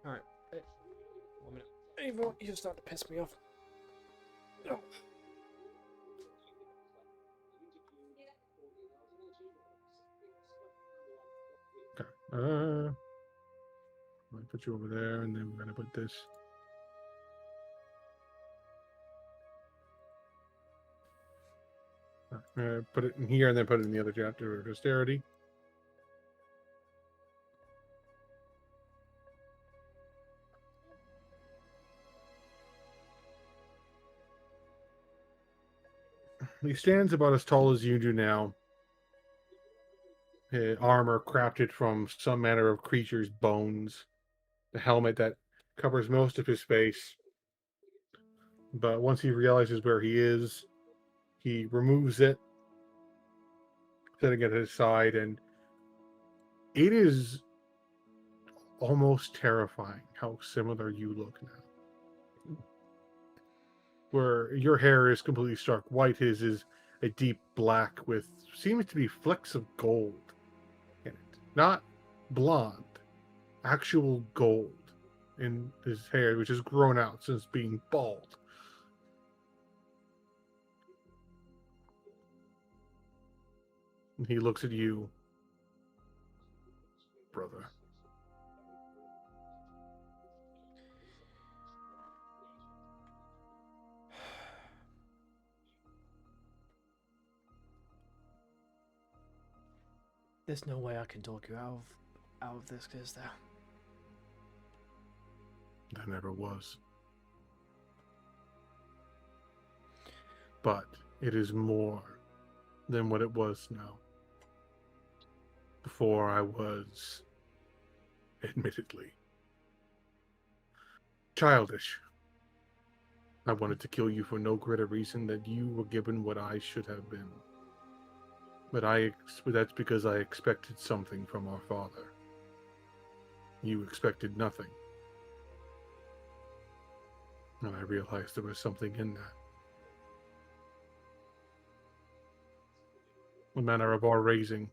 Alright. 1 minute. Everyone, you're starting to piss me off. Oh. Okay. I'm gonna put you over there, and then we're gonna put this. Sure. Put it in here and then put it in the other chapter of Austerity. He stands about as tall as you do now. Armor crafted from some manner of creature's bones. The helmet that covers most of his face. But once he realizes where he is, he removes it, setting it at his side, and it is almost terrifying how similar you look now. Where your hair is completely stark white, his is a deep black with seems to be flecks of gold in it. Not blonde, actual gold in his hair, which has grown out since being bald. And he looks at you, brother. There's no way I can talk you out of this, is there? There never was. But it is more than what it was now. Before I was, admittedly, childish. I wanted to kill you for no greater reason than you were given what I should have been. But that's because I expected something from our father. You expected nothing. And I realized there was something in that. The manner of our raising.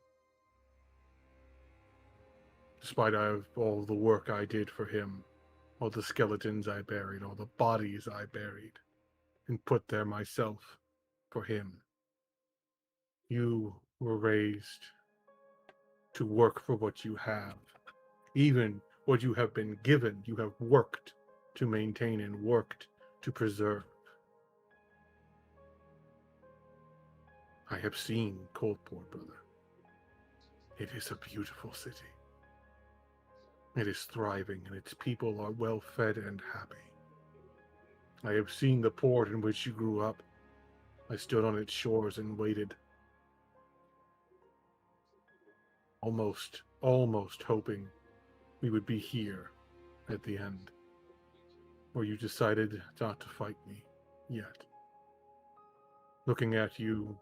Despite all the work I did for him, all the skeletons I buried, all the bodies I buried, and put there myself for him. You were raised to work for what you have. Even what you have been given, you have worked to maintain and worked to preserve. I have seen Coldport, brother. It is a beautiful city. It is thriving, and its people are well fed and happy. I have seen the port in which you grew up. I stood on its shores and waited. Almost hoping we would be here at the end, where you decided not to fight me yet. Looking at you,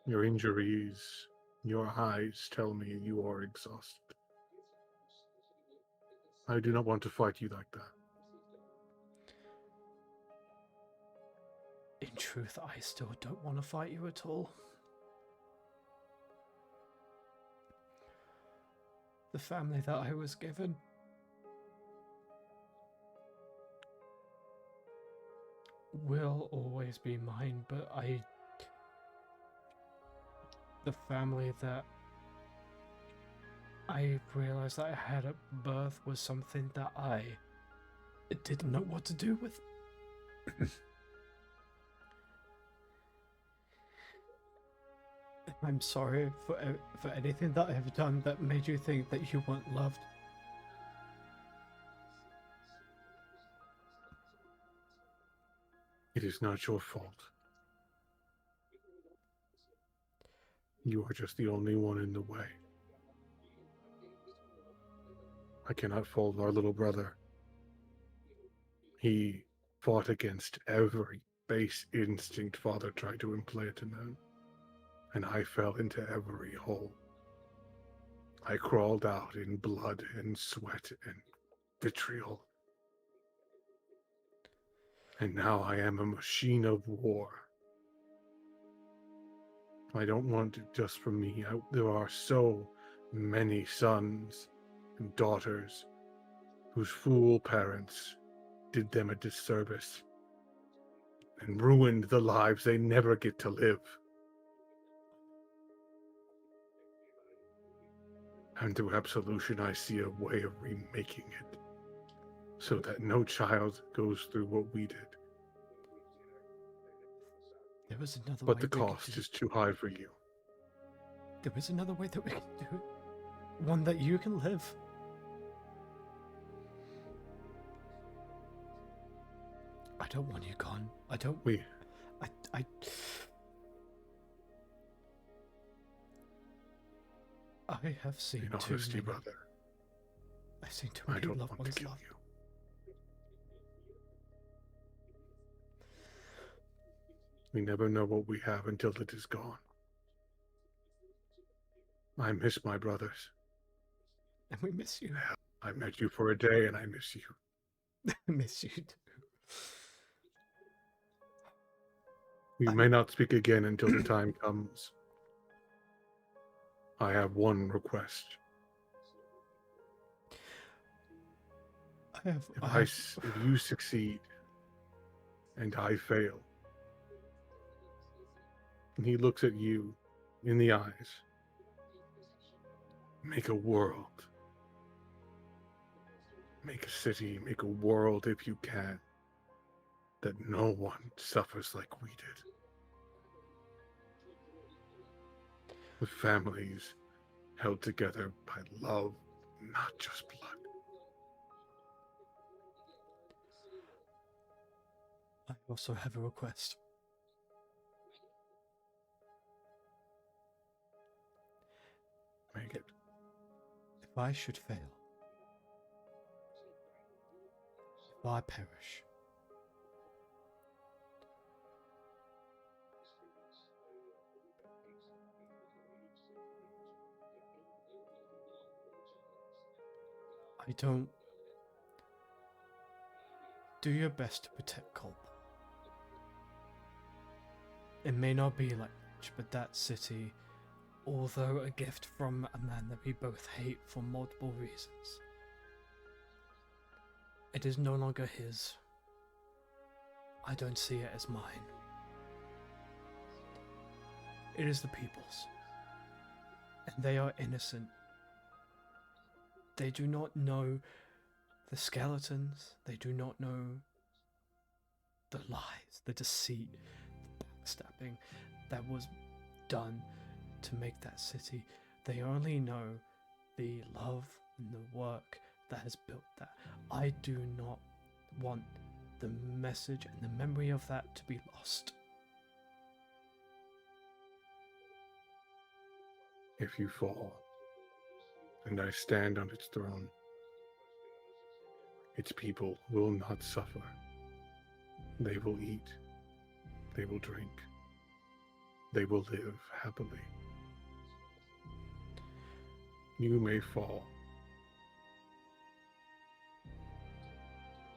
your injuries, your eyes tell me you are exhausted. I do not want to fight you like that. In truth, I still don't want to fight you at all. The family that I was given will always be mine, but the family that I realized that I had at birth was something that I didn't know what to do with. I'm sorry for anything that I have done that made you think that you weren't loved. It is not your fault. You are just the only one in the way. I cannot fault our little brother. He fought against every base instinct father tried to implant in him, and I fell into every hole. I crawled out in blood and sweat and vitriol. And now I am a machine of war. I don't want it just for me. There are so many sons and daughters whose fool parents did them a disservice and ruined the lives they never get to live. And through absolution, I see a way of remaking it so that no child goes through what we did. There was another but way the we could cost do is too high for you. There is another way that we can do it. One that you can live. I don't want you gone. I don't. We, I have seen in too honesty, many. brother, I've seen too I many don't loved want to ones kill lost. you. We never know what we have until it is gone. I miss my brothers. And we miss you. I met you for a day and I miss you. I miss you too. We may not speak again until the time comes. I have one request. If you succeed and I fail, and he looks at you in the eyes, make a world. Make a city, make a world if you can, that no one suffers like we did. With families held together by love, not just blood. I also have a request. Make it. If I should fail, if I perish, I don't. Do your best to protect Culp. It may not be like much, but that city, although a gift from a man that we both hate for multiple reasons, it is no longer his. I don't see it as mine. It is the people's. And they are innocent. They do not know the skeletons. They do not know the lies, the deceit, the backstabbing that was done to make that city. They only know the love and the work that has built that. I do not want the message and the memory of that to be lost. If you fall, and I stand on its throne, its people will not suffer. They will eat. They will drink. They will live happily. You may fall.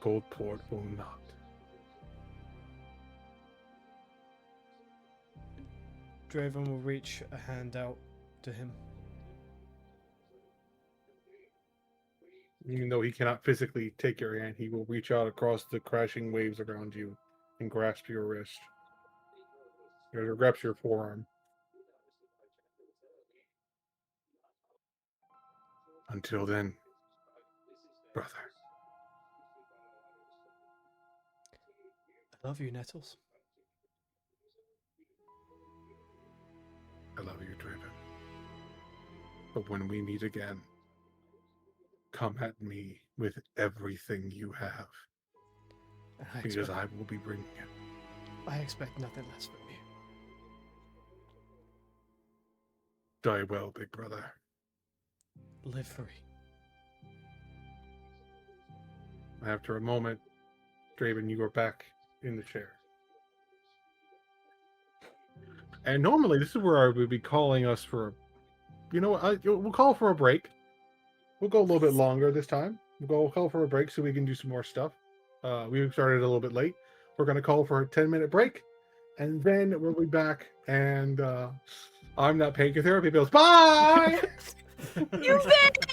Goldport will not. Draven will reach a hand out to him. Even though he cannot physically take your hand, he will reach out across the crashing waves around you and grasp your wrist. Or grasp your forearm. Until then, brother. I love you, Nettles. I love you, Draven. But when we meet again, come at me with everything you have, because I will be bringing it. I expect nothing less from you. Die well, big brother. Live free. After a moment, Draven, you are back in the chair. And normally, this is where I would be calling us for, you know what, we'll call for a break. We'll go a little bit longer this time. We'll call for a break so we can do some more stuff. We started a little bit late. We're going to call for a 10-minute break, and then we'll be back, and I'm not paying your therapy bills. Bye! You did it!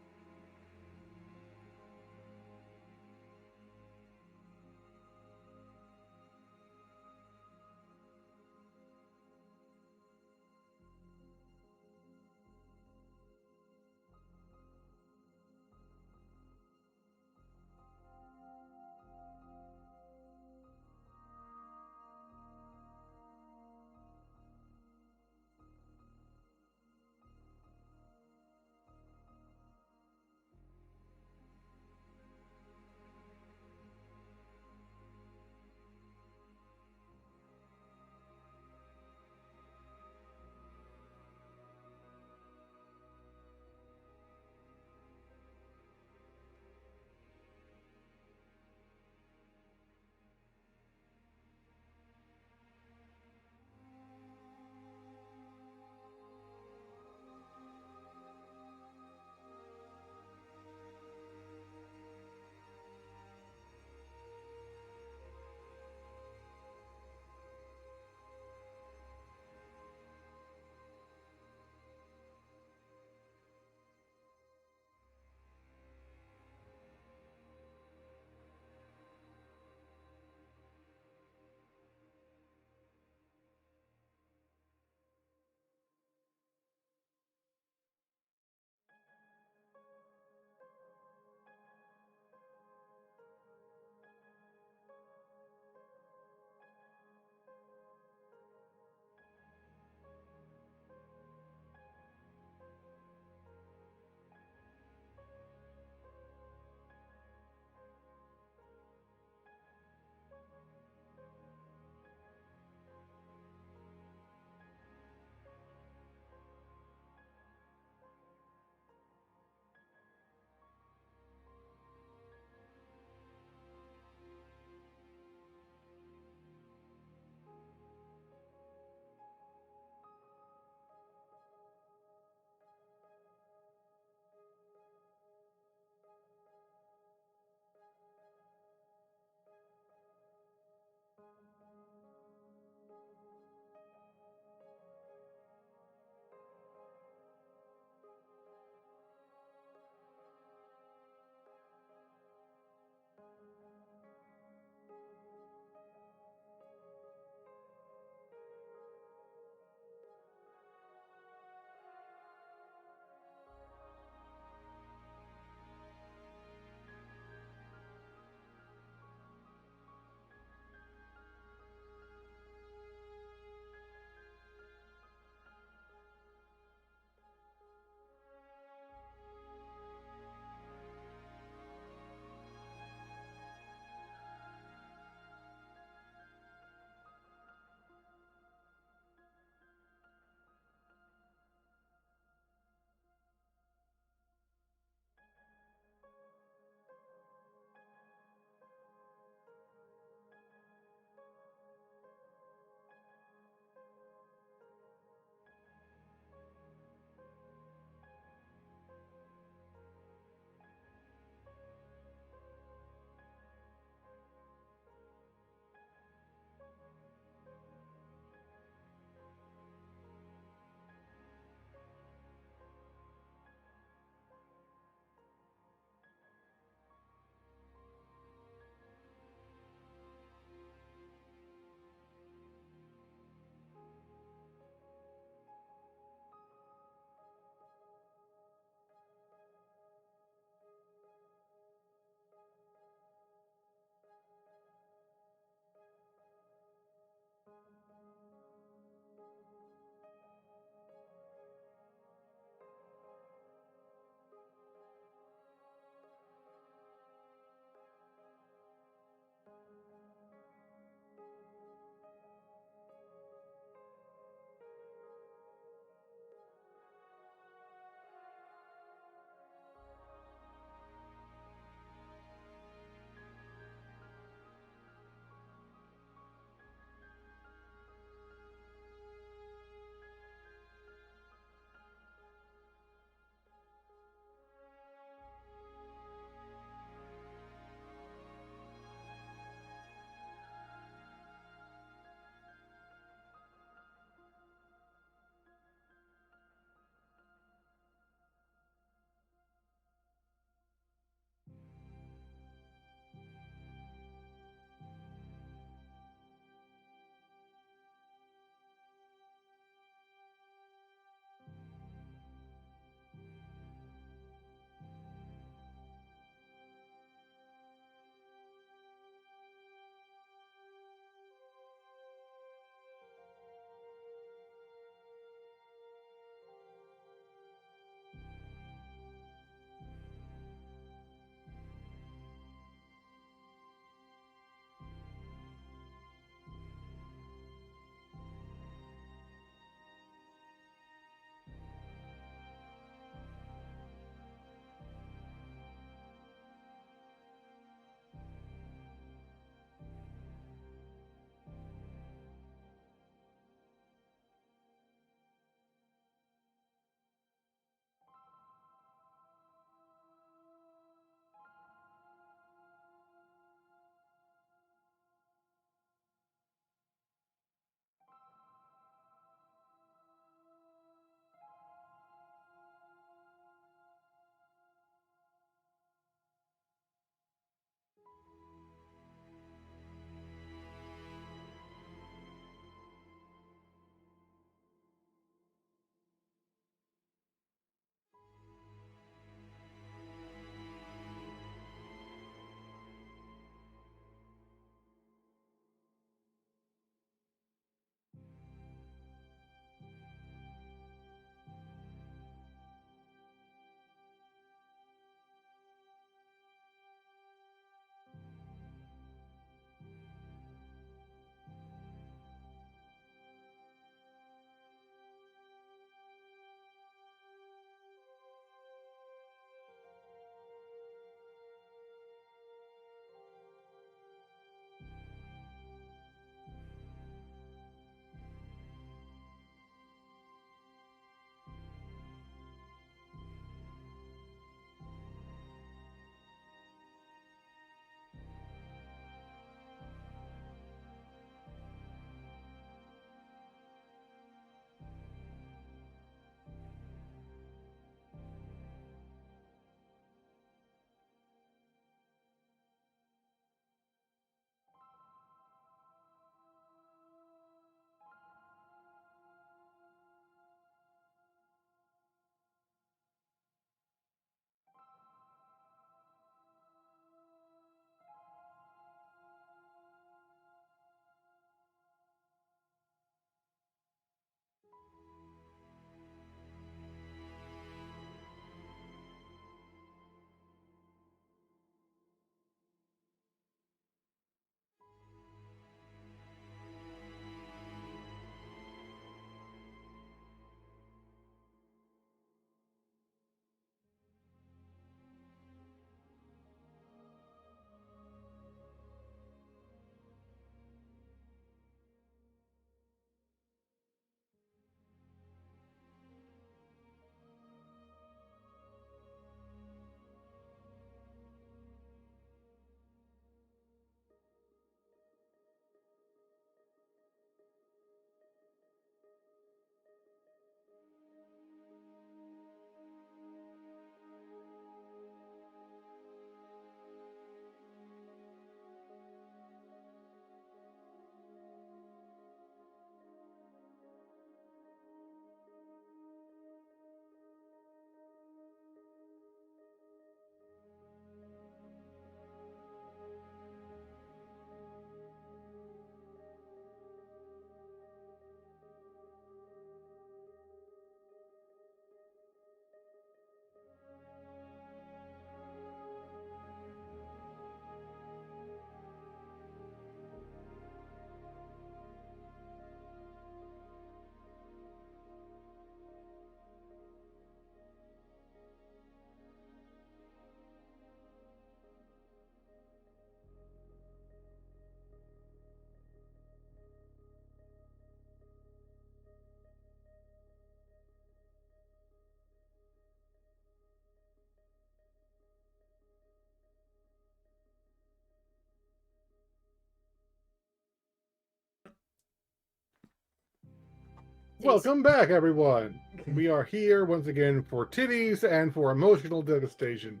Welcome back, everyone. We are here once again for titties and for emotional devastation.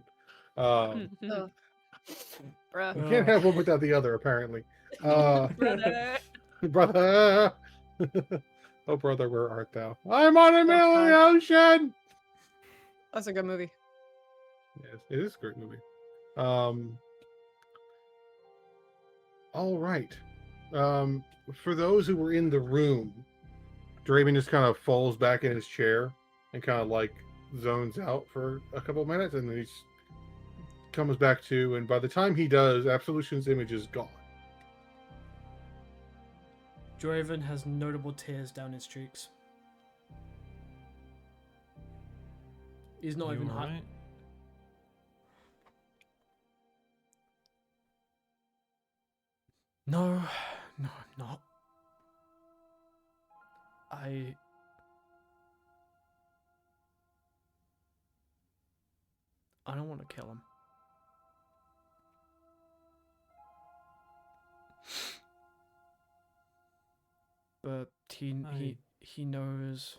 Ugh. We Bruh. can't have one without the other, apparently. Brother. Brother. Oh, brother, where art thou? I'm on the middle of the ocean. That's a good movie. Yes, it is a great movie. All right. For those who were in the room, Draven just kind of falls back in his chair and kind of like zones out for a couple of minutes, and then he comes back to, and by the time he does, Absolution's image is gone. Draven has notable tears down his cheeks. He's not You even high. alright? No, no, I'm not. I don't want to kill him. But he knows.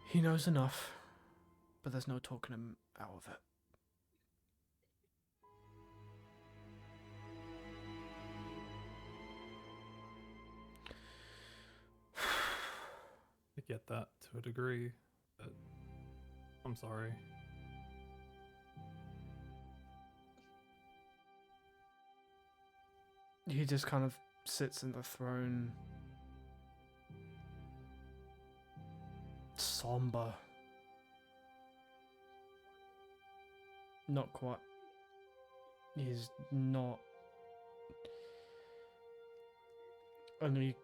He knows enough, but there's no talking him out of it. I get that to a degree, but I'm sorry. He just kind of sits in the throne, somber. Not quite. He's not. And he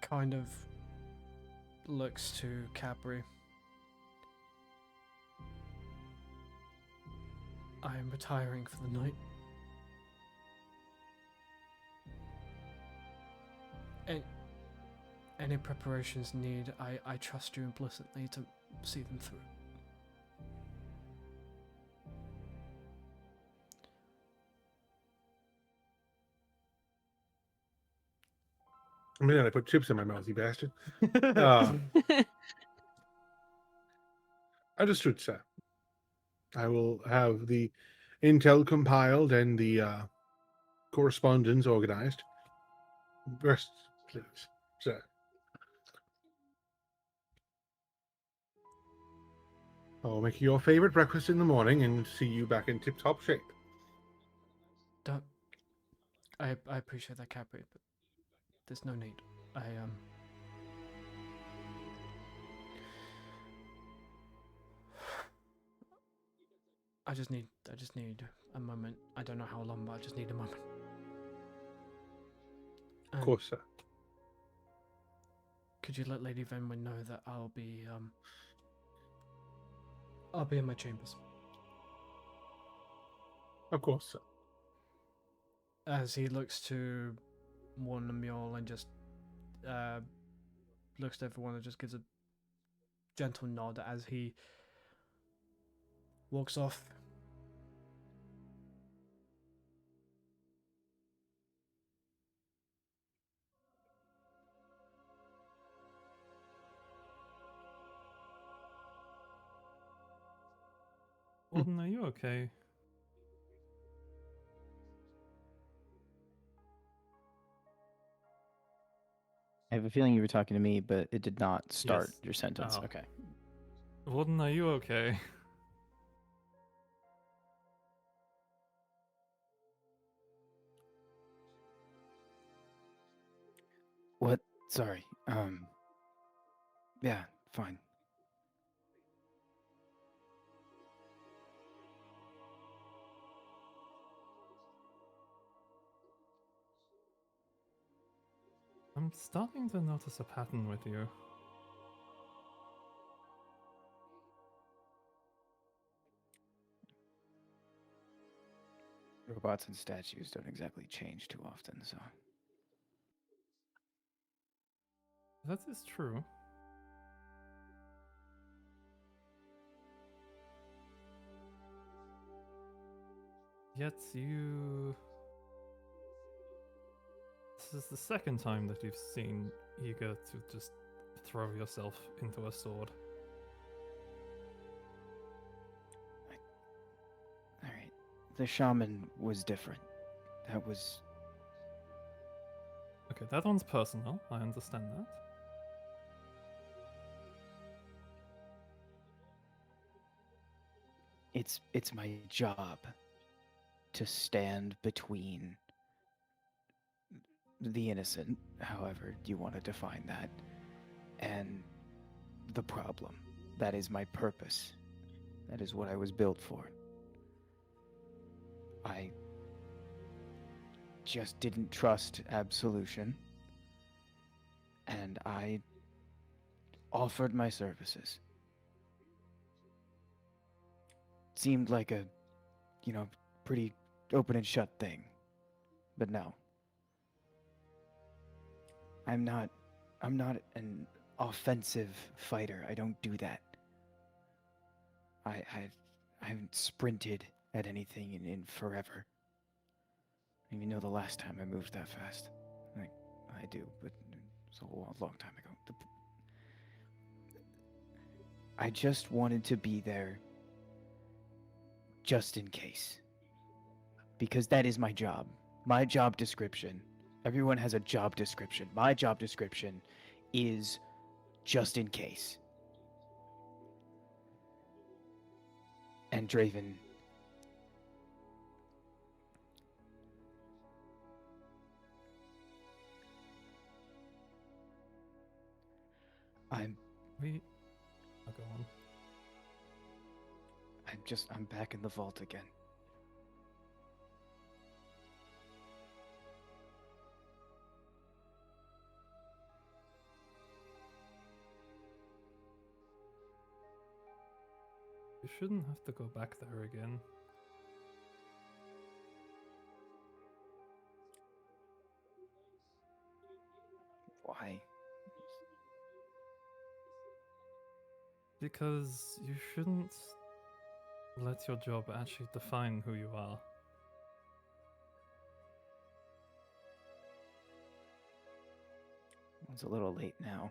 kind of looks to Capri. I am retiring for the night. Any preparations need, I trust you implicitly to see them through. I mean, I put chips in my mouth, you bastard. Understood, sir. I will have the intel compiled and the correspondence organized. Rest, please, sir. I'll make you your favorite breakfast in the morning and see you back in tip-top shape. Don't. I appreciate that, Capri, but there's no need. I just need a moment. I don't know how long, but I just need a moment. Of course, sir. Could you let Lady Venwin know that I'll be in my chambers? Of course, sir. As he looks to Warren and Mule and just looks to everyone and just gives a gentle nod as he walks off. Warden, are you okay? I have a feeling you were talking to me, but it did not start Yes. your sentence. Oh. Okay. Warden, are you okay? What? Sorry. Yeah, fine. I'm starting to notice a pattern with you. Robots and statues don't exactly change too often, so. That is true. Yet you This is the second time that you've seen eager to just throw yourself into a sword. Alright. The shaman was different. That was. Okay, that one's personal. I understand that. It's my job to stand between the innocent, however you want to define that, and the problem. That is my purpose. That is what I was built for. I just didn't trust absolution, and I offered my services. Seemed like a, pretty open and shut thing. But no. I'm not an offensive fighter. I don't do that. I haven't sprinted at anything in forever. I don't even know the last time I moved that fast. I do, but it's a long time ago. I just wanted to be there just in case. Because that is my job. My job description. Everyone has a job description. My job description is just in case. And Draven, I'm I'll go on. I'm back in the vault again. You shouldn't have to go back there again. Why? Because you shouldn't let your job actually define who you are. It's a little late now.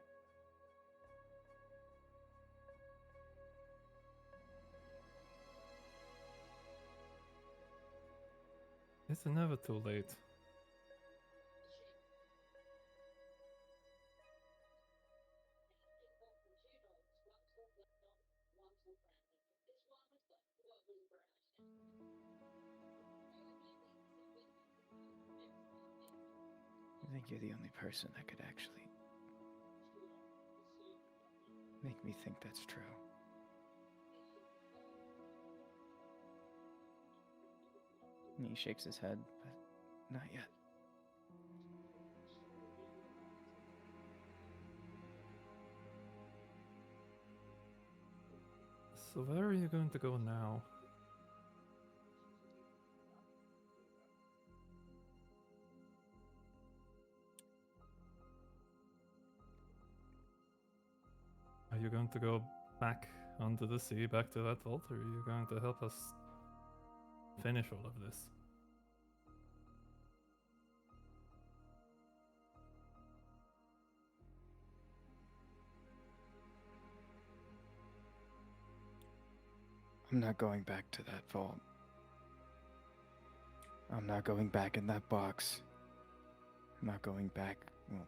It's never too late. I think you're the only person that could actually make me think that's true. And he shakes his head, but not yet. So where are you going to go now? Are you going to go back under the sea, back to that vault, or are you going to help us finish all of this? I'm not going back to that vault. I'm not going back in that box. I'm not going back. Well,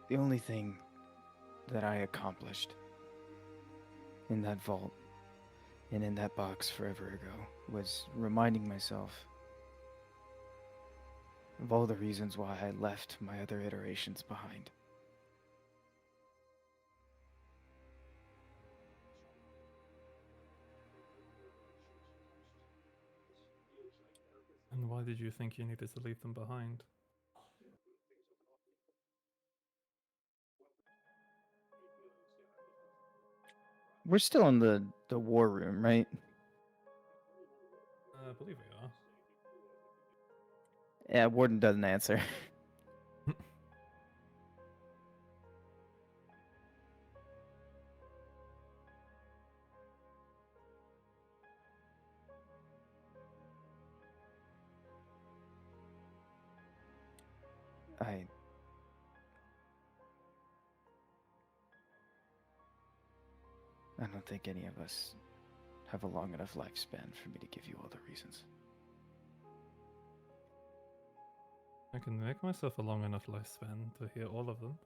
the only thing that I accomplished in that vault and in that box forever ago was reminding myself of all the reasons why I left my other iterations behind. And why did you think you needed to leave them behind? We're still in the war room, right? I believe we are. Yeah, Warden doesn't answer. I don't think any of us have a long enough lifespan for me to give you all the reasons. I can make myself a long enough lifespan to hear all of them.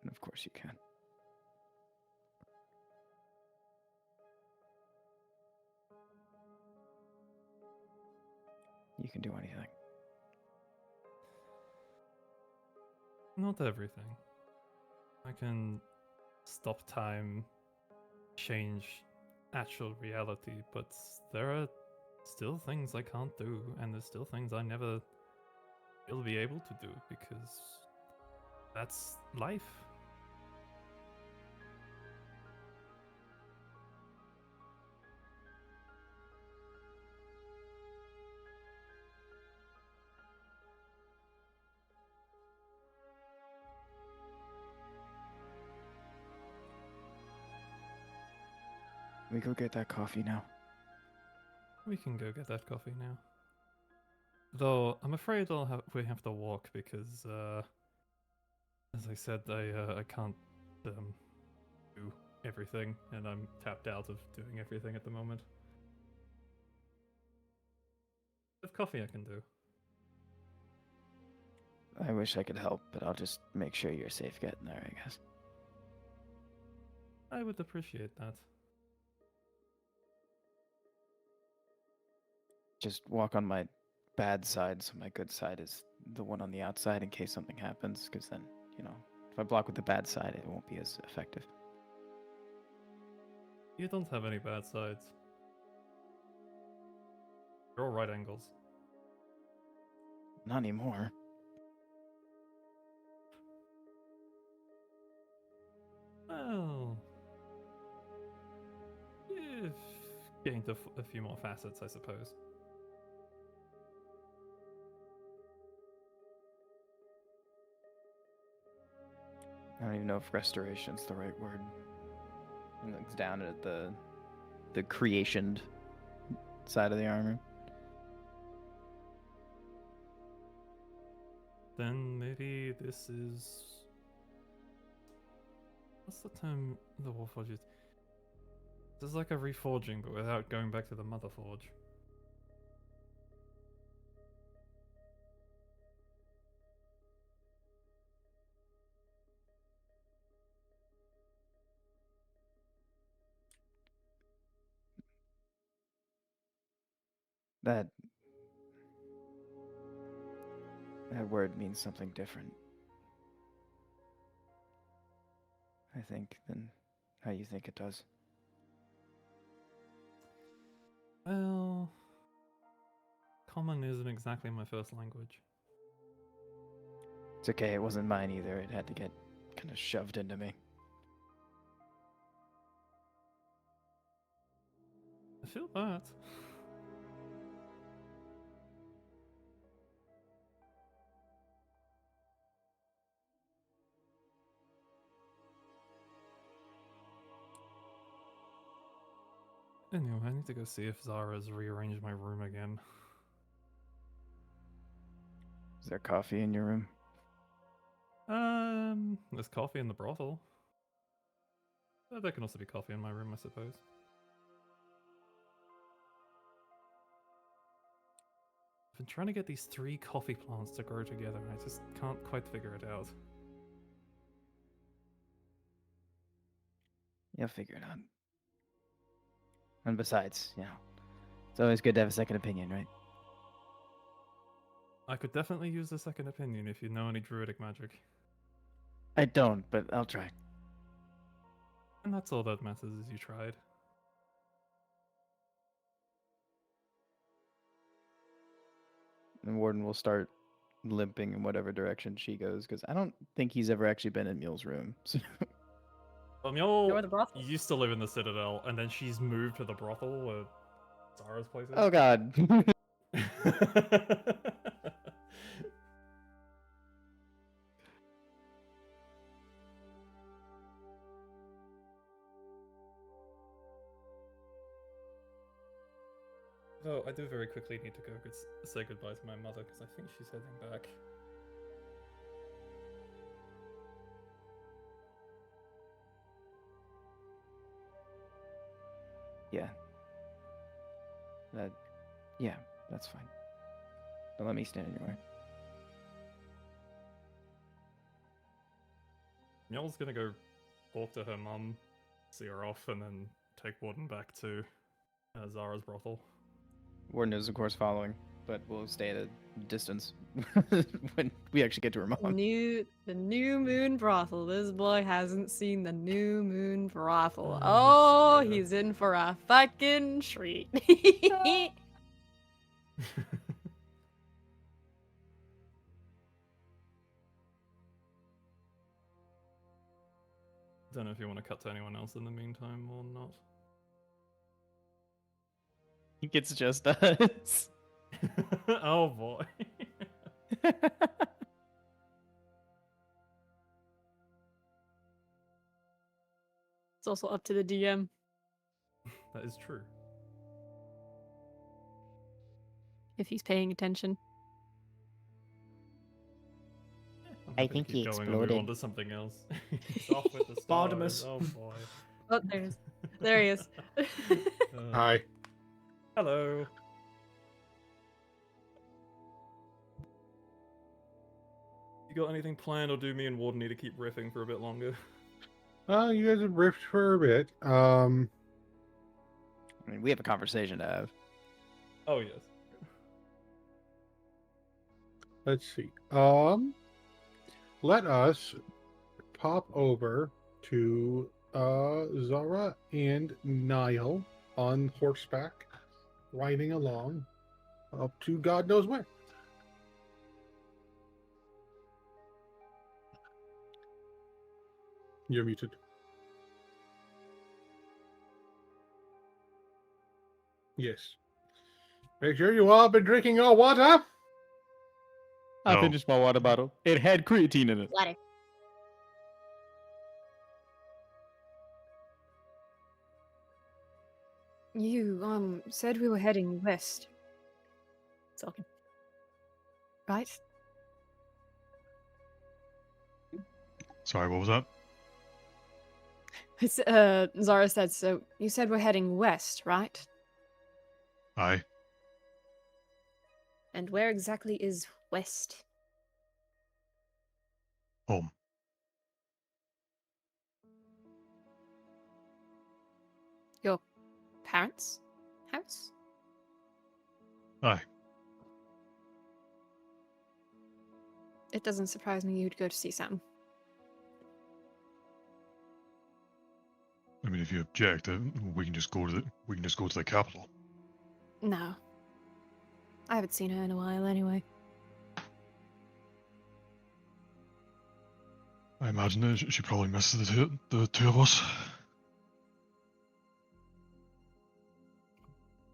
And of course you can. You can do anything. Not everything. I can stop time, change actual reality, but there are still things I can't do, and there's still things I never will be able to do because that's life. We go get that coffee now. We can go get that coffee now. Though I'm afraid we have to walk because, as I said, I can't do everything, and I'm tapped out of doing everything at the moment. Of coffee I can do. I wish I could help, but I'll just make sure you're safe getting there, I guess. I would appreciate that. Just walk on my bad side, so my good side is the one on the outside in case something happens, because then, you know, if I block with the bad side, it won't be as effective. You don't have any bad sides. You're all right angles. Not anymore. Well, you've gained a few more facets, I suppose. I don't even know if restoration's the right word. He looks down at the creationed side of the armor. Then maybe this is... What's the term the Warforged used? This is like a reforging, but without going back to the Mother Forge. That word means something different, I think, than how you think it does. Well, Common isn't exactly my first language. It's okay, it wasn't mine either. It had to get kind of shoved into me. I feel that. Anyway, I need to go see if Zara's rearranged my room again. Is there coffee in your room? There's coffee in the brothel. There can also be coffee in my room, I suppose. I've been trying to get these 3 coffee plants to grow together, and I just can't quite figure it out. You'll figure it out. And besides, you know, it's always good to have a second opinion, right? I could definitely use a second opinion if you know any druidic magic. I don't, but I'll try. And that's all that matters, is you tried. And Warden will start limping in whatever direction she goes, because I don't think he's ever actually been in Mule's room. So Well, Mjol where the brothel is. used to live in the Citadel, and then she's moved to the brothel where Zara's place is. oh god. Oh, I do very quickly need to go say goodbye to my mother, because I think she's heading back. Yeah. That. Yeah, that's fine. Don't let me stand in your way. Mjol's gonna go talk to her mum, see her off, and then take Warden back to Zara's brothel. Warden is, of course, following, but we'll stay at a distance when we actually get to her mom. The new moon brothel. This boy hasn't seen the new moon brothel. Oh, Oh, yeah. he's in for a fucking treat. Don't know if you want to cut to anyone else in the meantime or not. It's just us. Oh boy. It's also up to the DM. That is true. If he's paying attention. I'm I happy to think keep he going and move exploded. on to something else. He's off with the stars. Bartimus. Oh boy. Oh, there he is. Hi. Hello. You got anything planned, or do me and Warden need to keep riffing for a bit longer? You guys have riffed for a bit. I mean, we have a conversation to have. Oh yes. Let's see. Let us pop over to Zara and Niall on horseback, riding along up to God knows where. You're muted. Yes. Make sure you all have been drinking your water. I No. finished my water bottle. It had creatine in it. Water. You said we were heading west. Talking. Right? Sorry, what was that? It's, Zara said, so you said we're heading west, right? Aye. And where exactly is west? Home. Your parents' house? Aye. It doesn't surprise me you'd go to see Sam. I mean, if you object, we can just go to the capital. No. I haven't seen her in a while anyway. I imagine that she probably misses the two of us.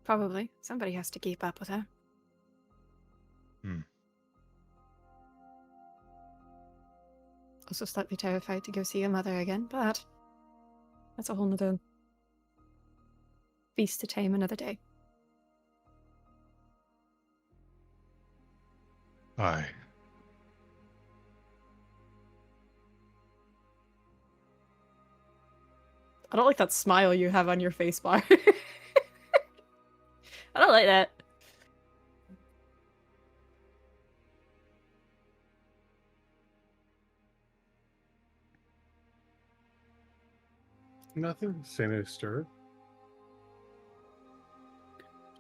Probably. Somebody has to keep up with her. Also slightly terrified to go see her mother again, but that's a whole nother beast to tame another day. Aye. I don't like that smile you have on your face bar. I don't like that. Nothing sinister.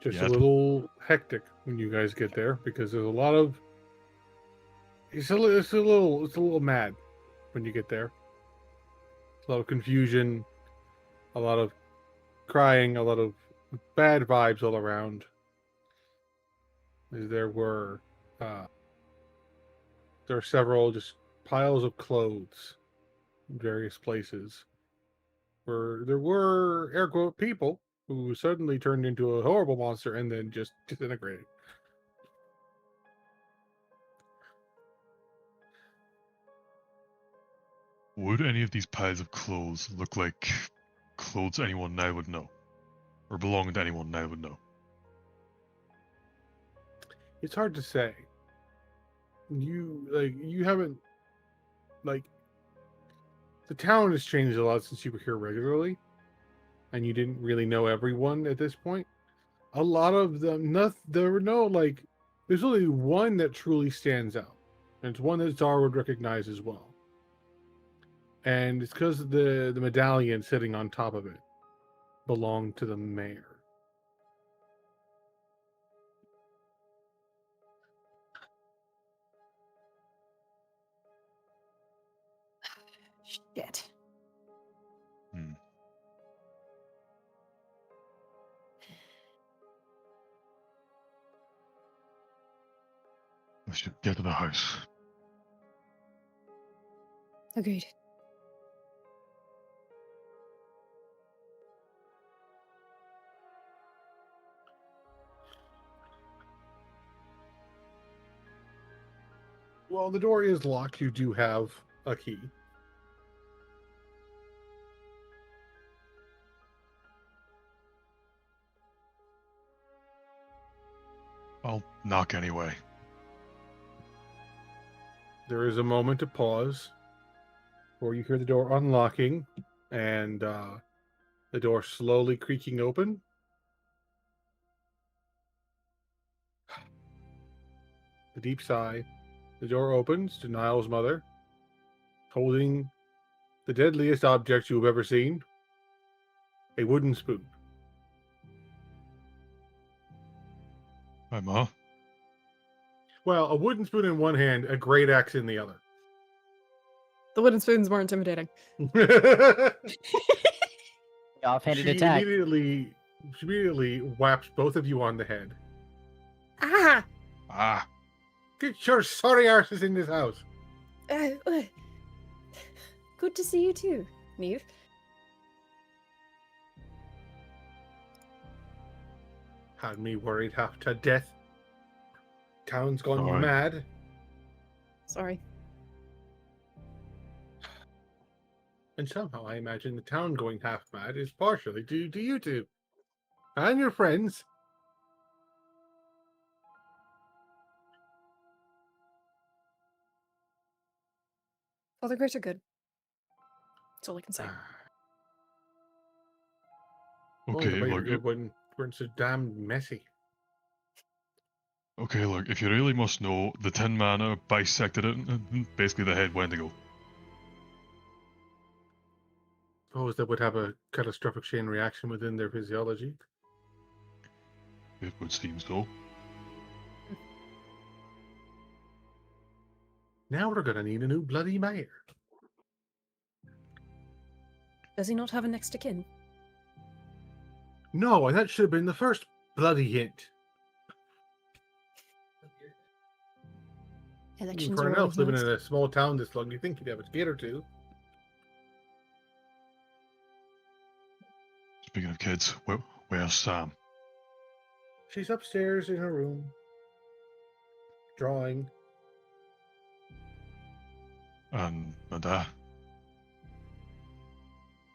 Just Yeah. a little hectic when you guys get there because there's a lot of. It's a little mad when you get there. A lot of confusion, a lot of crying, a lot of bad vibes all around. As there were several just piles of clothes in various places. Where there were air quote people who suddenly turned into a horrible monster and then just disintegrated. Would any of these piles of clothes look like clothes anyone now would know? Or belonging to anyone now would know? It's hard to say. You haven't the town has changed a lot since you were here regularly. and you didn't really know everyone at this point. A lot of them, there were no like. There's only one that truly stands out, and it's one that Zara would recognize as well. And it's because the medallion sitting on top of it belonged to the mayor. Shit. Hmm. We should get to the house. Agreed. Well, the door is locked. You do have a key. I'll knock anyway. There is a moment of pause before you hear the door unlocking and the door slowly creaking open. The deep sigh. The door opens to Niall's mother, holding the deadliest object you have ever seen, a wooden spoon. Hi, Ma. Well, a wooden spoon in one hand, a great axe in the other. The wooden spoon's more intimidating. Offhanded she attack. immediately whaps both of you on the head. Ah! Ah, Get your sorry arses in this house. Good to see you too, Neve. Had me worried half to death. Town's gone Sorry. mad. Sorry. And somehow I imagine the town going half mad is partially due to you two. And your friends. All the greats are good. That's all I can say. okay, Well, look, it weren't so damn messy. okay, look, if you really must know, the Tin Man bisected it, and basically the head went to go. Suppose that would have a catastrophic chain reaction within their physiology. It would seem so. Now we're gonna need a new bloody mayor. Does he not have a next of kin? No, and that should have been the first bloody hint. Elections For are an elf always living nice. in a small town this long, you think you'd have a kid or two. Speaking of kids, where's Sam? She's upstairs in her room, drawing. And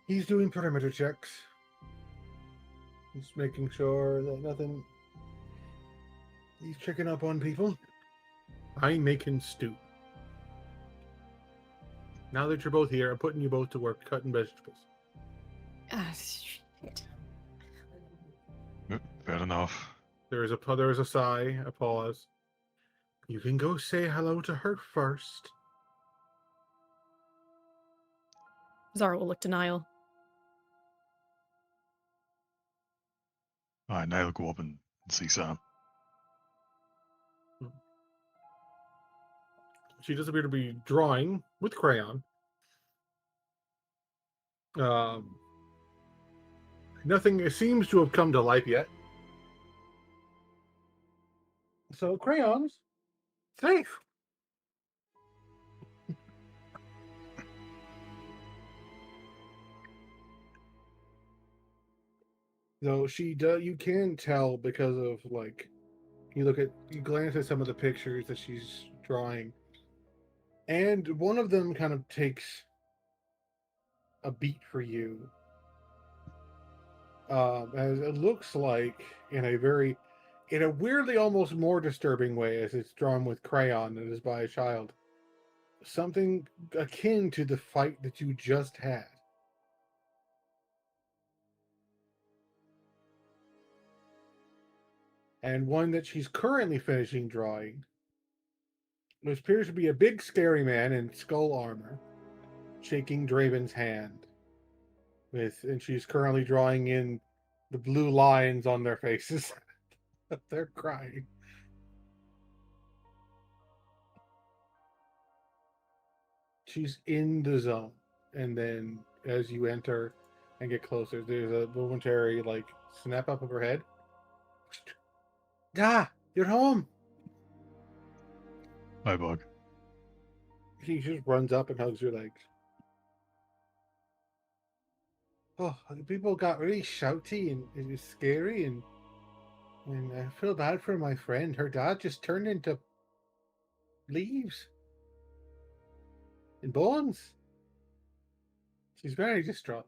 He's doing perimeter checks. He's making sure that nothing. He's checking up on people. I'm making stew. Now that you're both here, I'm putting you both to work cutting vegetables. Ah, shit. fair enough. There is a sigh, a pause. You can go say hello to her first. Zara will look to Niall. Alright, now I'll go up and see Sam. She does appear to be drawing with crayon. Nothing seems to have come to life yet. So crayons, safe. Though you can tell because of like, you glance at some of the pictures that she's drawing, and one of them kind of takes a beat for you. As it looks like in a weirdly almost more disturbing way, as it's drawn with crayon than it is by a child. Something akin to the fight that you just had. and one that she's currently finishing drawing. It appears to be a big, scary man in skull armor, shaking Draven's hand. And she's currently drawing in the blue lines on their faces. They're crying. She's in the zone, and then as you enter and get closer, there's a momentary snap up of her head. Ah, you're home. Hi, Bug. He just runs up and hugs your legs. Oh, the people got really shouty and it was scary, and I feel bad for my friend. Her dad just turned into leaves and bones. She's very distraught.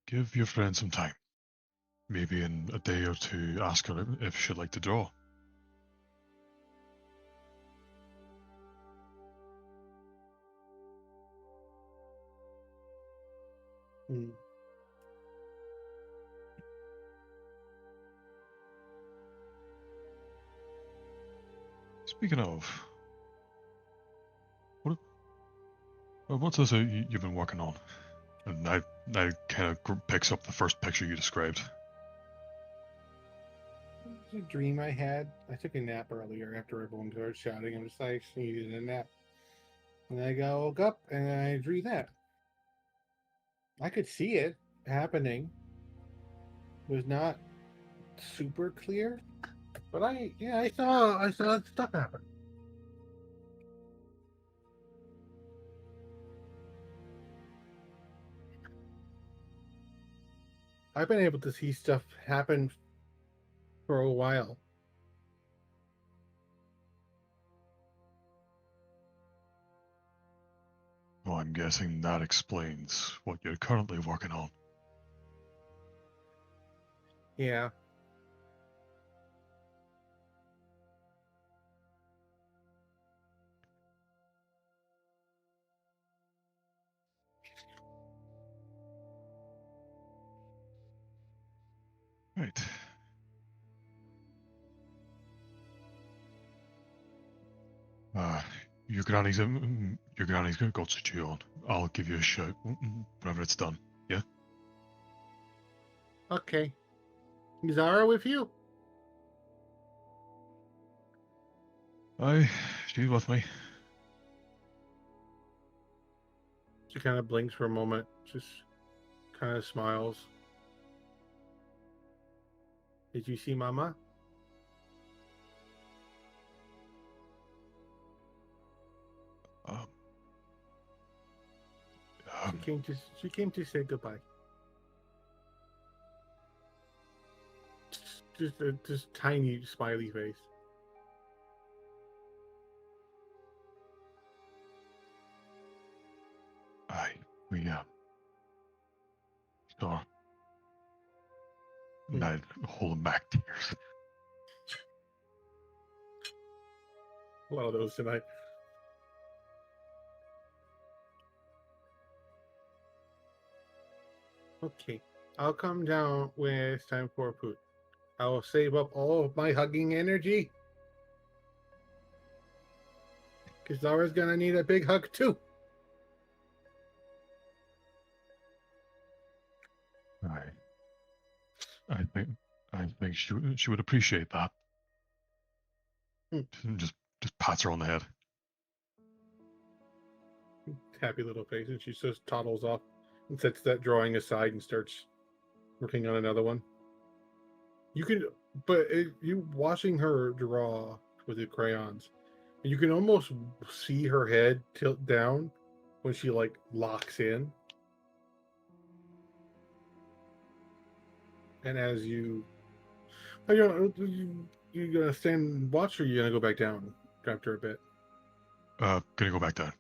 Give your friend some time. Maybe in a day or two, ask her if she'd like to draw. Hmm. Speaking of, what's this you've been working on? And I kind of picks up the first picture you described. It was a dream I had. I took a nap earlier after everyone started shouting. I'm just like, I needed a nap. And I woke up and I drew that. I could see it happening. It was not super clear, but I saw stuff happen. I've been able to see stuff happen for a while. Well, I'm guessing that explains what you're currently working on. Yeah. Right. Your granny's got stew on. I'll give you a shout whenever it's done. Yeah. Okay. Is Zara with you? Aye, she's with me. She kind of blinks for a moment, just kind of smiles. Did you see Mama? She came to say goodbye. Just tiny smiley face. Aye, we saw. Now holding back tears. A lot of those tonight. Okay, I'll come down when it's time for food. I will save up all of my hugging energy. Because Zara's gonna need a big hug too. Aye. I think she would appreciate that. Just pats her on the head. Happy little face, and she just toddles off and sets that drawing aside and starts working on another one. You can, you watching her draw with the crayons, you can almost see her head tilt down when she locks in. And as you gonna stand and watch, or you gonna go back down after a bit? Gonna go back down.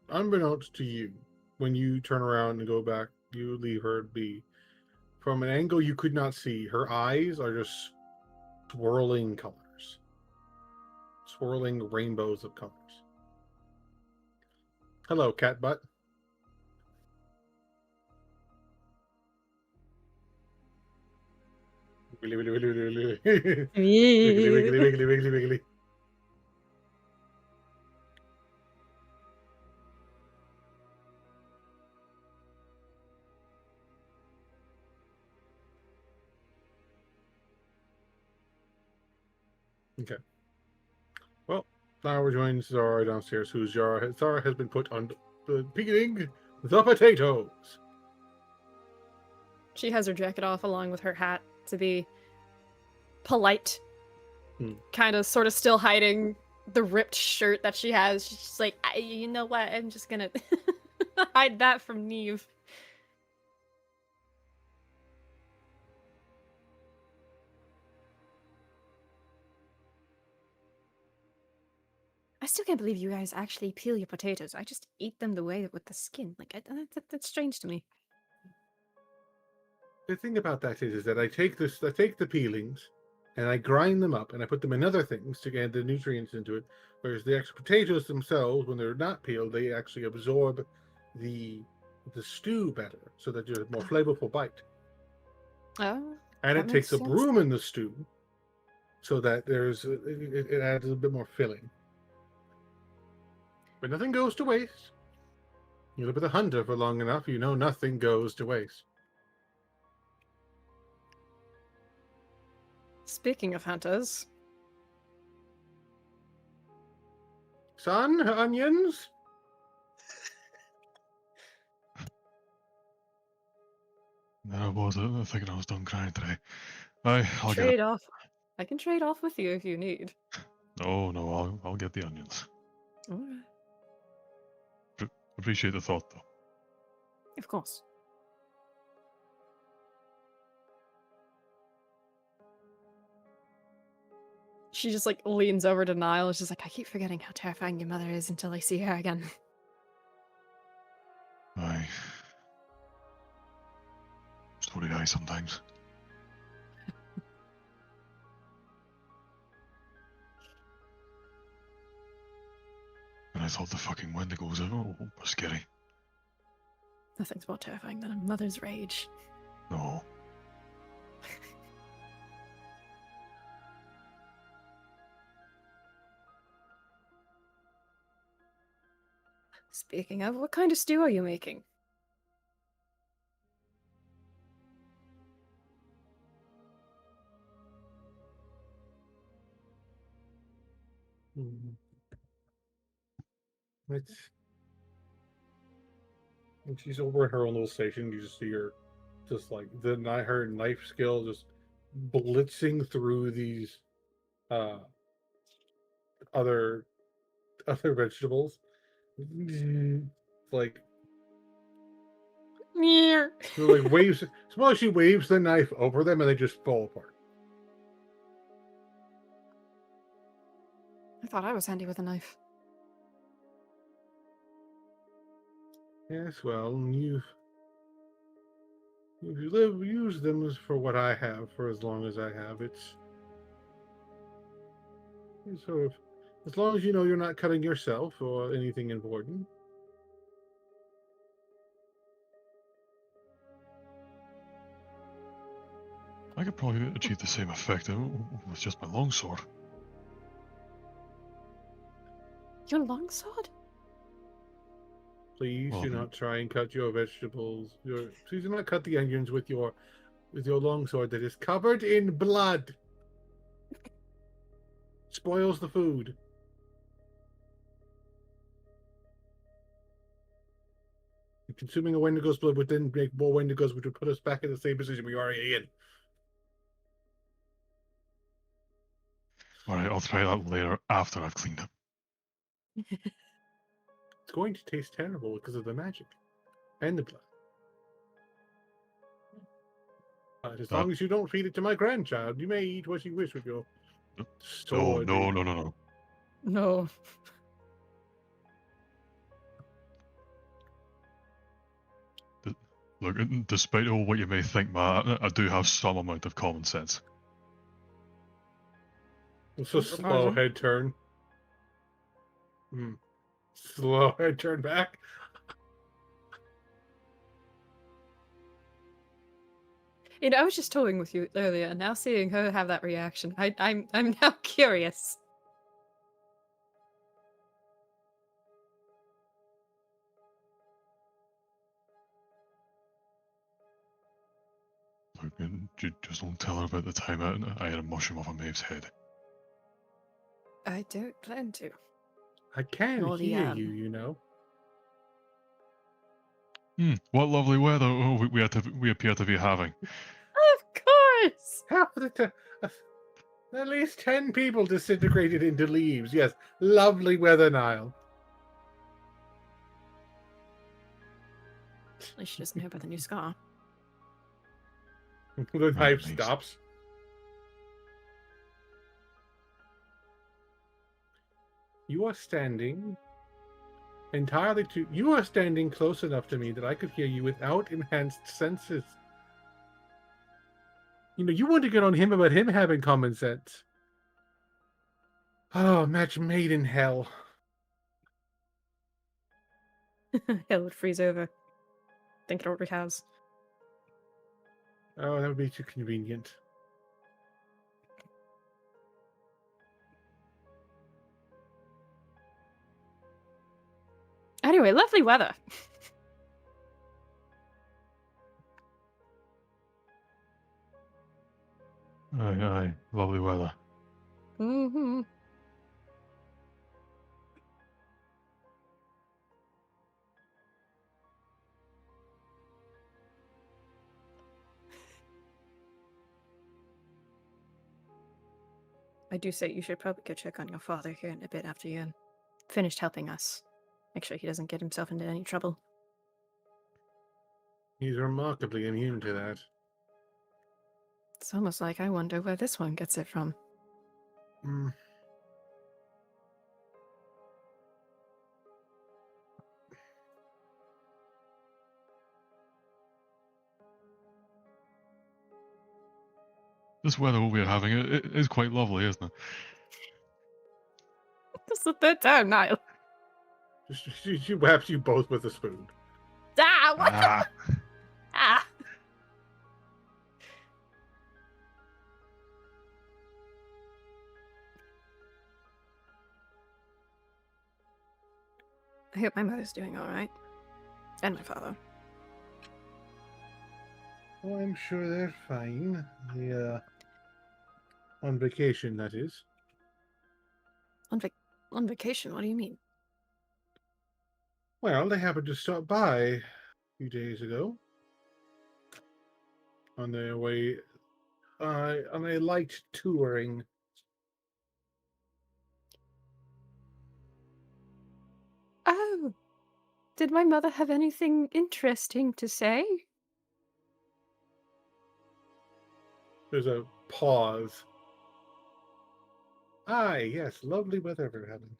Unbeknownst to you, when you turn around and go back, you leave her be. From an angle you could not see, her eyes are just swirling colors. Swirling rainbows of colors. Hello, cat butt. Wiggly, wiggly, wiggly, wiggly, wiggly. Wiggly, wiggly, wiggly, wiggly, wiggly. Okay. Well, now we're joining Zara downstairs, whose Zara has been put on peeling the potatoes. She has her jacket off along with her hat to be polite. Kind of sort of still hiding the ripped shirt that she has. She's just like, you know what? I'm just gonna hide that from Neve. I still can't believe you guys actually peel your potatoes. I just eat them the way with the skin. Like, that's strange to me. The thing about that is that I take the peelings, and I grind them up, and I put them in other things to get the nutrients into it. Whereas the actual potatoes themselves, when they're not peeled, they actually absorb the stew better, so that you have more flavorful bite. Oh, And that it makes takes a sense room then. in the stew, so that it adds a bit more filling. But nothing goes to waste. You live with a hunter for long enough, you know nothing goes to waste. Speaking of hunters, Son, onions? There I was, thinking I was done crying today. I'll get it. trade off. I can trade off with you if you need. No, I'll get the onions. Alright. Appreciate the thought, though. Of course. She just like leans over to Niall. She's like, I keep forgetting how terrifying your mother is until I see her again. Aye. So do I sometimes. And I thought the fucking Wendigos were scary. Nothing's more terrifying than a mother's rage. No. Speaking of, what kind of stew are you making? It's when she's over at her own little station, you just see her, just like her knife skill just blitzing through these other vegetables. Like waves. It's more like she waves the knife over them and they just fall apart. I thought I was handy with a knife. Yes, well, you've used them for what I have for as long as I have. It's sort of, as long as you know you're not cutting yourself or anything important. I could probably achieve the same effect with just my longsword. Your longsword? Please Well, do not try and cut your vegetables. Please do not cut the onions with your longsword that is covered in blood. Spoils the food. Consuming a Wendigo's blood would then make more Wendigos, which would put us back in the same position we are in. Alright, I'll try that later after I've cleaned it. It's going to taste terrible because of the magic and the blood. But as long as you don't feed it to my grandchild, you may eat what you wish with your sword. No. No. Look, despite all what you may think, I do have some amount of common sense. It's a slow head turn. slow and turn back. You know, I was just toying with you earlier, and now seeing her have that reaction, I'm now curious. Look, and just don't tell her about the time I had a mushroom off of Maeve's head. I don't plan to. I can Nor the, hear you, you know. What lovely weather we appear to be having. Of course! How did it, at least 10 people disintegrated into leaves. Yes, lovely weather, Niall. At least she doesn't know about the new scar. The knife least. stops. You are standing you are standing close enough to me that I could hear you without enhanced senses. You know, you want to get on him about him having common sense. Oh, match made in hell. Hell would freeze over. Think it already has. Oh, that would be too convenient. Anyway, lovely weather. Aye, lovely weather. Mm-hmm. I do say you should probably go check on your father here in a bit after you're finished helping us. Make sure he doesn't get himself into any trouble. He's remarkably immune to that. It's almost like I wonder where this one gets it from. Mm. This weather we're having it is quite lovely, isn't it? That's the third time, Niall. She whaps you both with a spoon. Ah! What? Ah, Ah! I hope my mother's doing all right, and my father. Oh, I'm sure they're fine. On vacation, that is. On vacation? What do you mean? Well, they happened to stop by a few days ago. On their way, on a light touring. Oh, did my mother have anything interesting to say? There's a pause. Aye, yes, lovely weather we're having.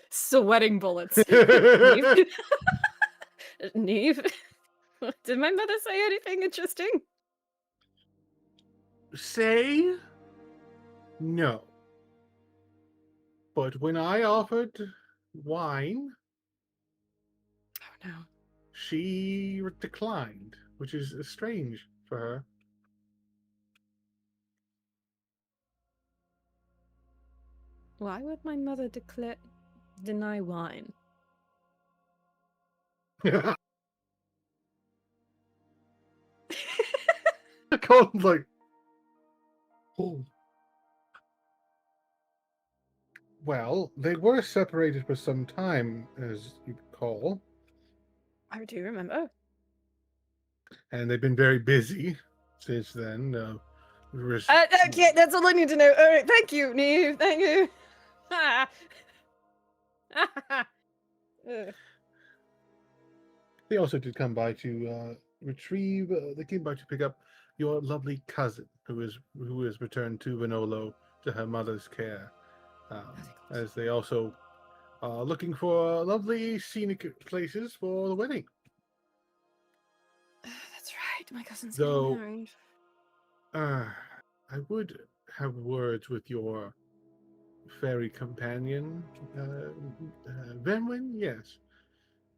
Sweating bullets. Neve? Neve? Did my mother say anything interesting? Say no. But when I offered wine, Oh no. she declined, which is strange for her. Why would my mother deny wine? Colin's like, oh. Well, they were separated for some time, as you recall, I do remember. and they've been very busy since then. Okay, that's all I need to know. All right, thank you, Neve. Thank you. They also did come by to retrieve. They came by to pick up your lovely cousin, who is returned to Vinolo to her mother's care, as they also are looking for lovely scenic places for the wedding. That's right. My cousin's Though- getting married. I would have words with your fairy companion, Venwin? Yes.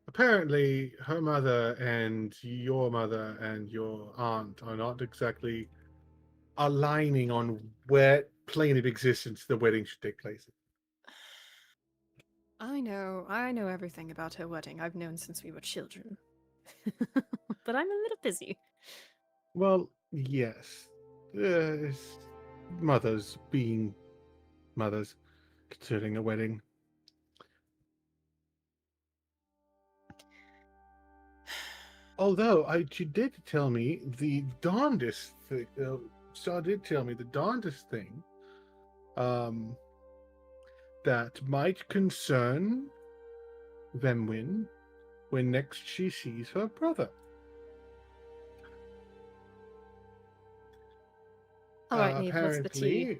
Apparently, her mother and your aunt are not exactly aligning on where plane of existence the wedding should take place. I know everything about her wedding. I've known since we were children. But I'm a little busy. Well, yes. Mothers being mothers, considering a wedding. Although she did tell me the darndest thing. Star did tell me the darndest thing. That might concern Venwin when next she sees her brother. All right, Neve, what's the tea?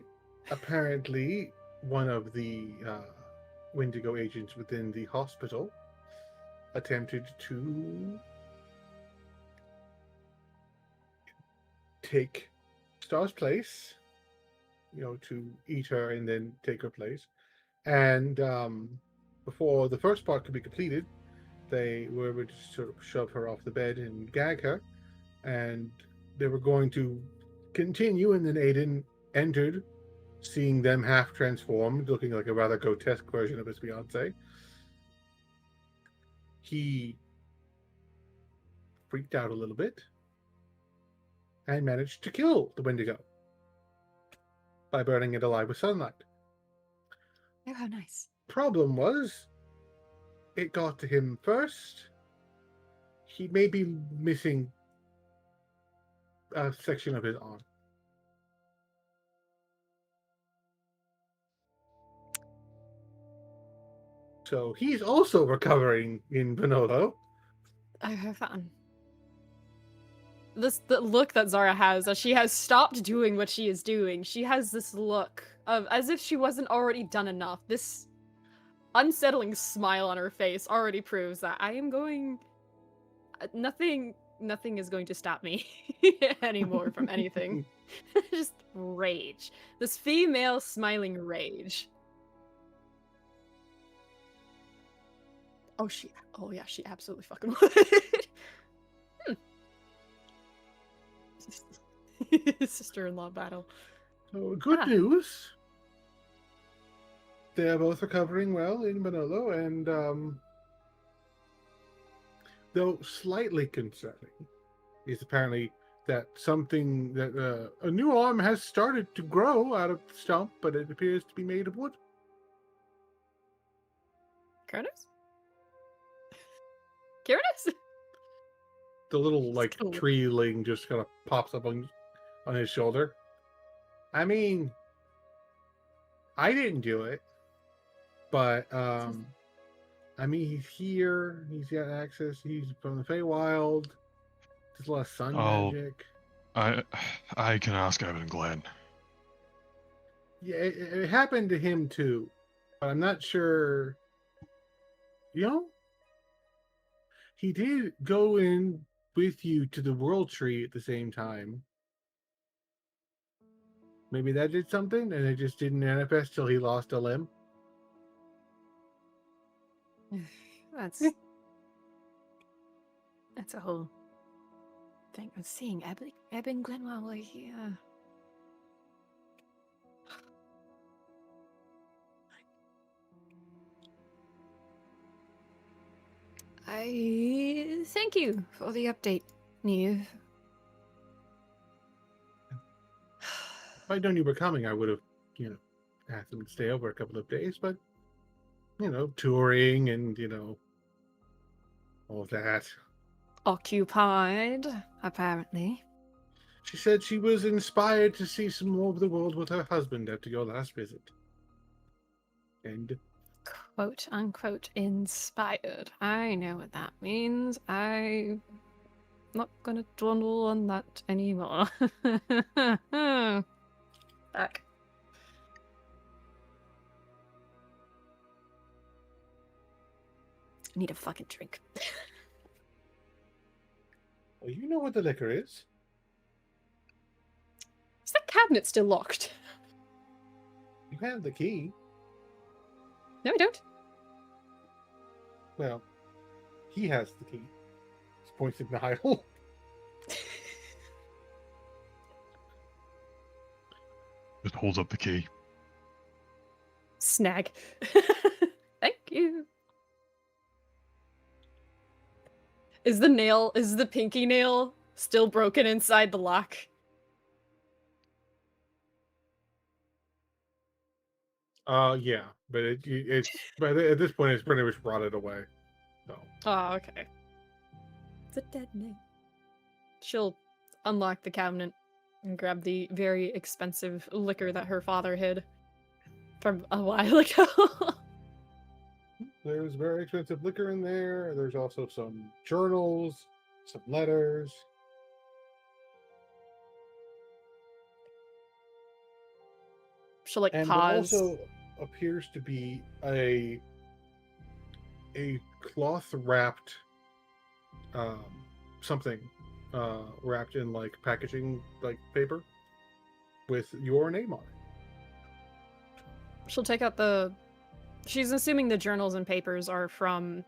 Apparently, one of the Wendigo agents within the hospital attempted to take Star's place, to eat her and then take her place. And before the first part could be completed, they were able to sort of shove her off the bed and gag her. And they were going to continue, and then Aiden entered, seeing them half transformed, looking like a rather grotesque version of his fiancée. He freaked out a little bit and managed to kill the Wendigo by burning it alive with sunlight. Oh, how nice. Problem was, it got to him first. He may be missing a section of his arm. So he's also recovering in Bonolo. I have fun. The look that Zara has, as she has stopped doing what she is doing, she has this look of as if she wasn't already done enough. This unsettling smile on her face already proves that I am going. Nothing is going to stop me anymore from anything. Just rage. This female smiling rage. Oh yeah, she absolutely fucking would. Sister-in-law battle. So good news. They are both recovering well in Manolo, and though slightly concerning, is apparently that a new arm has started to grow out of the stump, but it appears to be made of wood. Curtis? Curtis? The little Cool. treeling just kind of pops up on his shoulder. I mean, I didn't do it, but he's here. He's got access. He's from the Feywild. There's a lot of sun magic. I can ask Evan and Glenn. Yeah, it happened to him too, but I'm not sure. He did go in with you to the World Tree at the same time. Maybe that did something, and it just didn't manifest till he lost a limb. That's a whole thing. I'm seeing Eben Glenwell here. I thank you for the update, Neve. If I'd known you were coming, I would have, asked him to stay over a couple of days, but, touring and, all that. Occupied, apparently. She said she was inspired to see some more of the world with her husband after your last visit. And Quote unquote inspired. I know what that means. I'm not gonna dwell on that anymore. Back. I need a fucking drink. well, you know what the liquor is. Is that cabinet still locked? You have the key. No, I don't. Well, he has the key. He points at Niall. Just holds up the key. Snag. Thank you. Is the pinky nail still broken inside the lock? Yeah, but but at this point it's pretty much rotted away. So Oh, okay. It's a dead nail. She'll unlock the cabinet and grab the very expensive liquor that her father hid from a while ago. there's very expensive liquor in there. There's also some journals, some letters. She'll like And pause. there also appears to be a cloth wrapped something wrapped in like packaging like paper with your name on it. She'll take out the. She's assuming the journals and papers are from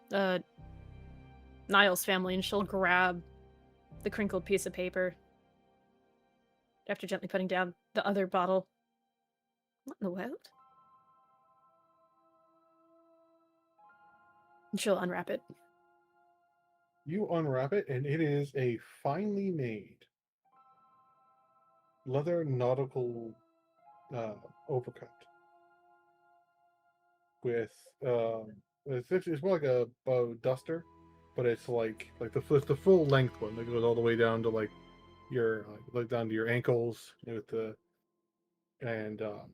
Niall's family, and she'll grab the crinkled piece of paper after gently putting down the other bottle. What in the world? And she'll unwrap it. You unwrap it, and it is a finely made leather nautical overcoat with it's more like a duster, but it's like the full length one that goes all the way down to like your like down to your ankles with the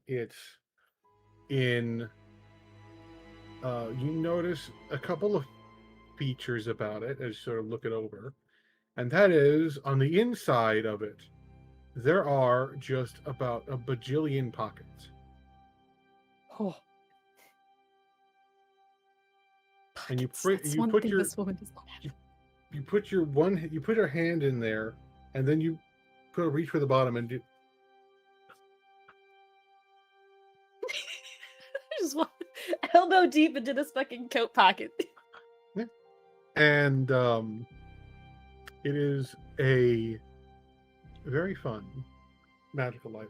it's in you notice a couple of features about it as you sort of look it over, and that is on the inside of it there are just about a bajillion pockets. Oh. And you That's one put thing your this woman does not have. you put your hand in there, and then you put a reach for the bottom and do. Just one elbow deep into this fucking coat pocket. And it is a very fun magical item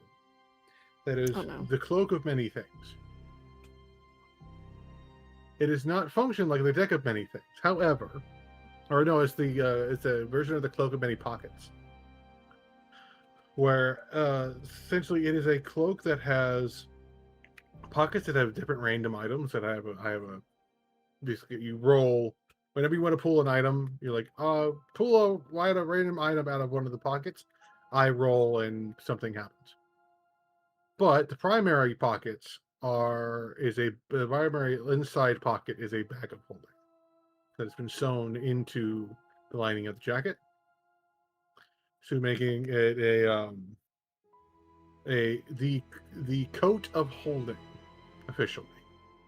that is the cloak of many things. It does not function like the deck of many things. However, or no, it's a version of the cloak of many pockets, where essentially it is a cloak that has pockets that have different random items. That I have a basically you roll whenever you want to pull an item. You're like, pull a random item out of one of the pockets. I roll and something happens. But the primary pockets the primary inside pocket is a bag of holding that has been sewn into the lining of the jacket, so making it the coat of holding officially.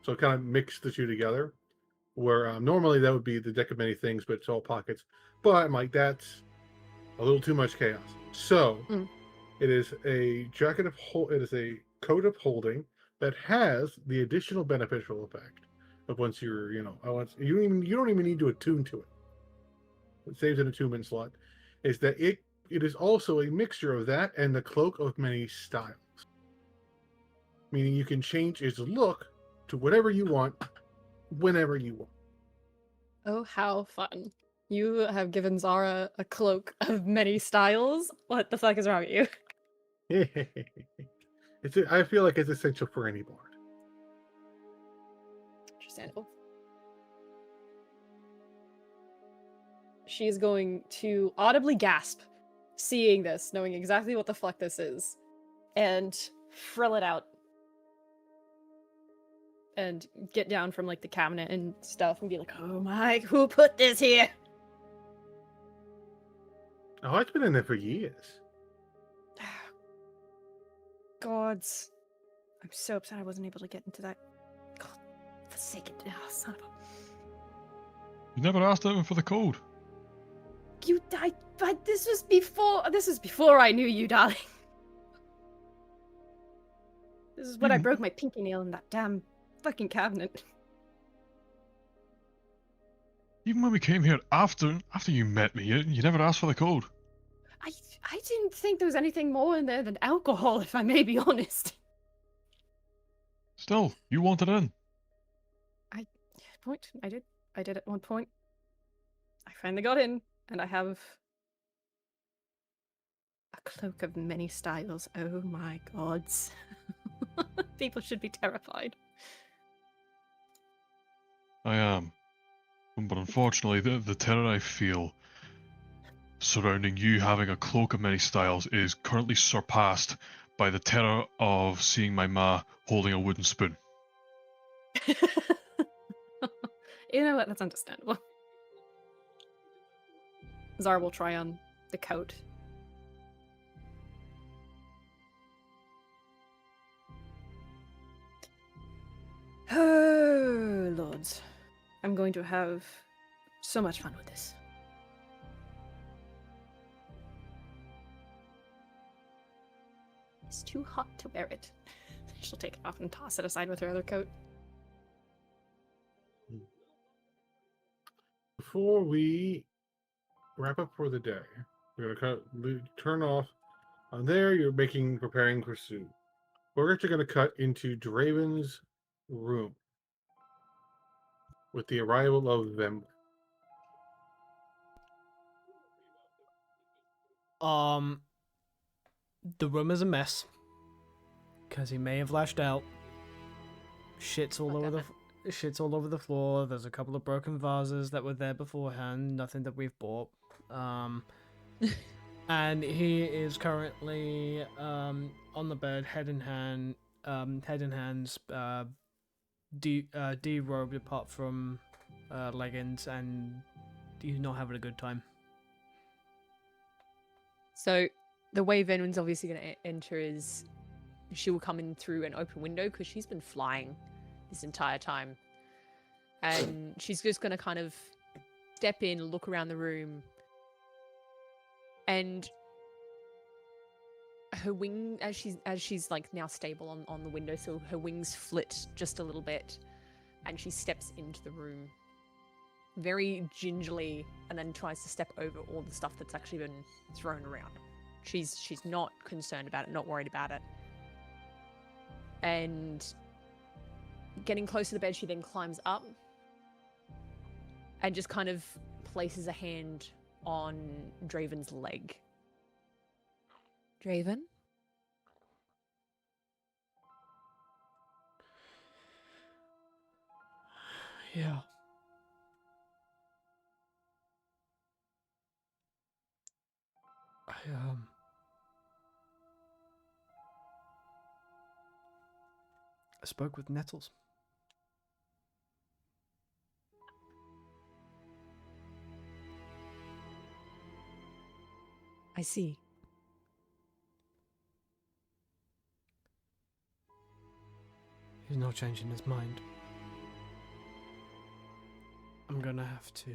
So it kind of mixed the two together, where normally that would be the deck of many things, but it's all pockets. But I'm like, that's a little too much chaos. So it is a jacket of it is a coat of holding that has the additional beneficial effect of once you're, you don't even need to attune to it. It saves an attunement slot. Is that it is also a mixture of that and the cloak of many styles. Meaning you can change its look to whatever you want, whenever you want. Oh, how fun. You have given Zara a cloak of many styles? What the fuck is wrong with you? I feel like it's essential for any bard. Understandable. She's going to audibly gasp, seeing this, knowing exactly what the fuck this is, and frill it out. And get down from like the cabinet and stuff and be like, oh my, who put this here? Oh, it's been in there for years. Gods. I'm so upset I wasn't able to get into that. God, forsaken. Oh, son of a... You never asked anyone for the code. You died, but this was before I knew you, darling. This is when I broke my pinky nail in that damn fucking cabinet. Even when we came here after you met me, you never asked for the code. I didn't think there was anything more in there than alcohol, if I may be honest. Still, you wanted in. I did at one point. I finally got in, and I have a cloak of many styles. Oh my gods. People should be terrified. I am. But unfortunately, the terror I feel surrounding you having a cloak of many styles is currently surpassed by the terror of seeing my ma holding a wooden spoon. You know what? That's understandable. Zara will try on the coat. Oh, lords. I'm going to have so much fun with this. It's too hot to wear it. She'll take it off and toss it aside with her other coat. Before we wrap up for the day, we're gonna turn off on there. You're preparing pursuit. We're actually gonna cut into Draven's room with the arrival of them. The room is a mess because he may have lashed out. Shit's all over the floor. There's a couple of broken vases that were there beforehand. Nothing that we've bought. And he is currently on the bed, head in hands, derobed apart from leggings, and he's not having a good time. So the way Venwin's obviously going to enter is she will come in through an open window because she's been flying this entire time. And she's just going to kind of step in, look around the room, and her wing, as she's like now stable on the windowsill, her wings flit just a little bit, and she steps into the room very gingerly, and then tries to step over all the stuff that's actually been thrown around. She's not concerned about it, not worried about it. And getting close to the bed, she then climbs up and just kind of places a hand on Draven's leg. Draven? Yeah. I spoke with Nettles. I see. He's not changing his mind. I'm gonna have to,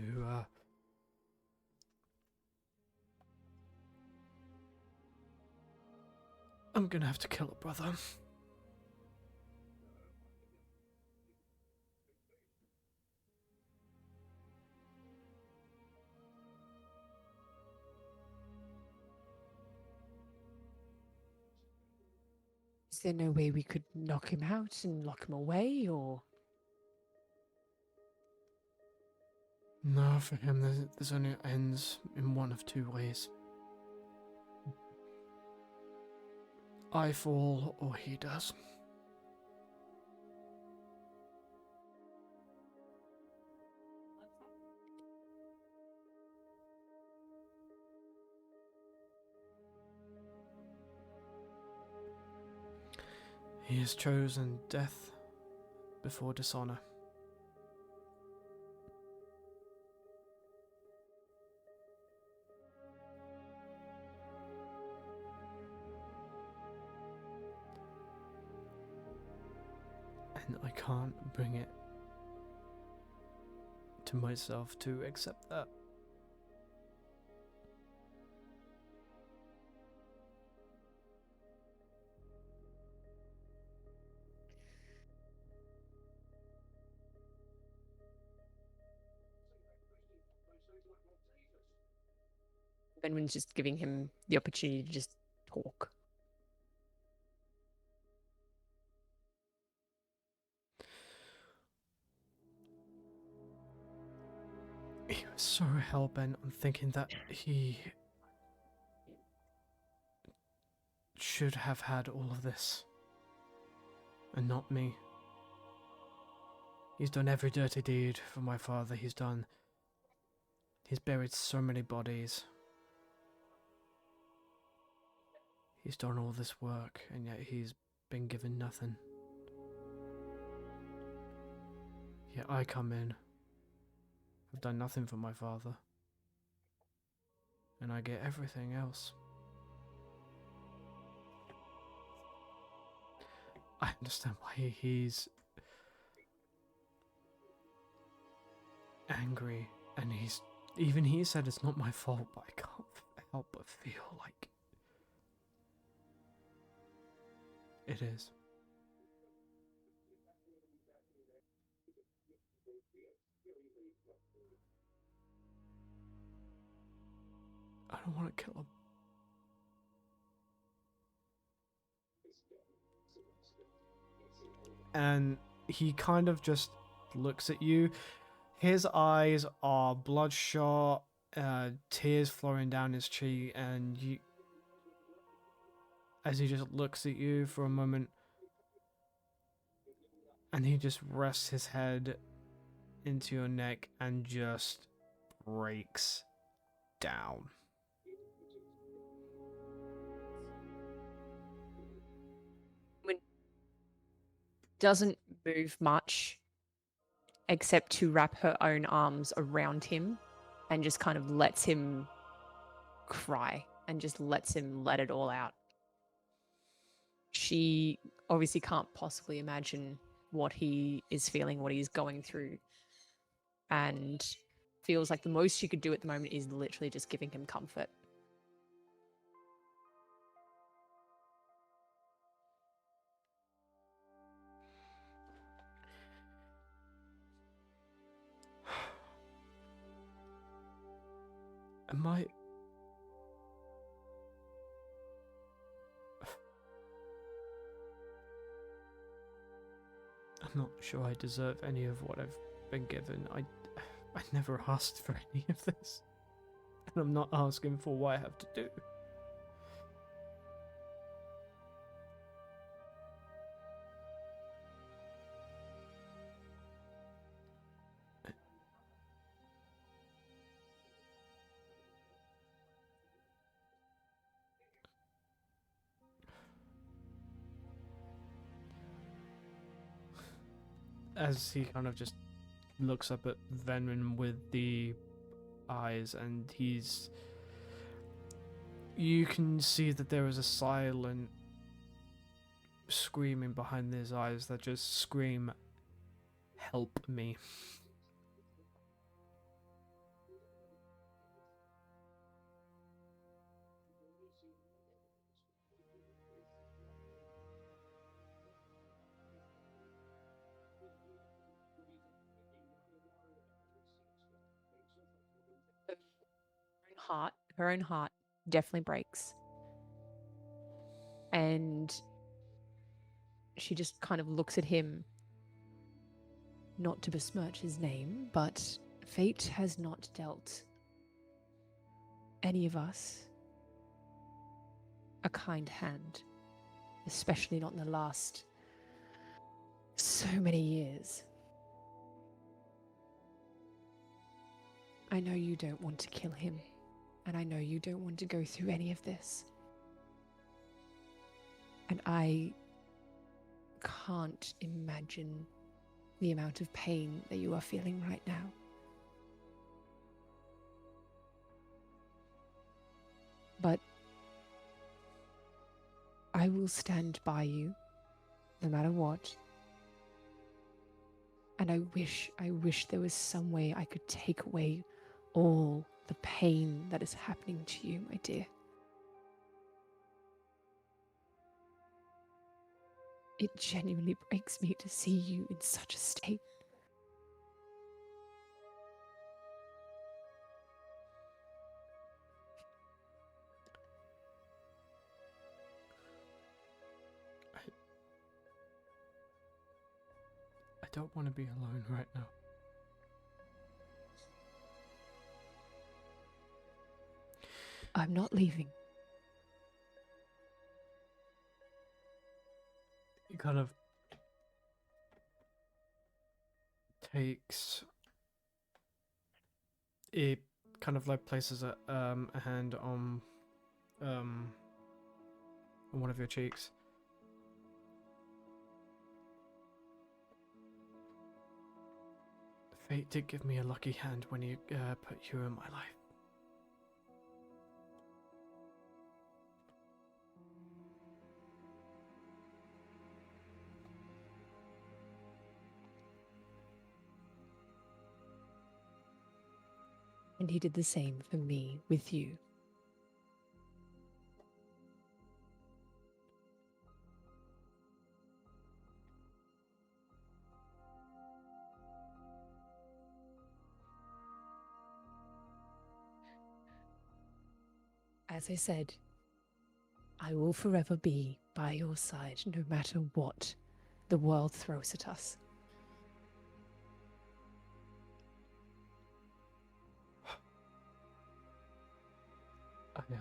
I'm gonna have to kill a brother. Is there no way we could knock him out and lock him away, or...? No, for him, there's only ends in one of two ways. I fall, or he does. He has chosen death before dishonor. And I can't bring it to myself to accept that. Benwin's just giving him the opportunity to just talk. He was so hell-bent on thinking that he should have had all of this. And not me. He's done every dirty deed for my father. He's buried so many bodies. He's done all this work, and yet he's been given nothing. Yet I come in. I've done nothing for my father. And I get everything else. I understand why he's angry, and he said it's not my fault, but I can't help but feel like it is. I don't want to kill him. And he kind of just looks at you. His eyes are bloodshot, tears flowing down his cheek, and as he just looks at you for a moment, and he just rests his head into your neck and just breaks down. Doesn't move much except to wrap her own arms around him and just kind of lets him cry and just lets him let it all out. She obviously can't possibly imagine what he is feeling, what he's going through, and feels like the most she could do at the moment is literally just giving him comfort. Am I... I'm not sure I deserve any of what I've been given. I never asked for any of this. And I'm not asking for what I have to do. As he kind of just looks up at Venrin with the eyes, and you can see that there is a silent screaming behind his eyes that just scream, "Help me." Her own heart definitely breaks. And she just kind of looks at him, not to besmirch his name, but fate has not dealt any of us a kind hand, especially not in the last so many years. I know you don't want to kill him, and I know you don't want to go through any of this. And I can't imagine the amount of pain that you are feeling right now. But I will stand by you no matter what. And I wish there was some way I could take away all the pain that is happening to you, my dear. It genuinely breaks me to see you in such a state. don't want to be alone right now. I'm not leaving. He kind of takes it, kind of like places a hand on one of your cheeks. Fate did give me a lucky hand when he put you in my life. And he did the same for me with you. As I said, I will forever be by your side, no matter what the world throws at us. Yeah.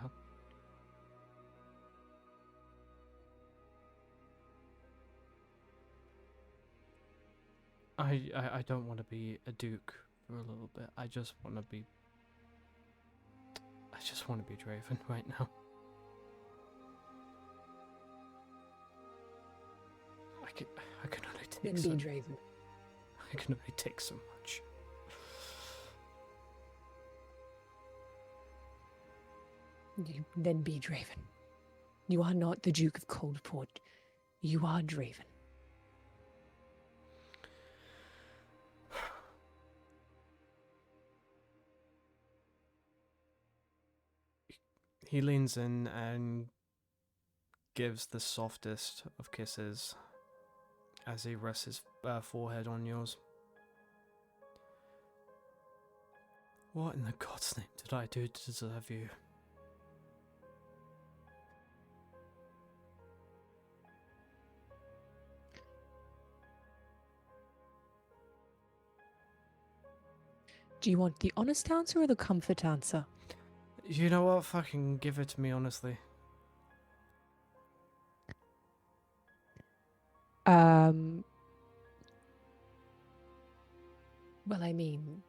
I don't want to be a duke for a little bit. I just want to be Draven right now. I can only take Then so be Draven. I can only take so much. Then be Draven. You are not the Duke of Coldport. You are Draven. He leans in and gives the softest of kisses as he rests his forehead on yours. What in the God's name did I do to deserve you? Do you want the honest answer or the comfort answer? You know what? Fucking give it to me, honestly. Well, I mean,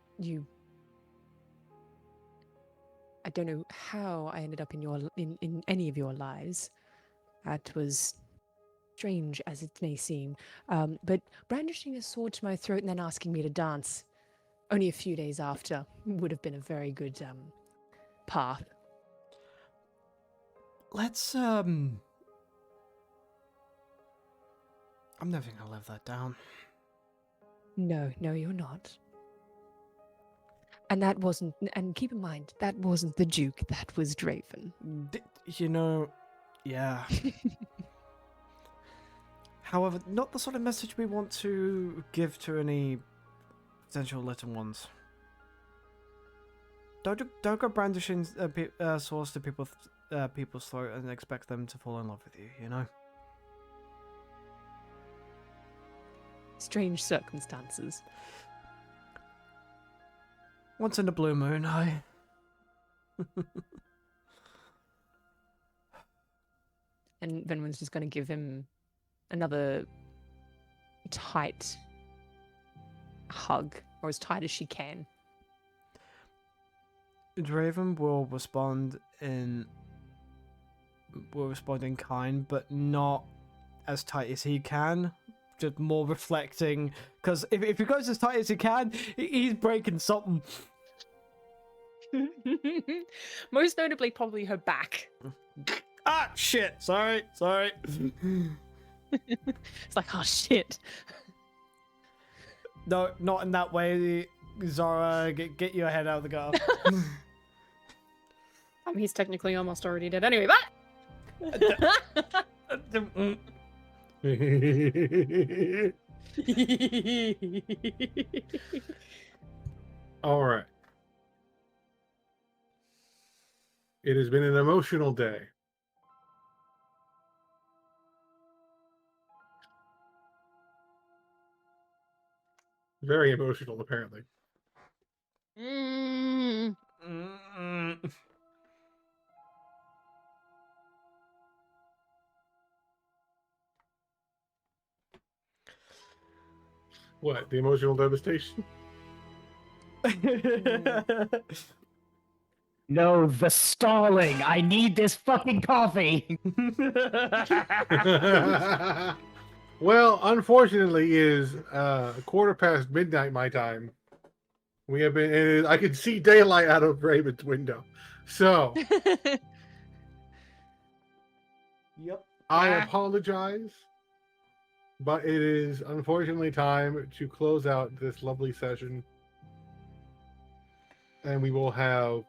I don't know how I ended up in any of your lives. That was strange as it may seem. But brandishing a sword to my throat and then asking me to dance only a few days after would have been a very good path. Let's I'm never gonna live that down. No, you're not. And that wasn't, and keep in mind, that wasn't the Duke, that was Draven. You know, yeah. However, not the sort of message we want to give to any potential little ones. Don't go brandishing swords to people's throat and expect them to fall in love with you, you know? Strange circumstances. Once in a blue moon, And Venwin's just going to give him another tight hug, or as tight as she can. Draven will respond in kind, but not as tight as he can. Just more reflecting, because if he goes as tight as he can, he's breaking something. Most notably, probably her back. Ah, shit! Sorry. It's like, oh shit. No, not in that way. Zara, get your head out of the gutter. I mean, he's technically almost already dead anyway, but... All right. It has been an emotional day. Very emotional, apparently. Mm. Mm-mm. What? The emotional devastation? No, the stalling. I need this fucking coffee. Well, unfortunately, it is midnight my time. We have been. And I can see daylight out of Raven's window, so Yep. I apologize, but it is unfortunately time to close out this lovely session, and we will have.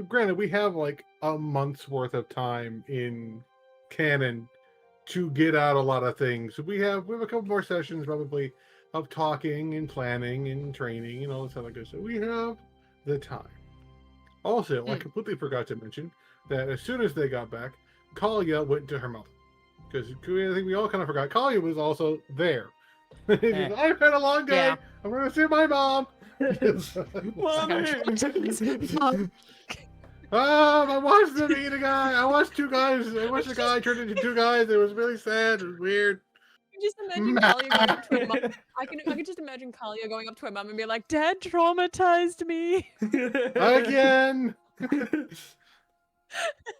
Granted, we have like a month's worth of time in canon to get out a lot of things. We have a couple more sessions probably of talking and planning and training and all this other good stuff. We have the time. Also, I completely forgot to mention that as soon as they got back, Kalia went to her mother. Because I think we all kind of forgot. Kalia was also there. I've had a long day. Yeah. I'm going to see my mom. I watched them eat a guy. I watched two guys. I watched a guy turn into two guys. It was really sad. It was weird. Just imagine Kalia going up to her mum. I can just imagine Kalia going up to her mum and be like, "Dad traumatized me." Again.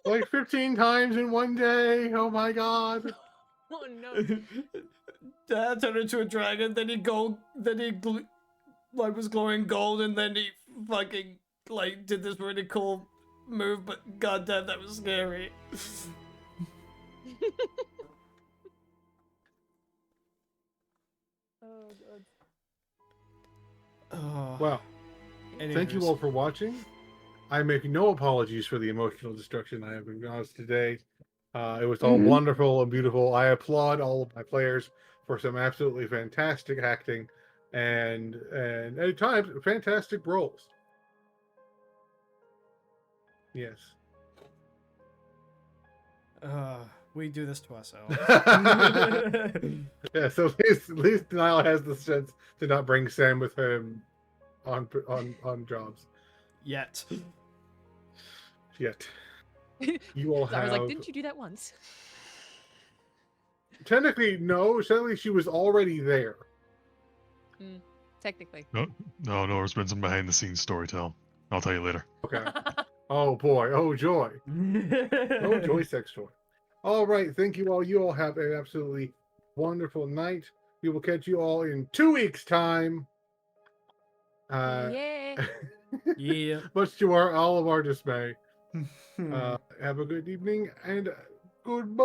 Like 15 times in one day. Oh my god. Oh no. Dad turned into a dragon, then he was glowing gold, and then he fucking like did this really cool move, but goddamn, that was scary. Oh god. Oh. Well, thank you all for watching. I make no apologies for the emotional destruction I have caused today. It was all wonderful and beautiful. I applaud all of my players for some absolutely fantastic acting and at times fantastic roles. Yes. We do this to ourselves. Yeah, so at least Niall has the sense to not bring Sam with him on jobs. Yet. You all So I was have. like, "Didn't you do that once?" Technically, no. Technically, she was already there. Technically. No, there's been some behind the scenes storytelling. I'll tell you later. Okay. Oh boy. Oh joy. Oh joy, sex toy. All right. Thank you all. You all have an absolutely wonderful night. We will catch you all in 2 weeks' time. Yeah. Yeah. Much to all of our dismay. Have a good evening and goodbye.